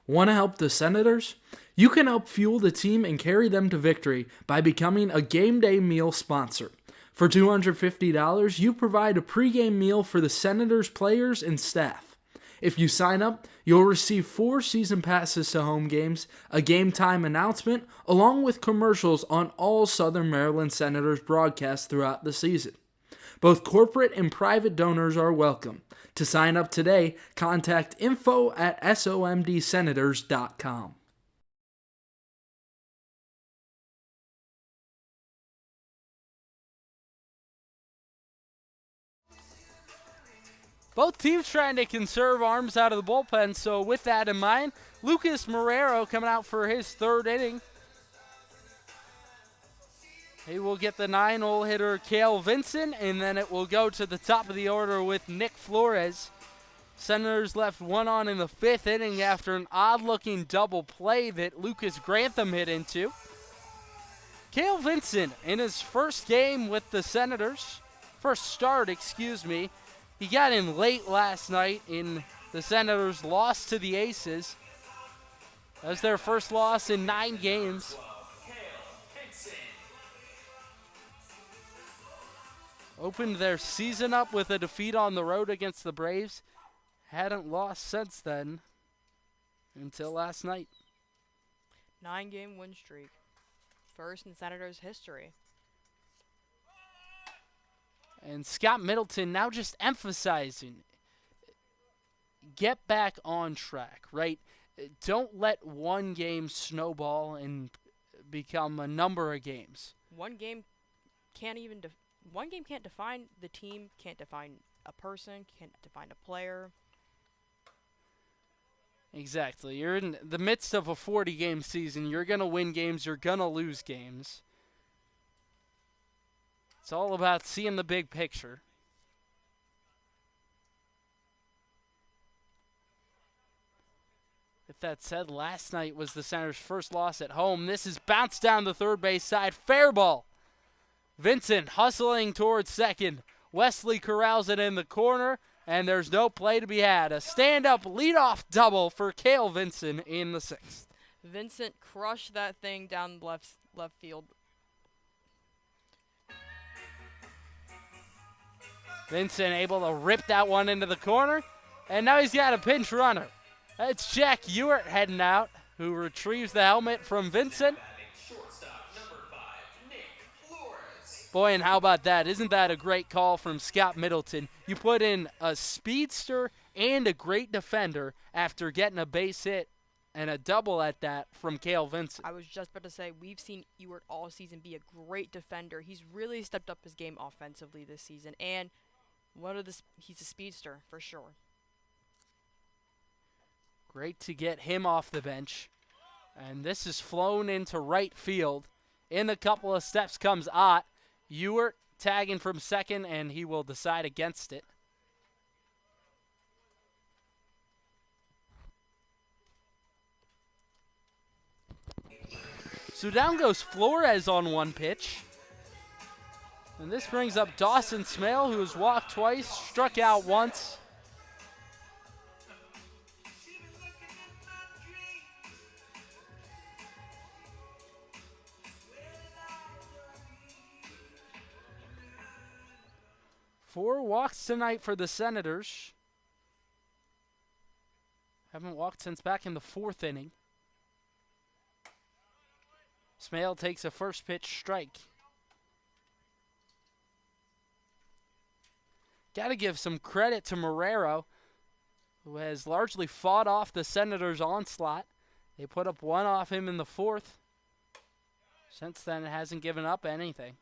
Want to help the Senators? You can help fuel the team and carry them to victory by becoming a game day meal sponsor. For $250, you provide a pregame meal for the Senators players and staff. If you sign up, you'll receive 4 season passes to home games, a game time announcement, along with commercials on all Southern Maryland Senators broadcasts throughout the season. Both corporate and private donors are welcome. To sign up today, contact info@somdsenators.com. Both teams trying to conserve arms out of the bullpen, so with that in mind, Lucas Marrero coming out for his 3rd inning. He will get the 9-hole hitter Cale Vincent, and then it will go to the top of the order with Nick Flores. Senators left 1 on in the 5th inning after an odd-looking double play that Lucas Grantham hit into. Cale Vincent in his first game with the Senators, first start, he got in late last night in the Senators' loss to the Aces. That was their first loss in 9 games. Opened their season up with a defeat on the road against the Braves. Hadn't lost since then until last night. 9-game win streak. First in Senators history. And Scott Middleton now just emphasizing, get back on track, right? Don't let one game snowball and become a number of games. One game can't define the team, can't define a person, can't define a player. Exactly. You're in the midst of a 40-game season. You're going to win games. You're going to lose games. It's all about seeing the big picture. With that said, last night was the Senators' first loss at home. This is bounced down the third base side. Fair ball. Vincent hustling towards second. Wesley corrals it in the corner, and there's no play to be had. A stand-up leadoff double for Cale Vincent in the 6th. Vincent crushed that thing down left field. Vincent able to rip that one into the corner, and now he's got a pinch runner. It's Jack Ewart heading out, who retrieves the helmet from Vincent. Boy, and how about that? Isn't that a great call from Scott Middleton? You put in a speedster and a great defender after getting a base hit and a double at that from Cale Vincent. I was just about to say, we've seen Ewart all season be a great defender. He's really stepped up his game offensively this season, and he's a speedster for sure. Great to get him off the bench. And this is flown into right field. In a couple of steps comes Ott. Ewart tagging from second, and he will decide against it. So down goes Flores on one pitch. And this brings up Dawson Smale, who has walked twice, struck out once. Four walks tonight for the Senators. Haven't walked since back in the 4th inning. Smale takes a first pitch strike. Got to give some credit to Marrero, who has largely fought off the Senators' onslaught. They put up one off him in the 4th. Since then, it hasn't given up anything.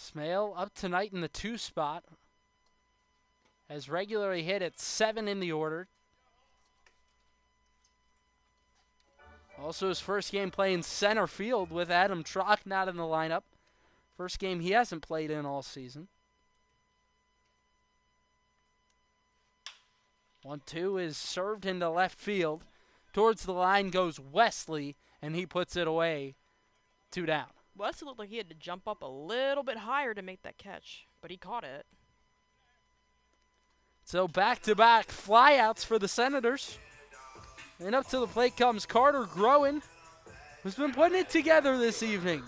Smale up tonight in the 2 spot. Has regularly hit at 7 in the order. Also his first game playing center field with Adam Trock not in the lineup. First game he hasn't played in all season. 1-2 is served into left field. Towards the line goes Wesley, and he puts it away. 2 down. Wesley looked like he had to jump up a little bit higher to make that catch, but he caught it. So back-to-back flyouts for the Senators. And up to the plate comes Carter Groen, who's been putting it together this evening.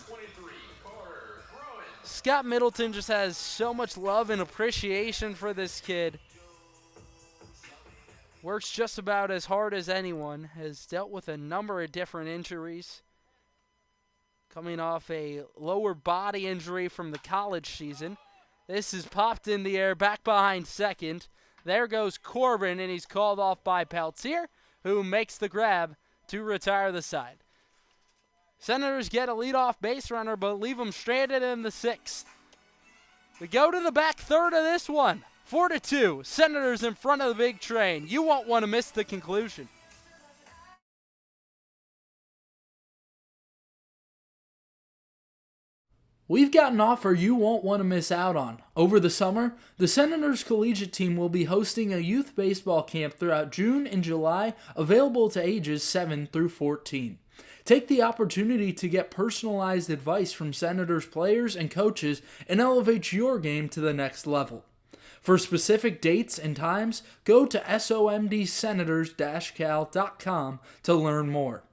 Scott Middleton just has so much love and appreciation for this kid. Works just about as hard as anyone. Has dealt with a number of different injuries. Coming off a lower body injury from the college season. This is popped in the air, back behind second. There goes Corbin, and he's called off by Peltier, who makes the grab to retire the side. Senators get a leadoff base runner, but leave him stranded in the 6th. We go to the back third of this one. 4-2. Senators in front of the big train. You won't want to miss the conclusion. We've got an offer you won't want to miss out on. Over the summer, the Senators collegiate team will be hosting a youth baseball camp throughout June and July, available to ages 7 through 14. Take the opportunity to get personalized advice from Senators players and coaches and elevate your game to the next level. For specific dates and times, go to somdsenators-cal.com to learn more.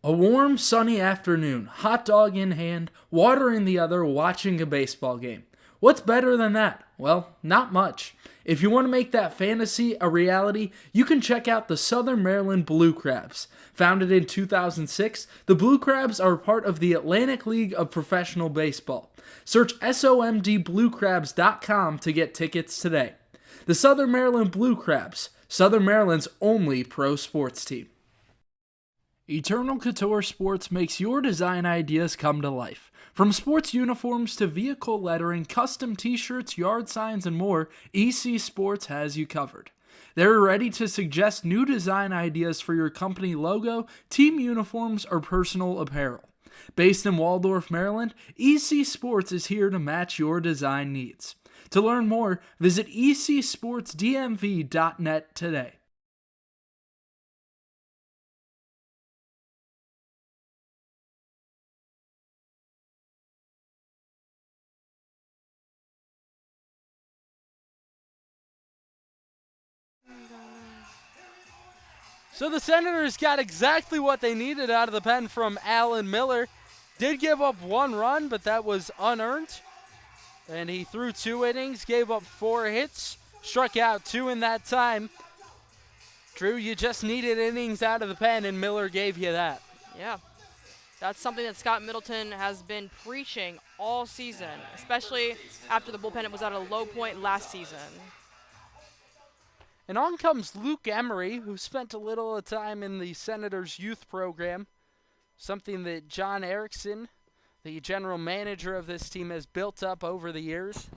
A warm, sunny afternoon, hot dog in hand, water in the other, watching a baseball game. What's better than that? Well, not much. If you want to make that fantasy a reality, you can check out the Southern Maryland Blue Crabs. Founded in 2006, the Blue Crabs are part of the Atlantic League of Professional Baseball. Search somdbluecrabs.com to get tickets today. The Southern Maryland Blue Crabs, Southern Maryland's only pro sports team. Eternal Couture Sports makes your design ideas come to life. From sports uniforms to vehicle lettering, custom t-shirts, yard signs, and more, EC Sports has you covered. They're ready to suggest new design ideas for your company logo, team uniforms, or personal apparel. Based in Waldorf, Maryland, EC Sports is here to match your design needs. To learn more, visit ecsportsdmv.net today. So the Senators got exactly what they needed out of the pen from Alan Miller. Did give up 1 run, but that was unearned. And he threw 2 innings, gave up 4 hits, struck out 2 in that time. Drew, you just needed innings out of the pen, and Miller gave you that. Yeah. That's something that Scott Middleton has been preaching all season, especially after the bullpen was at a low point last season. And on comes Luke Emery, who spent a little time in the Senators youth program, something that John Erickson, the general manager of this team, has built up over the years.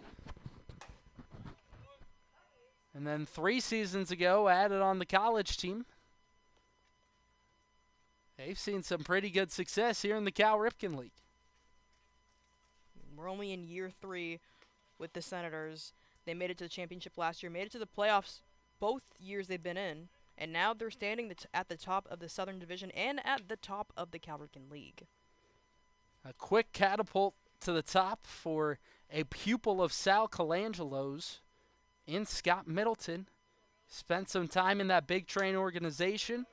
And then 3 seasons ago, added on the college team. They've seen some pretty good success here in the Cal Ripken League. We're only in year 3 with the Senators. They made it to the championship last year, made it to the playoffs both years they've been in, and now they're standing at the top of the Southern Division and at the top of the Cal Ripken League. A quick catapult to the top for a pupil of Sal Colangelo's in Scott Middleton. Spent some time in that Big Train organization.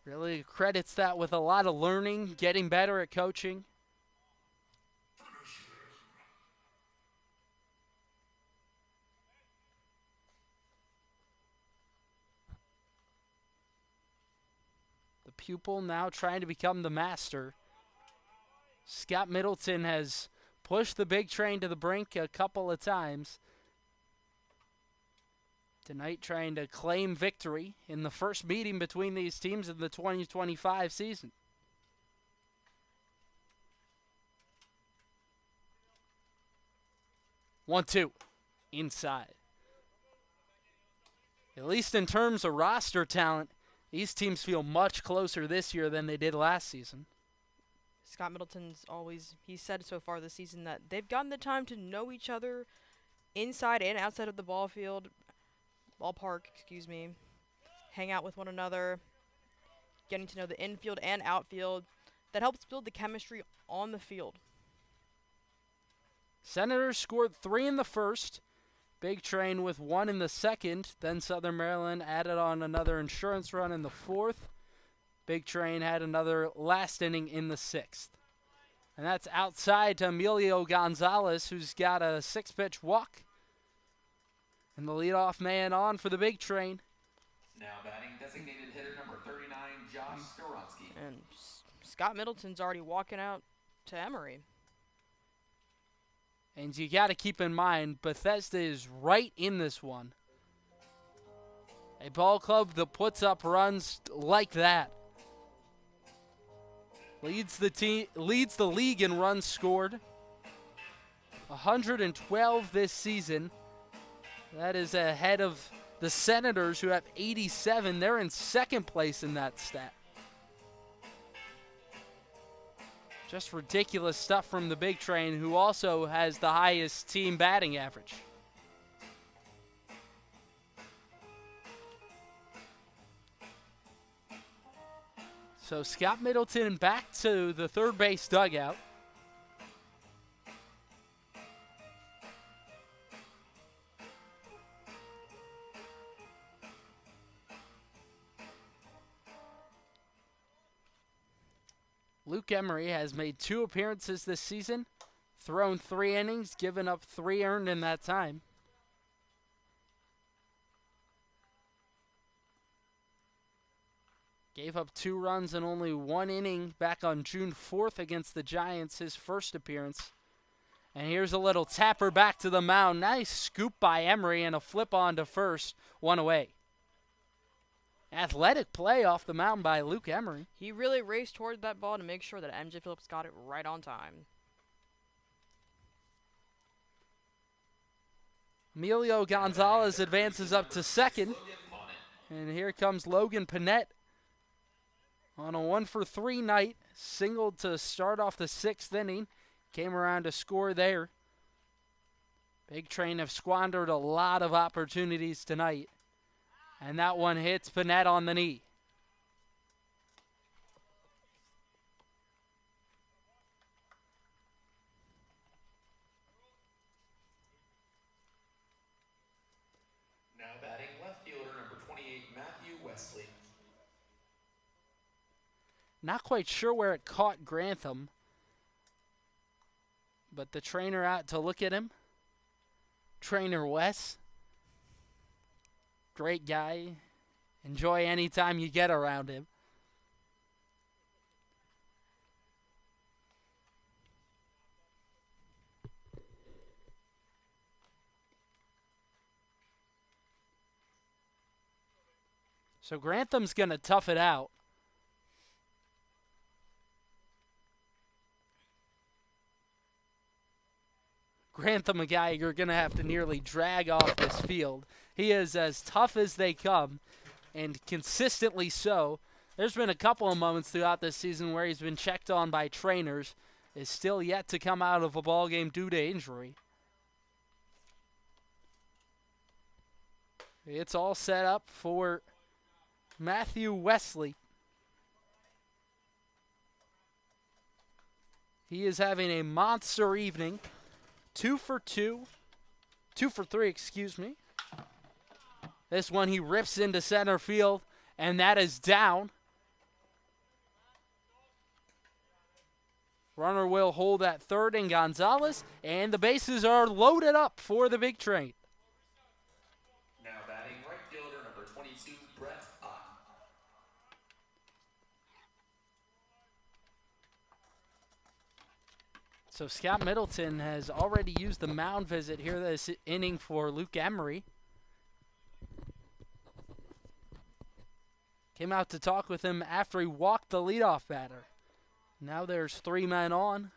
Really credits that with a lot of learning, getting better at coaching. The pupil now trying to become the master. Scott Middleton has pushed the Big Train to the brink a couple of times. Tonight trying to claim victory in the first meeting between these teams in the 2025 season. 1-2. Inside. At least in terms of roster talent, these teams feel much closer this year than they did last season. Scott Middleton's he said so far this season that they've gotten the time to know each other inside and outside of the ballpark, hang out with one another, getting to know the infield and outfield. That helps build the chemistry on the field. Senators scored 3 in the first. Big Train with 1 in the second. Then Southern Maryland added on another insurance run in the fourth. Big Train had another last inning in the sixth. And that's outside to Emilio Gonzalez, who's got a 6-pitch walk. And the leadoff man on for the Big Train. Now batting designated hitter number 39, Josh Skoronsky. And Scott Middleton's already walking out to Emory. And you got to keep in mind, Bethesda is right in this one. A ball club that puts up runs like that. Leads the league in runs scored. 112 this season. That is ahead of the Senators, who have 87. They're in second place in that stat. Just ridiculous stuff from the Big Train, who also has the highest team batting average. So Scott Middleton back to the third base dugout. Luke Emery has made 2 appearances this season, thrown 3 innings, given up 3 earned in that time. Gave up 2 runs in only 1 inning back on June 4th against the Giants, his first appearance. And here's a little tapper back to the mound. Nice scoop by Emery and a flip on to first, 1 away. Athletic play off the mound by Luke Emery. He really raced toward that ball to make sure that MJ Phillips got it right on time. Emilio Gonzalez advances up to second. And here comes Logan Panett on a 1-for-3 night. Singled to start off the 6th inning. Came around to score there. Big Train have squandered a lot of opportunities tonight. And that one hits Panett on the knee. Now batting left fielder number 28, Matthew Wesley. Not quite sure where it caught Grantham. But the trainer out to look at him. Trainer Wes. Great guy. Enjoy any time you get around him. So Grantham's going to tough it out. Grantham, a guy you're going to have to nearly drag off this field. He is as tough as they come, and consistently so. There's been a couple of moments throughout this season where he's been checked on by trainers. Is still yet to come out of a ball game due to injury. It's all set up for Matthew Wesley. He is having a monster evening. 2 for 3, excuse me. This one he rips into center field, and that is down. Runner will hold at third in Gonzalez, and the bases are loaded up for the Big Train. Now batting right fielder number 22, Brett Ott. So Scott Middleton has already used the mound visit here this inning for Luke Emery. Came out to talk with him after he walked the leadoff batter. Now there's 3 men on.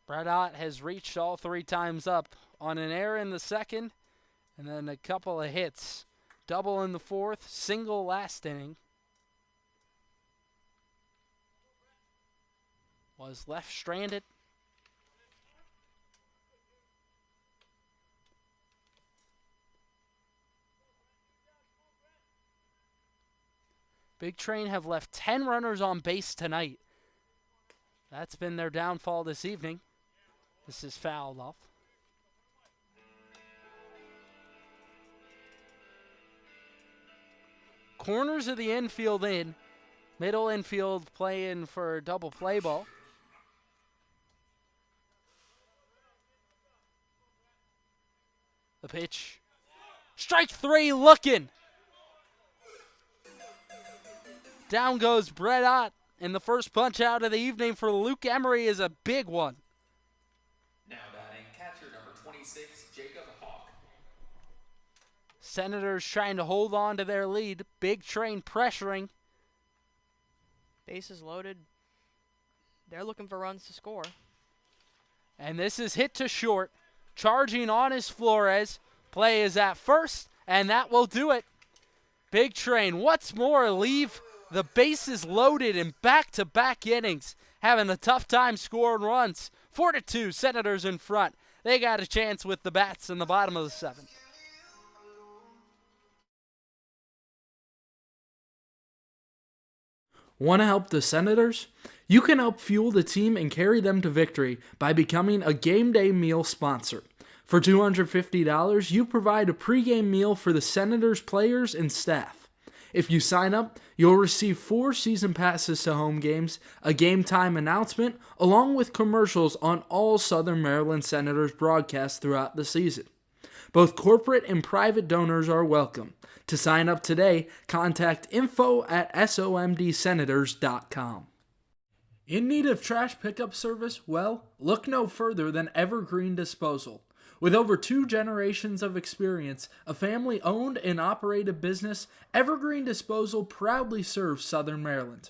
Bradott has reached all 3 times up on an error in the second, and then a couple of hits. Double in the fourth, single last inning. Was left stranded. Big Train have left 10 runners on base tonight. That's been their downfall this evening. This is fouled off. Corners of the infield in. Middle infield playing for a double play ball. The pitch. Strike 3 looking. Down goes Bradott, and the first punch out of the evening for Luke Emery is a big one. Now batting catcher number 26, Jacob Hawk. Senators trying to hold on to their lead. Big Train pressuring. Bases loaded. They're looking for runs to score. And this is hit to short. Charging on is Flores. Play is at first, and that will do it. Big Train, what's more, leave the bases loaded in back-to-back innings. Having a tough time scoring runs. 4-2, Senators in front. They got a chance with the bats in the bottom of the 7th. Want to help the Senators? You can help fuel the team and carry them to victory by becoming a game day meal sponsor. For $250, you provide a pregame meal for the Senators players and staff. If you sign up, you'll receive 4 season passes to home games, a game time announcement, along with commercials on all Southern Maryland Senators broadcasts throughout the season. Both corporate and private donors are welcome. To sign up today, contact info@somdsenators.com. In need of trash pickup service? Well, look no further than Evergreen Disposal. With over 2 generations of experience, a family-owned and operated business, Evergreen Disposal proudly serves Southern Maryland.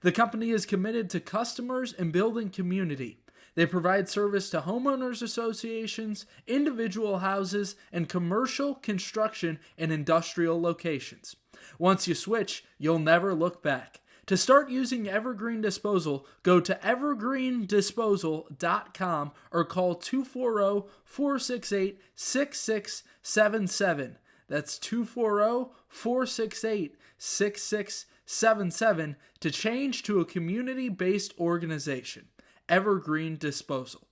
The company is committed to customers and building community. They provide service to homeowners associations, individual houses, and commercial, construction, and industrial locations. Once you switch, you'll never look back. To start using Evergreen Disposal, go to evergreendisposal.com or call 240-468-6677. That's 240-468-6677 to change to a community-based organization. Evergreen Disposal.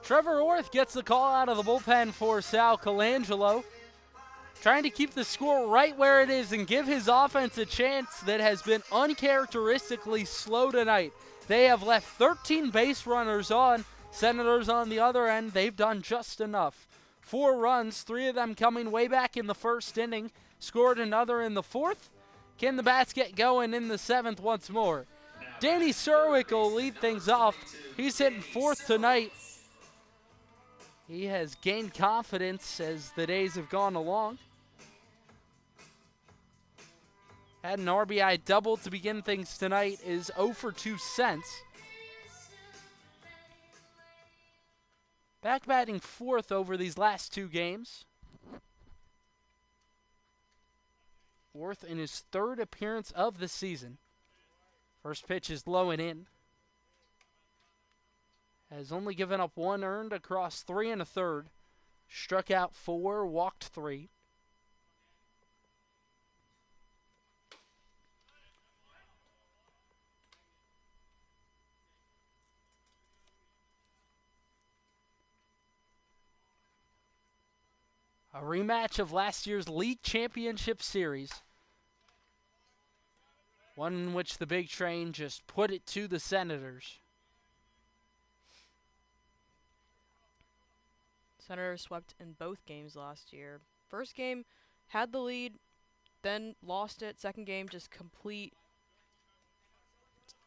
Trevor Orth gets the call out of the bullpen for Sal Colangelo, trying to keep the score right where it is and give his offense a chance that has been uncharacteristically slow tonight. They have left 13 base runners on. Senators on the other end, they've done just enough. 4 runs, 3 of them coming way back in the first inning. Scored another in the 4th. Can the bats get going in the 7th once more? Danny Serwick will lead things off. He's hitting 4th tonight. He has gained confidence as the days have gone along. Had an RBI double to begin things tonight, is 0 for 2 cents. Back batting 4th over these last 2 games. 4th in his 3rd appearance of the season. First pitch is low and in. Has only given up 1 earned across 3 1/3. Struck out 4, walked 3. A rematch of last year's league championship series. One in which the Big Train just put it to the Senators. Senators swept in both games last year. First game had the lead, then lost it. Second game, just complete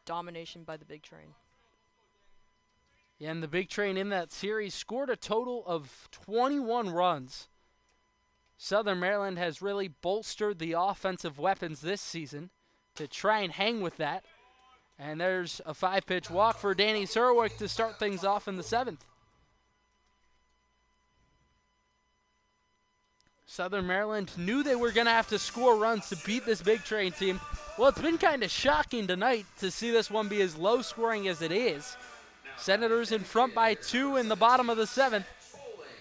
domination by the Big Train. Yeah, and the Big Train in that series scored a total of 21 runs. Southern Maryland has really bolstered the offensive weapons this season to try and hang with that. And there's a 5-pitch walk for Danny Serwick to start things off in the 7th. Southern Maryland knew they were going to have to score runs to beat this Big Train team. Well, it's been kind of shocking tonight to see this one be as low scoring as it is. Senators in front by 2 in the bottom of the 7th.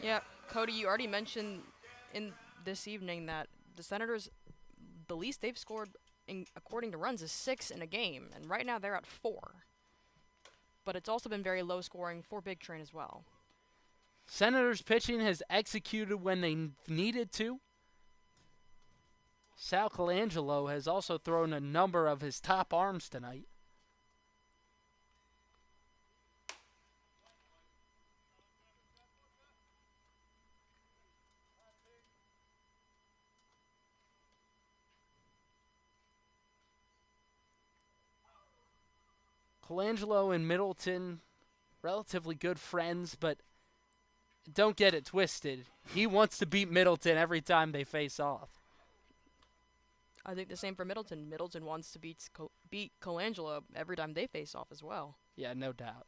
Yeah, Cody, you already mentioned in this evening that the Senators, the least they've scored according to runs is 6 in a game, and right now they're at 4. But it's also been very low scoring for Big Train as well. Senators pitching has executed when they needed to. Sal Colangelo has also thrown a number of his top arms tonight. Colangelo and Middleton, relatively good friends, but don't get it twisted. He wants to beat Middleton every time they face off. I think the same for Middleton. Middleton wants to beat Colangelo every time they face off as well. Yeah, no doubt.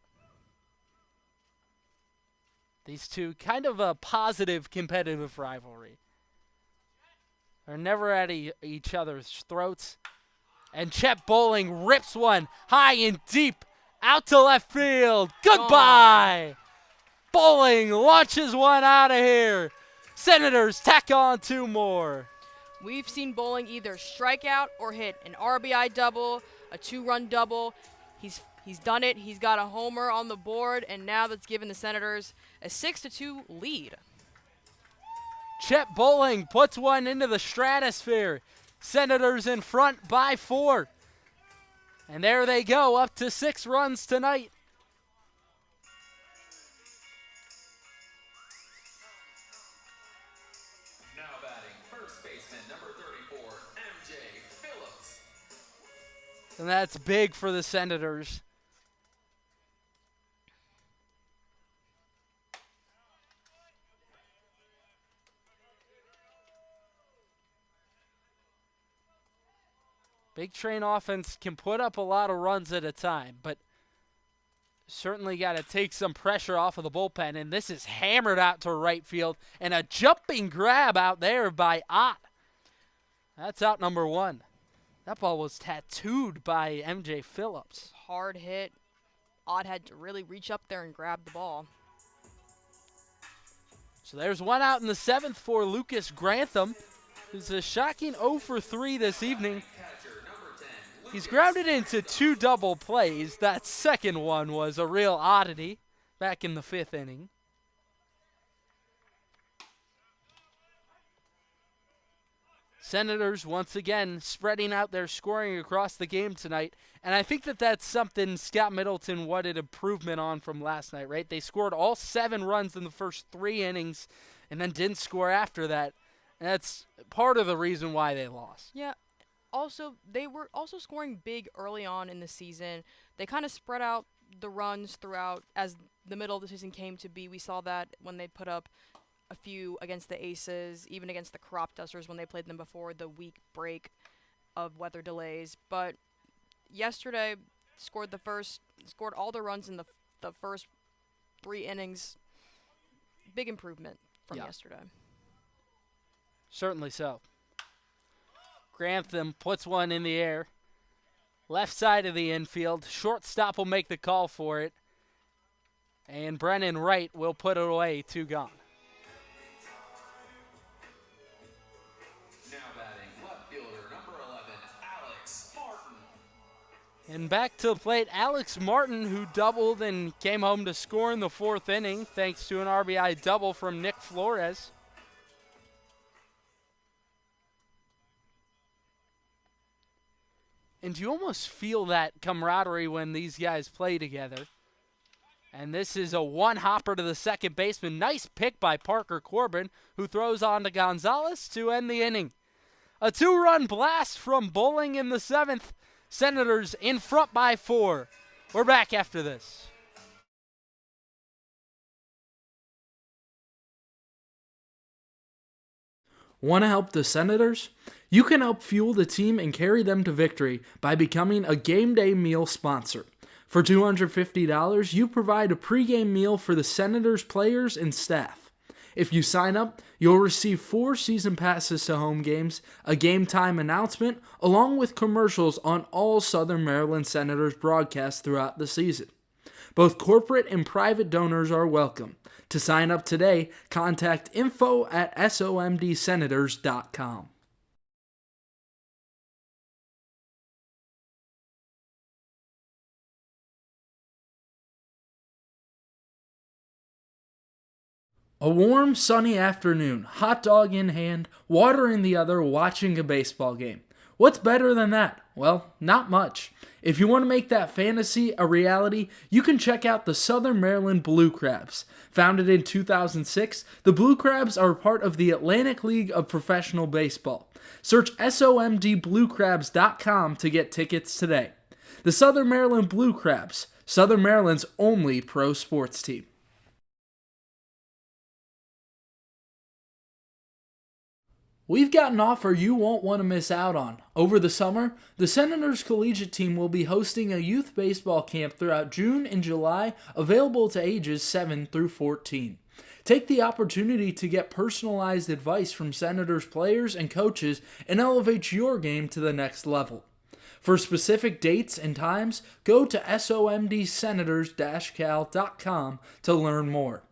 These two, kind of a positive competitive rivalry. They're never at each other's throats. And Chet Bowling rips one high and deep out to left field. Goodbye. Bowling launches one out of here. Senators tack on 2 more. We've seen Bowling either strike out or hit an RBI double, a 2-run double. He's done it. He's got a homer on the board, and now that's given the Senators a 6-2 lead. Chet Bowling puts one into the stratosphere. Senators in front by 4. And there they go, up to 6 runs tonight. Now batting, first baseman, number 34, MJ Phillips. And that's big for the Senators. Big Train offense can put up a lot of runs at a time, but certainly got to take some pressure off of the bullpen. And this is hammered out to right field. And a jumping grab out there by Ott. That's out number 1. That ball was tattooed by MJ Phillips. Hard hit. Ott had to really reach up there and grab the ball. So there's one out in the 7th for Lucas Grantham, who's a shocking 0 for 3 this evening. He's grounded into 2 double plays. That second one was a real oddity back in the 5th inning. Senators once again spreading out their scoring across the game tonight. And I think that that's something Scott Middleton wanted improvement on from last night, right? They scored all 7 runs in the first 3 innings and then didn't score after that. And that's part of the reason why they lost. Yeah. Also, they were also scoring big early on in the season. They kind of spread out the runs throughout as the middle of the season came to be. We saw that when they put up a few against the Aces, even against the Crop Dusters when they played them before the week break of weather delays. But yesterday, scored all the runs in the first 3 innings. Big improvement from yesterday. Certainly so. Grantham puts one in the air. Left side of the infield. Shortstop will make the call for it. And Brennan Wright will put it away. 2 gone. Now batting, left fielder, number 11, Alex Martin. And back to the plate, Alex Martin, who doubled and came home to score in the 4th inning thanks to an RBI double from Nick Flores. And you almost feel that camaraderie when these guys play together. And this is a one-hopper to the second baseman. Nice pick by Parker Corbin, who throws on to Gonzalez to end the inning. A 2-run blast from Bowling in the 7th. Senators in front by 4. We're back after this. Want to help the Senators? You can help fuel the team and carry them to victory by becoming a game day meal sponsor. For $250, you provide a pregame meal for the Senators players and staff. If you sign up, you'll receive 4 season passes to home games, a game time announcement, along with commercials on all Southern Maryland Senators broadcasts throughout the season. Both corporate and private donors are welcome. To sign up today, contact info@somdsenators.com. A warm, sunny afternoon, hot dog in hand, water in the other, watching a baseball game. What's better than that? Well, not much. If you want to make that fantasy a reality, you can check out the Southern Maryland Blue Crabs. Founded in 2006, the Blue Crabs are part of the Atlantic League of Professional Baseball. Search somdbluecrabs.com to get tickets today. The Southern Maryland Blue Crabs, Southern Maryland's only pro sports team. We've got an offer you won't want to miss out on. Over the summer, the Senators Collegiate team will be hosting a youth baseball camp throughout June and July, available to ages 7 through 14. Take the opportunity to get personalized advice from Senators players and coaches and elevate your game to the next level. For specific dates and times, go to somdsenators-cal.com to learn more.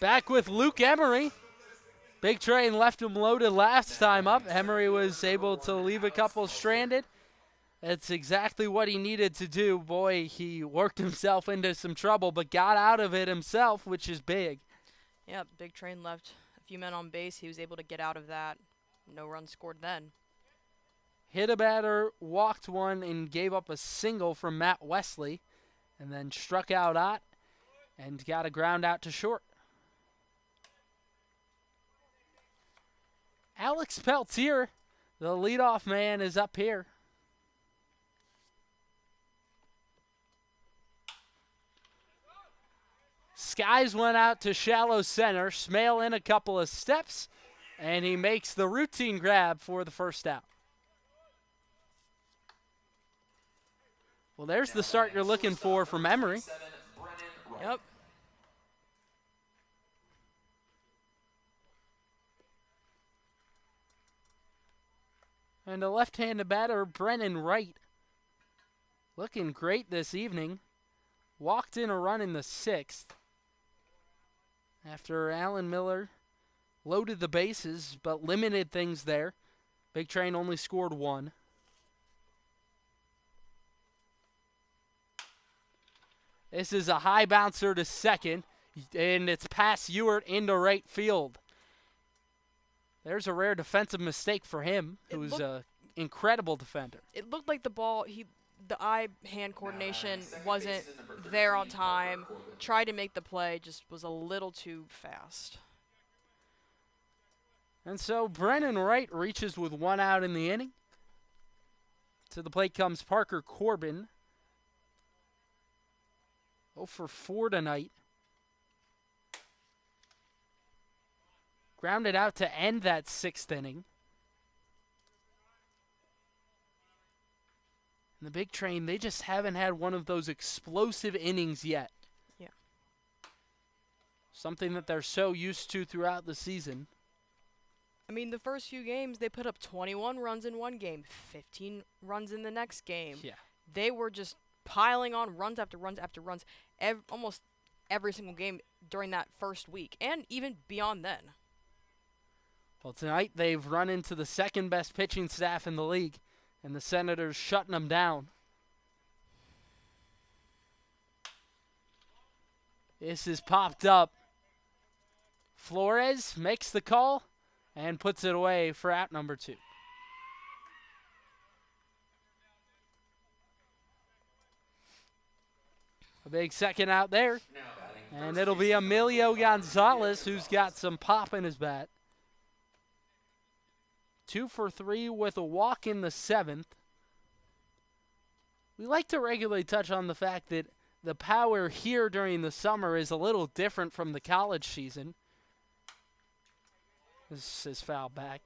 Back with Luke Emery. Big Train left him loaded last time up. Emery was able to leave a couple stranded. That's exactly what he needed to do. Boy, he worked himself into some trouble, but got out of it himself, which is big. Yeah, Big Train left a few men on base. He was able to get out of that. No runs scored then. Hit a batter, walked one, and gave up a single from Matt Wesley, and then struck out Ott and got a ground out to short. Alex Peltier, the leadoff man, is up here. Skies went out to shallow center. Smale in a couple of steps, and he makes the routine grab for the first out. Well, there's the start you're looking for from Emery. Yep. And a left-handed batter, Brennan Wright, looking great this evening. Walked in a run in the 6th after Alan Miller loaded the bases but limited things there. Big Train only scored 1. This is a high bouncer to second, and it's past Ewert into right field. There's a rare defensive mistake for him, who's an incredible defender. It looked like the ball, the eye-hand coordination wasn't there on time. Tried to make the play, just was a little too fast. And so Brennan Wright reaches with 1 out in the inning. To the plate comes Parker Corbin. 0 for 4 tonight. Grounded out to end that 6th inning. And the Big Train, they just haven't had one of those explosive innings yet. Yeah. Something that they're so used to throughout the season. I mean, the first few games, they put up 21 runs in one game, 15 runs in the next game. Yeah. They were just piling on runs after runs after runs almost every single game during that first week, and even beyond then. Well, tonight they've run into the second best pitching staff in the league, and the Senators shutting them down. This is popped up. Flores makes the call and puts it away for out number 2. A big second out there. And it'll be Emilio Gonzalez, who's got some pop in his bat. 2 for 3 with a walk in the 7th. We like to regularly touch on the fact that the power here during the summer is a little different from the college season. This is foul back.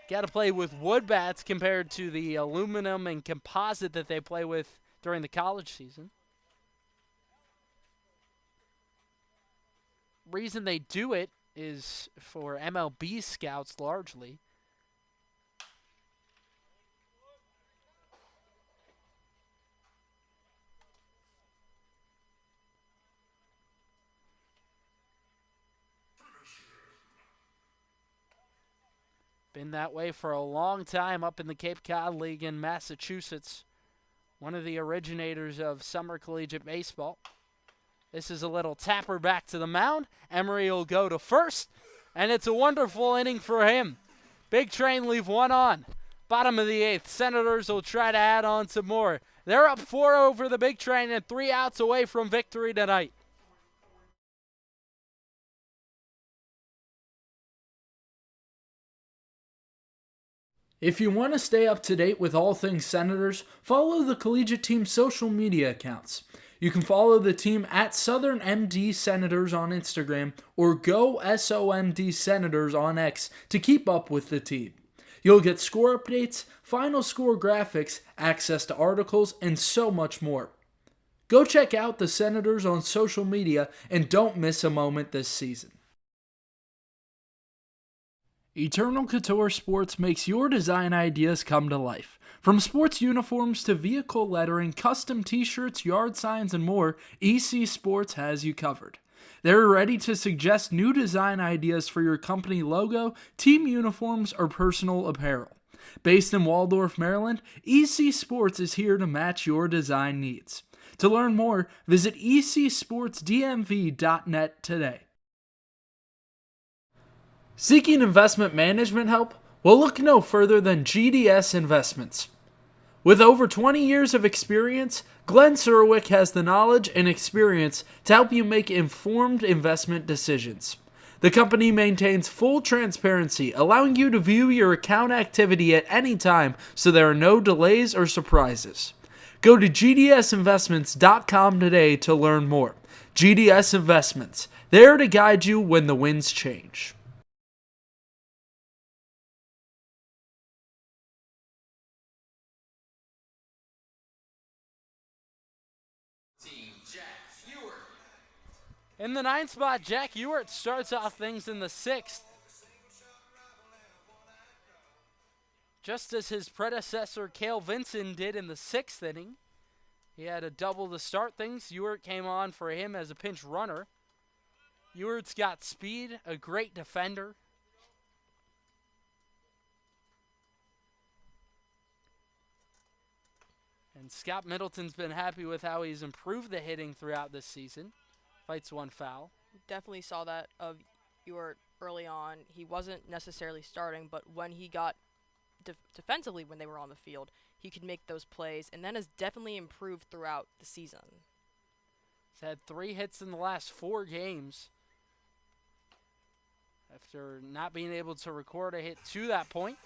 Got to play with wood bats compared to the aluminum and composite that they play with during the college season. Reason they do it is for MLB scouts largely. Been that way for a long time up in the Cape Cod League in Massachusetts. One of the originators of summer collegiate baseball. This is a little tapper back to the mound. Emery will go to first, and it's a wonderful inning for him. Big Train leave one on. Bottom of the 8th, Senators will try to add on some more. They're up 4 over the Big Train and 3 outs away from victory tonight. If you want to stay up to date with all things Senators, follow the collegiate team's social media accounts. You can follow the team at Southern MD Senators on Instagram or Go SOMD Senators on X to keep up with the team. You'll get score updates, final score graphics, access to articles, and so much more. Go check out the Senators on social media and don't miss a moment this season. Eternal Couture Sports makes your design ideas come to life. From sports uniforms to vehicle lettering, custom t-shirts, yard signs, and more, EC Sports has you covered. They're ready to suggest new design ideas for your company logo, team uniforms, or personal apparel. Based in Waldorf, Maryland, EC Sports is here to match your design needs. To learn more, visit ecsportsdmv.net today. Seeking investment management help? Well, look no further than GDS Investments. With over 20 years of experience, Glenn Serwick has the knowledge and experience to help you make informed investment decisions. The company maintains full transparency, allowing you to view your account activity at any time so there are no delays or surprises. Go to gdsinvestments.com today to learn more. GDS Investments, there to guide you when the winds change. In the 9th spot, Jack Ewart starts off things in the 6th. Just as his predecessor, Cale Vinson, did in the 6th inning. He had a double to start things. Ewart came on for him as a pinch runner. Ewart's got speed, a great defender. And Scott Middleton's been happy with how he's improved the hitting throughout this season. Fights one foul. Definitely saw that of Ewart early on. He wasn't necessarily starting, but when he got defensively when they were on the field, he could make those plays, and then has definitely improved throughout the season. He's had 3 hits in the last 4 games after not being able to record a hit to that point.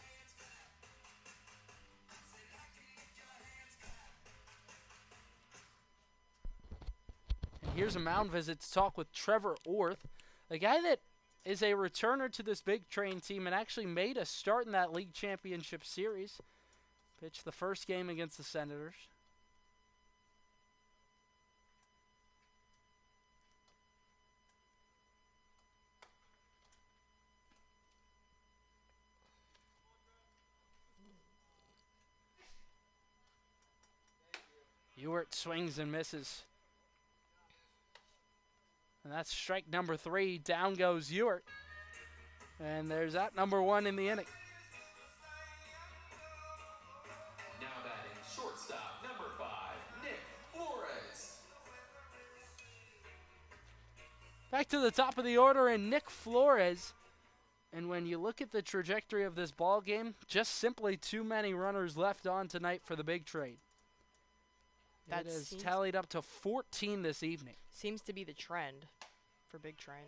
Here's a mound visit to talk with Trevor Orth, a guy that is a returner to this Big Train team and actually made a start in that league championship series. Pitched the first game against the Senators. Ewart swings and misses. And that's strike number 3. Down goes Ewart. And there's that number 1 in the inning. Now batting shortstop number 5, Nick Flores. Back to the top of the order, and Nick Flores. And when you look at the trajectory of this ball game, just simply too many runners left on tonight for the Big Trade. That has tallied up to 14 this evening. Seems to be the trend for Big Train.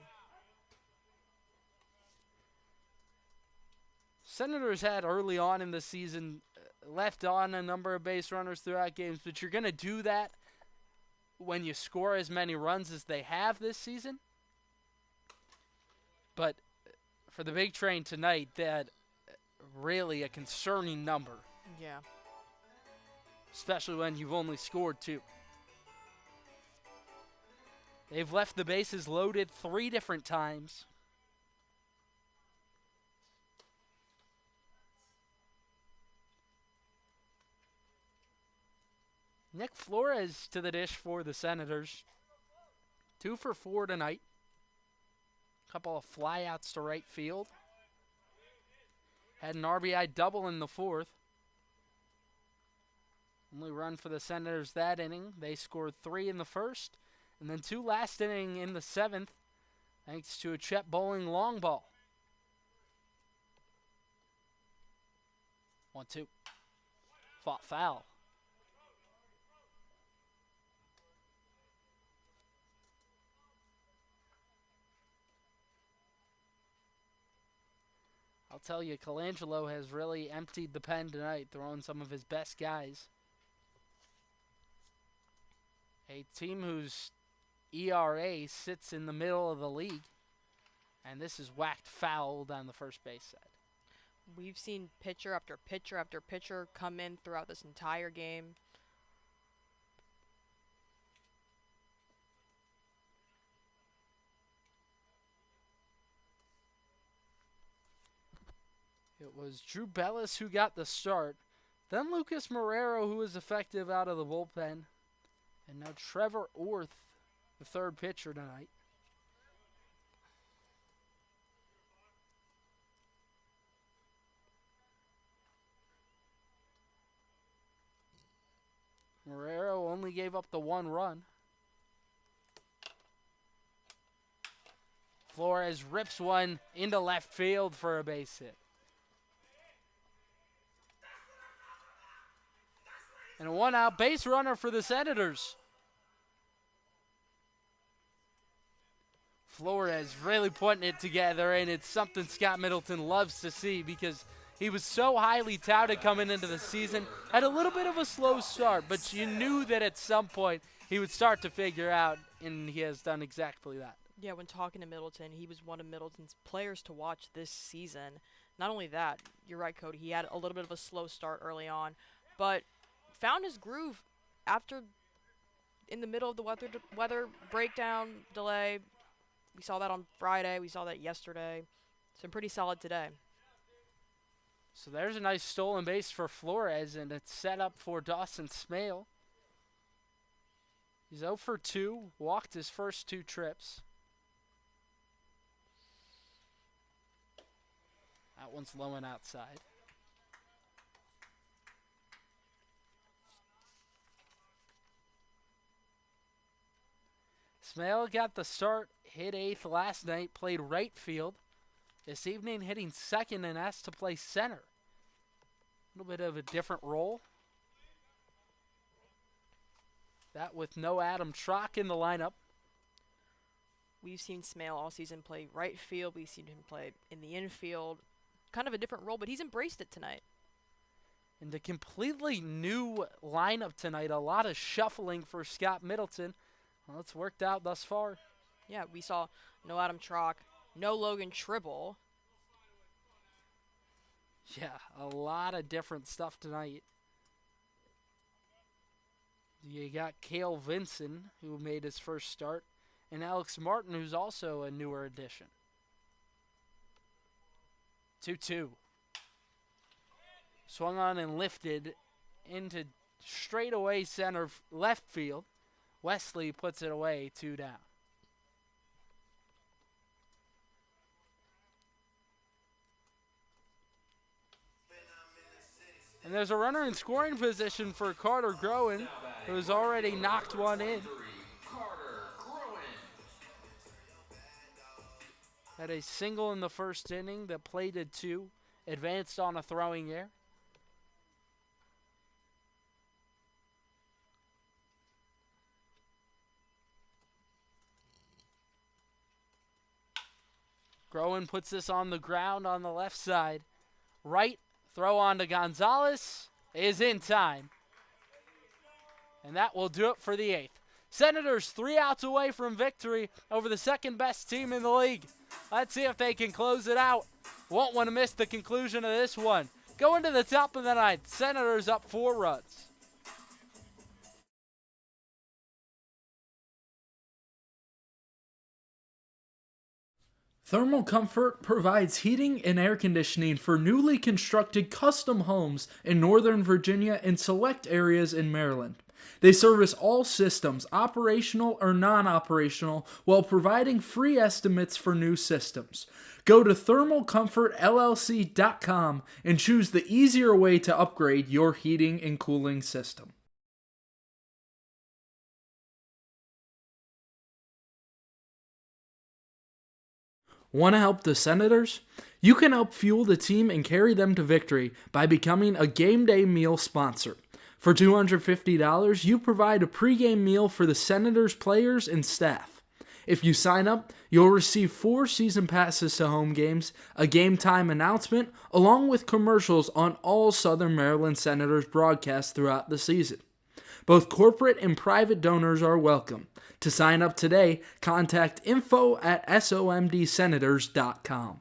Senators had early on in the season left on a number of base runners throughout games, but you're going to do that when you score as many runs as they have this season. But for the big train tonight, that really a concerning number, Yeah. especially when you've only scored 2. They've left the bases loaded 3 different times. Nick Flores to the dish for the Senators. 2 for 4 tonight. Couple of flyouts to right field. Had an RBI double in the 4th. Only run for the Senators that inning. They scored 3 in the 1st, and then 2 last inning in the 7th, thanks to a Chet Bowling long ball. 1-2. Fought foul. I'll tell you, Colangelo has really emptied the pen tonight, throwing some of his best guys. A team whose ERA sits in the middle of the league, and this is whacked foul down the first base side. We've seen pitcher after pitcher after pitcher come in throughout this entire game. It was Drew Bellis who got the start, then Lucas Marrero, who was effective out of the bullpen, and now Trevor Orth, the third pitcher tonight. Marrero only gave up the 1 run. Flores rips one into left field for a base hit. And a 1-out base runner for the Senators. Flores really putting it together, and it's something Scott Middleton loves to see because he was so highly touted coming into the season. Had a little bit of a slow start, but you knew that at some point he would start to figure out, and he has done exactly that. Yeah, when talking to Middleton, he was one of Middleton's players to watch this season. Not only that, you're right, Cody, he had a little bit of a slow start early on, but found his groove after in the middle of the weather breakdown delay. We saw that on Friday. We saw that yesterday. So pretty solid today. So there's a nice stolen base for Flores, and it's set up for Dawson Smale. He's 0 for 2, walked his first 2 trips. That one's low and outside. Smale got the start, hit 8th last night, played right field. This evening hitting 2nd and asked to play center. A little bit of a different role. That with no Adam Trock in the lineup. We've seen Smale all season play right field. We've seen him play in the infield. Kind of a different role, but he's embraced it tonight. And a completely new lineup tonight. A lot of shuffling for Scott Middleton. Well, it's worked out thus far. Yeah, we saw no Adam Trock, no Logan Tribble. Yeah, a lot of different stuff tonight. You got Cale Vinson, who made his first start, and Alex Martin, who's also a newer addition. 2-2. Swung on and lifted into straightaway center left field. Wesley puts it away, 2 down. And there's a runner in scoring position for Carter Groen, who's already knocked one in. Had a single in the first inning that plated 2, advanced on a throwing error. Groen puts this on the ground on the left side. Right, throw on to Gonzalez. is in time. And that will do it for the 8th. Senators 3 outs away from victory over the second best team in the league. Let's see if they can close it out. Won't want to miss the conclusion of this one. Going to the top of the 9th. Senators up 4 runs. Thermal Comfort provides heating and air conditioning for newly constructed custom homes in Northern Virginia and select areas in Maryland. They service all systems, operational or non-operational, while providing free estimates for new systems. Go to thermalcomfortllc.com and choose the easier way to upgrade your heating and cooling system. Want to help the Senators? You can help fuel the team and carry them to victory by becoming a game day meal sponsor. For $250, you provide a pregame meal for the Senators players and staff. If you sign up, you'll receive 4 season passes to home games, a game time announcement, along with commercials on all Southern Maryland Senators broadcasts throughout the season. Both corporate and private donors are welcome. To sign up today, contact info@somdsenators.com.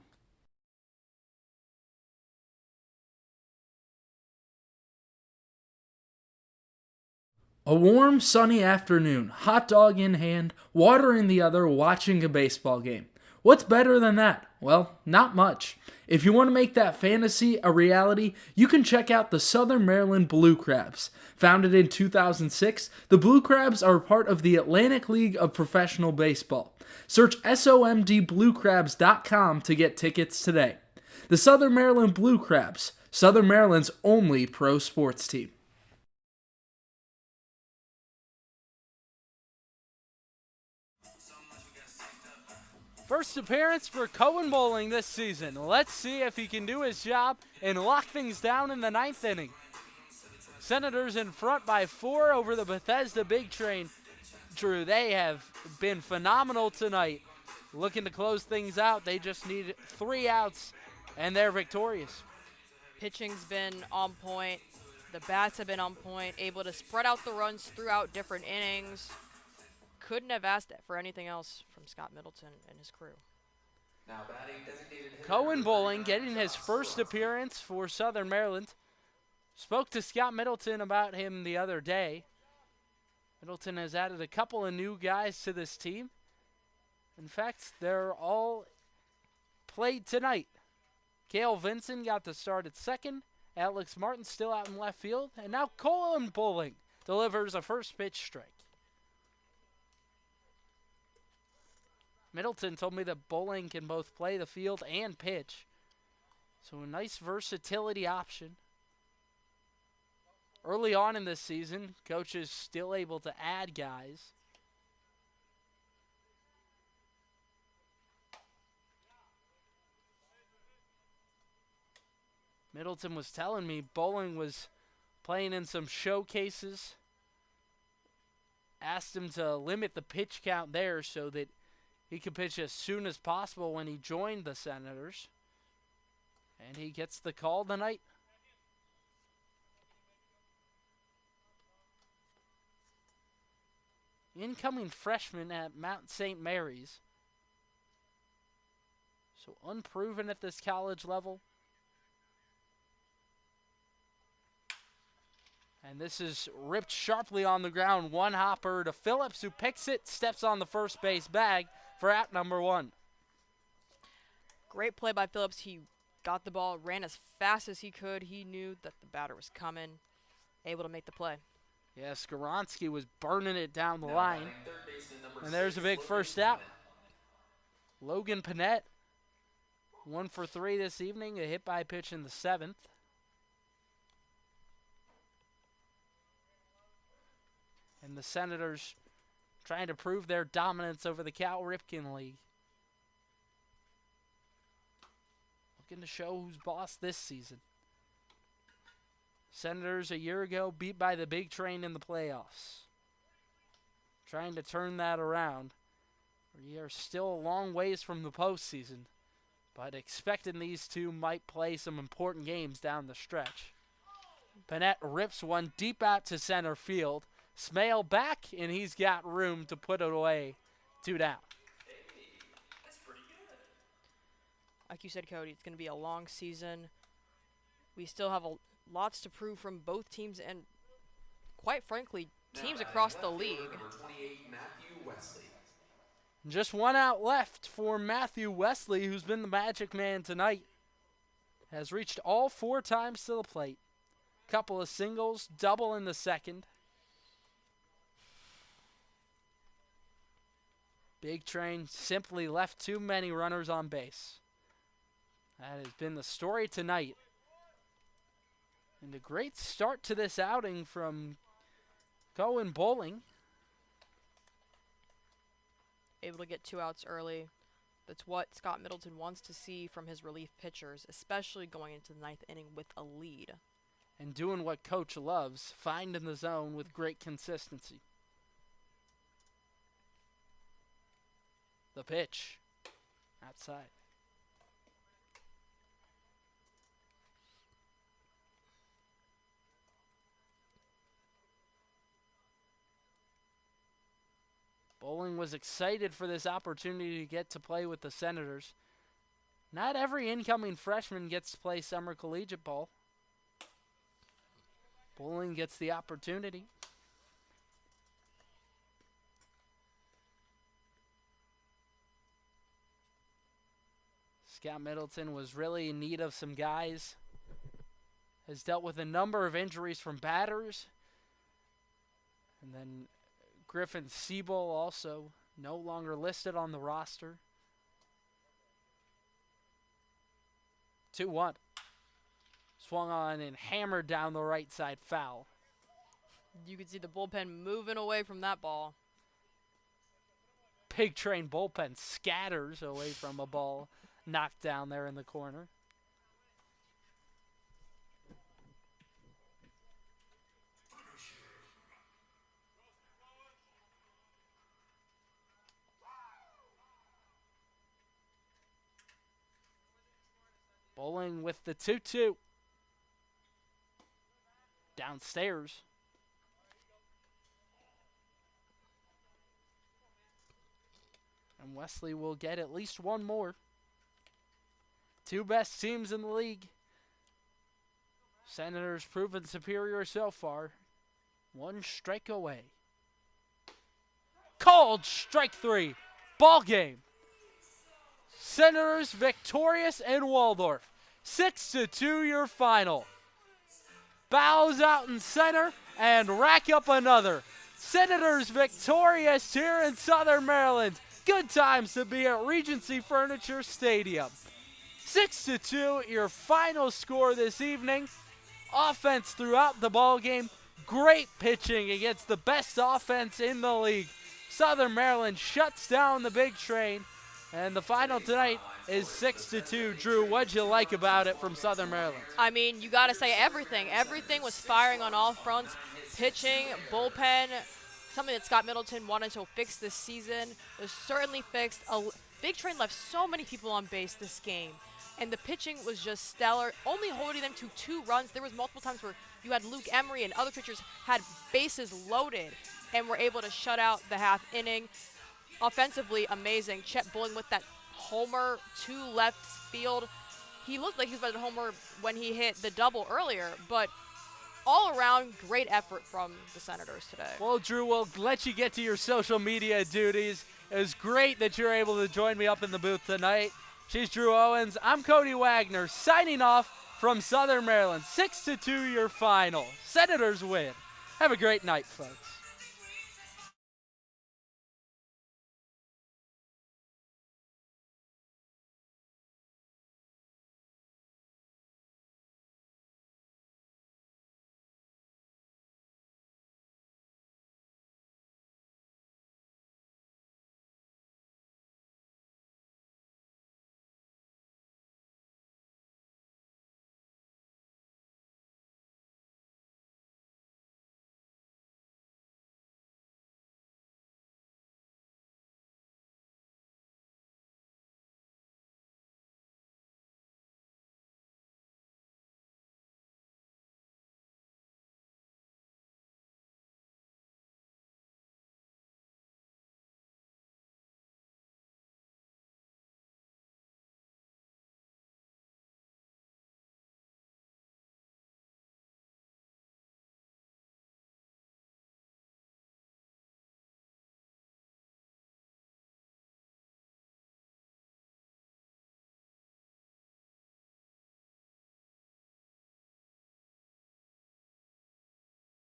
A warm, sunny afternoon, hot dog in hand, water in the other, watching a baseball game. What's better than that? Well, not much. If you want to make that fantasy a reality, you can check out the Southern Maryland Blue Crabs. Founded in 2006, the Blue Crabs are part of the Atlantic League of Professional Baseball. Search somdbluecrabs.com to get tickets today. The Southern Maryland Blue Crabs, Southern Maryland's only pro sports team. First appearance for Cohen Bowling this season. Let's see if he can do his job and lock things down in the 9th inning. Senators in front by 4 over the Bethesda Big Train. Drew, they have been phenomenal tonight. Looking to close things out. They just need 3 outs, and they're victorious. Pitching's been on point. The bats have been on point, able to spread out the runs throughout different innings. Couldn't have asked for anything else from Scott Middleton and his crew. Now batting designated hitter Cohen number Bowling 39, getting his Josh first Soroka. appearance for Southern Maryland. Spoke to Scott Middleton about him the other day. Middleton has added a couple of new guys to this team. In fact, they're all played tonight. Cale Vinson got the start at second. Alex Martin still out in left field. And now Cohen Bowling delivers a first pitch strike. Middleton told me that Bowling can both play the field and pitch. So a nice versatility option. Early on in this season, coach is still able to add guys. Middleton was telling me Bowling was playing in some showcases. Asked him to limit the pitch count there so that he could pitch as soon as possible when he joined the Senators. And he gets the call tonight. Incoming freshman at Mount St. Mary's. So unproven at this college level. And this is ripped sharply on the ground. One hopper to Phillips, who picks it, steps on the first base bag for out number 1. Great play by Phillips. He got the ball, ran as fast as he could. He knew that the batter was coming, able to make the play. Yeah, Skoronsky was burning it down the Now line. batting third baseman number And there's a 6, big Logan first out. Panett. Logan Panett, 1 for 3 this evening, a hit by pitch in the 7th. And the Senators trying to prove their dominance over the Cal Ripken League. Looking to show who's boss this season. Senators a year ago beat by the Big Train in the playoffs. Trying to turn that around. We are still a long ways from the postseason, but expecting these two might play some important games down the stretch. Bennett rips one deep out to center field. Smale back, and he's got room to put it away. 2 down. That's pretty good. Like you said, Cody, it's going to be a long season. We still have lots to prove from both teams and, quite frankly, teams across the league. Number 28, Matthew Wesley. Just 1 out left for Matthew Wesley, who's been the magic man tonight. Has reached all 4 times to the plate. Couple of singles, double in the second. Big Train simply left too many runners on base. That has been the story tonight. And a great start to this outing from Cohen Bowling. Able to get 2 outs early. That's what Scott Middleton wants to see from his relief pitchers, especially going into the 9th inning with a lead. And doing what Coach loves, finding the zone with great consistency. The pitch. Outside. Bowling was excited for this opportunity to get to play with the Senators. Not every incoming freshman gets to play summer collegiate ball. Bowling gets the opportunity. Scott Middleton was really in need of some guys. Has dealt with a number of injuries from batters. And then Griffin Siebel also no longer listed on the roster. 2-1. Swung on and hammered down the right side foul. You could see the bullpen moving away from that ball. Big Train bullpen scatters away from a ball knocked down there in the corner. Bowling with the 2-2. Downstairs. And Wesley will get at least one more. 2 best teams in the league. Senators proven superior so far. 1 strike away. Called strike 3. Ball game. Senators victorious in Waldorf. 6-2 your final. Bows out in center and rack up another. Senators victorious here in Southern Maryland. Good times to be at Regency Furniture Stadium. 6-2 your final score this evening. Offense throughout the ball game. Great pitching against the best offense in the league. Southern Maryland shuts down the Big Train. And the final tonight is 6-2. Drew, what'd you like about it from Southern Maryland? I mean, you got to say everything. Everything was firing on all fronts. Pitching, bullpen, something that Scott Middleton wanted to fix this season. It was certainly fixed. Big Train left so many people on base this game. And the pitching was just stellar, only holding them to 2 runs. There was multiple times where you had Luke Emery and other pitchers had bases loaded and were able to shut out the half inning. Offensively, amazing. Chet Bowling with that homer to left field. He looked like he was about to homer when he hit the double earlier, but all around, great effort from the Senators today. Well, Drew, we'll let you get to your social media duties. It was great that you're able to join me up in the booth tonight. She's Drew Owens. I'm Cody Wagner, signing off from Southern Maryland. 6-2 your final. Senators win. Have a great night, folks.